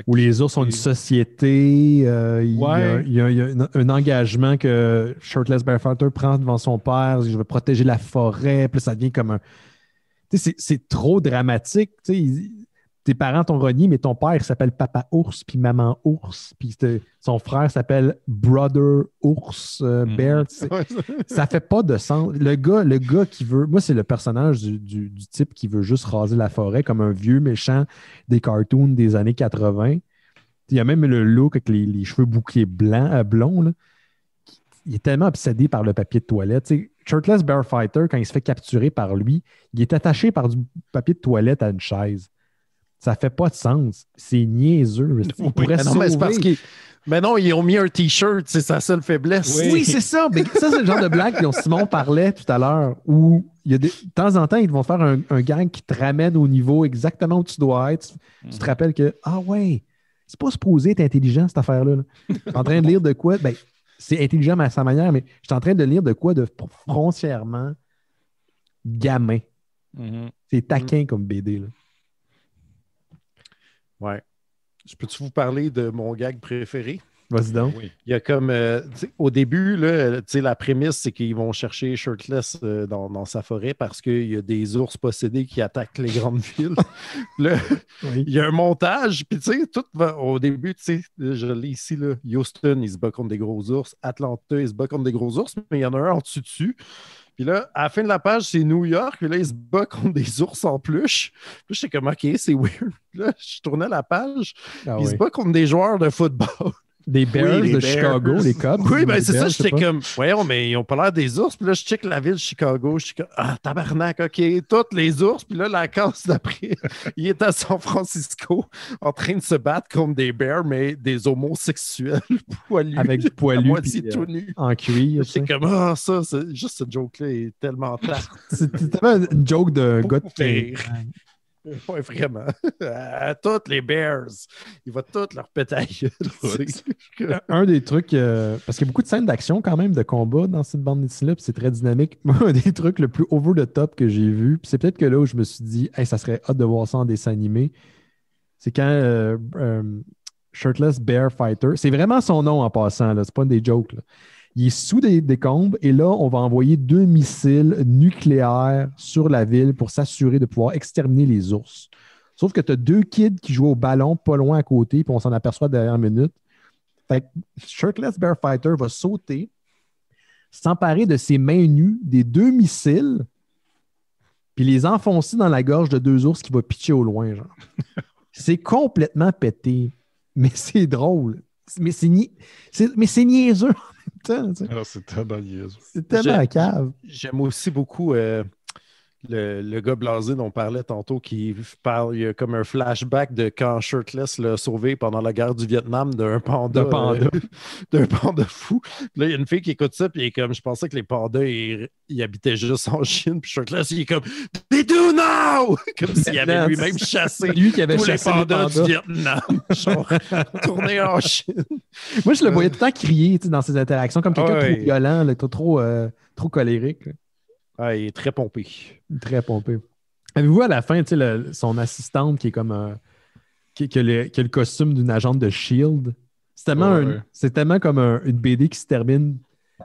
Où les ours ont une société, il y a un engagement que Shirtless Bearfighter prend devant son père, je veux protéger la forêt, puis ça devient comme un... Tu sais, c'est trop dramatique, tu sais. Tes parents t'ont renié, mais ton père il s'appelle Papa Ours, puis Maman Ours, puis son frère s'appelle Brother Ours Bear. Ça fait pas de sens. Le gars qui veut... Moi, c'est le personnage du type qui veut juste raser la forêt comme un vieux méchant des cartoons des années 80. Il y a même le look avec les cheveux bouclés blonds. Là. Il est tellement obsédé par le papier de toilette. T'sais, Shirtless Bearfighter, quand il se fait capturer par lui, il est attaché par du papier de toilette à une chaise. Ça fait pas de sens. C'est niaiseux. Il pourrait sauver. Mais non, ils ont mis un T-shirt, c'est sa seule faiblesse. Oui, c'est ça. Mais ça, c'est le genre de blague dont Simon parlait tout à l'heure, où de temps en temps, ils vont faire un gang qui te ramène au niveau exactement où tu dois être. Tu te rappelles que, c'est pas supposé être intelligent, cette affaire-là. Je suis en train de lire de quoi? Ben, c'est intelligent à sa manière, mais je suis en train de lire de quoi de frontièrement gamin. C'est taquin comme BD, là. Ouais. Je peux-tu vous parler de mon gag préféré? Vas-y donc. Oui. Il y a comme, au début, là, la prémisse, c'est qu'ils vont chercher Shirtless dans sa forêt parce qu'il y a des ours possédés qui attaquent les grandes villes. Là, il y a un montage, puis tu sais, tout va au début, tu sais, je lis ici, là, Houston, il se bat contre des gros ours. Atlanta, il se bat contre des gros ours, mais il y en a un en dessus. Puis là, à la fin de la page, c'est New York. Puis là, il se bat contre des ours en peluche. Puis j'étais comme, OK, c'est weird. Là, je tournais la page. Il se bat contre des joueurs de football. Des Bears de Chicago, les Cubs. Oui, ben c'est ça. J'étais comme, voyons, mais ils ont pas l'air des ours. Puis là, je check la ville de Chicago. Je suis comme, tabarnak, OK, toutes les ours. Puis là, la case d'après, il est à San Francisco en train de se battre contre des bears, mais des homosexuels poilus. Avec du poilu. À moitié tout nu. En cuir. J'étais comme, ça, c'est juste cette joke-là est tellement tarte. C'était une joke de gars de pire. Oui, vraiment. À toutes les Bears. Il va toutes leur péter à gueule. Un des trucs, parce qu'il y a beaucoup de scènes d'action quand même, de combat dans cette bande dessinée-là, puis c'est très dynamique. Moi, un des trucs le plus over the top que j'ai vu, puis c'est peut-être que là où je me suis dit, hey, ça serait hot de voir ça en dessin animé, c'est quand Shirtless Bear Fighter, c'est vraiment son nom en passant, là, c'est pas des jokes, là. Il est sous des décombres et là, on va envoyer 2 missiles nucléaires sur la ville pour s'assurer de pouvoir exterminer les ours. Sauf que tu as 2 kids qui jouent au ballon pas loin à côté, puis on s'en aperçoit derrière une minute. Fait que Shirtless Bear Fighter va sauter, s'emparer de ses mains nues des 2 missiles, puis les enfoncer dans la gorge de 2 ours qui va pitcher au loin, genre. C'est complètement pété, mais c'est drôle. Mais c'est niaiseux. Alors, c'est tellement niaiseux. C'est tellement cave. J'aime aussi beaucoup le gars blasé dont on parlait tantôt, il y a comme un flashback de quand Shirtless l'a sauvé pendant la guerre du Vietnam d'un panda, d'un panda fou. Puis là, il y a une fille qui écoute ça, puis il est comme, je pensais que les pandas, ils habitaient juste en Chine, puis Shirtless, il est comme, they do now! Comme s'il avait lui-même chassé lui qui avait tous chassé les pandas du Vietnam, genre, tourné en Chine. Moi, je le voyais tout le temps crier dans ses interactions, comme quelqu'un trop violent, là, trop colérique. Là. Ah, il est très pompé. Très pompé. Avez-vous à la fin, son assistante qui est comme qui a le costume d'une agente de S.H.I.E.L.D. C'est tellement comme une BD qui se termine.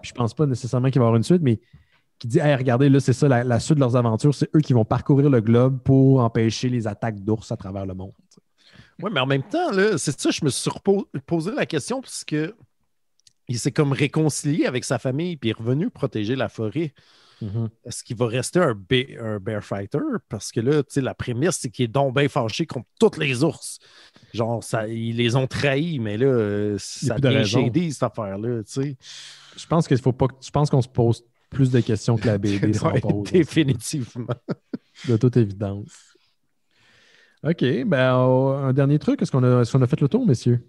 Puis je pense pas nécessairement qu'il va y avoir une suite, mais qui dit hey, regardez, là, c'est ça, la suite de leurs aventures, c'est eux qui vont parcourir le globe pour empêcher les attaques d'ours à travers le monde. Oui, mais en même temps, là, c'est ça, je me suis posé la question parce que il s'est comme réconcilié avec sa famille puis il est revenu protéger la forêt. Mm-hmm. Est-ce qu'il va rester un bear fighter? Parce que là, la prémisse, c'est qu'il est donc bien fâché contre tous les ours. Genre, ils les ont trahis, mais là, ça devient shady, cette affaire-là. Je pense qu'il faut pas. Je pense qu'on se pose plus de questions que la BD s'en pose. Définitivement. De toute évidence. OK. Ben, un dernier truc. Est-ce qu'on a fait le tour, messieurs?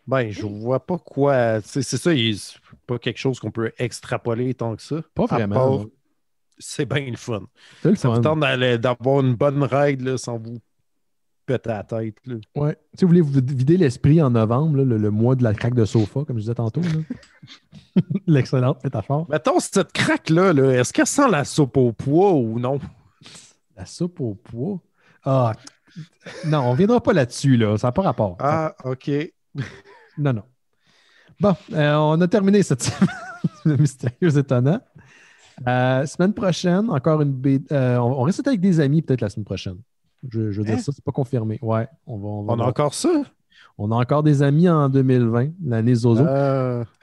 Ben, je vois pas quoi. C'est ça, c'est pas quelque chose qu'on peut extrapoler tant que ça. Pas vraiment. C'est bien le fun. C'est le ça fun. vous tente d'avoir une bonne ride là, sans vous péter la tête. Là. Ouais. Si vous voulez vous vider l'esprit en novembre, là, le mois de la craque de sofa, comme je disais tantôt. L'excellente métaphore. Mettons, cette craque-là, est-ce qu'elle sent la soupe au pois ou non? La soupe au pois? Ah, non, on ne viendra pas là-dessus. Là. Ça n'a pas rapport. Ah, OK. Non. Bon, on a terminé cette semaine de Mystérieux Étonnant. Semaine prochaine, encore une BD. On reste avec des amis peut-être la semaine prochaine. Je veux dire ça, c'est pas confirmé. Ouais, on a encore ça? On a encore des amis en 2020, l'année Zozo.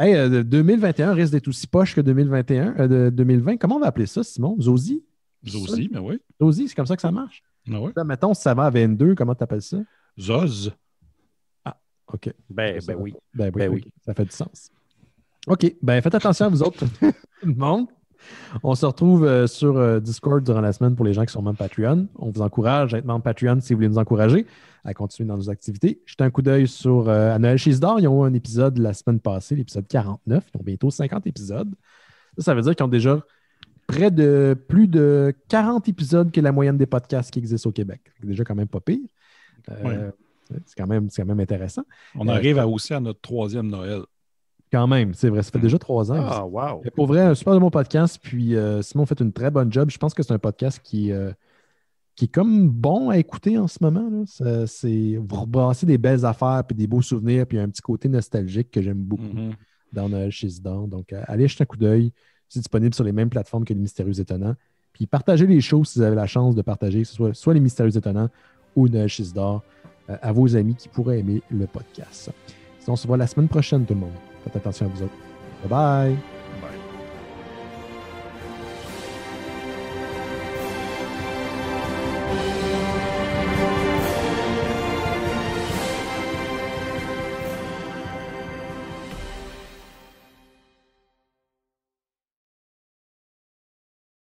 2021 risque d'être aussi poche que 2020. Comment on va appeler ça, Simon? Zozi? Zozi, mais oui. Zozi, c'est comme ça que ça marche? Ah oui. Là, mettons, si ça va à 22, comment tu appelles ça? Zoz. OK. Ben oui. Ben oui. Ça fait du sens. OK. Ben faites attention à vous autres, tout le monde. On se retrouve sur Discord durant la semaine pour les gens qui sont membres Patreon. On vous encourage à être membre Patreon si vous voulez nous encourager à continuer dans nos activités. Jetez un coup d'œil sur à Noël chez Isidore. Ils ont eu un épisode la semaine passée, l'épisode 49. Ils ont bientôt 50 épisodes. Ça veut dire qu'ils ont déjà près de plus de 40 épisodes que la moyenne des podcasts qui existent au Québec. C'est déjà quand même pas pire. C'est quand même intéressant. On arrive aussi à notre 3e Noël. Quand même, c'est vrai. Ça fait déjà 3 ans. Ah, wow. Pour vrai, un super bon podcast. Puis Simon fait une très bonne job. Je pense que c'est un podcast qui est comme bon à écouter en ce moment. Là. Vous rebrassez des belles affaires, puis des beaux souvenirs, puis un petit côté nostalgique que j'aime beaucoup dans Noël chez Isidore. Donc, allez jeter un coup d'œil. C'est disponible sur les mêmes plateformes que les Mystérieux Étonnants. Puis partagez les choses si vous avez la chance de partager, que ce soit les Mystérieux Étonnants ou Noël chez Isidore, à vos amis qui pourraient aimer le podcast. Sinon, on se voit la semaine prochaine, tout le monde. Faites attention à vous autres. Bye bye!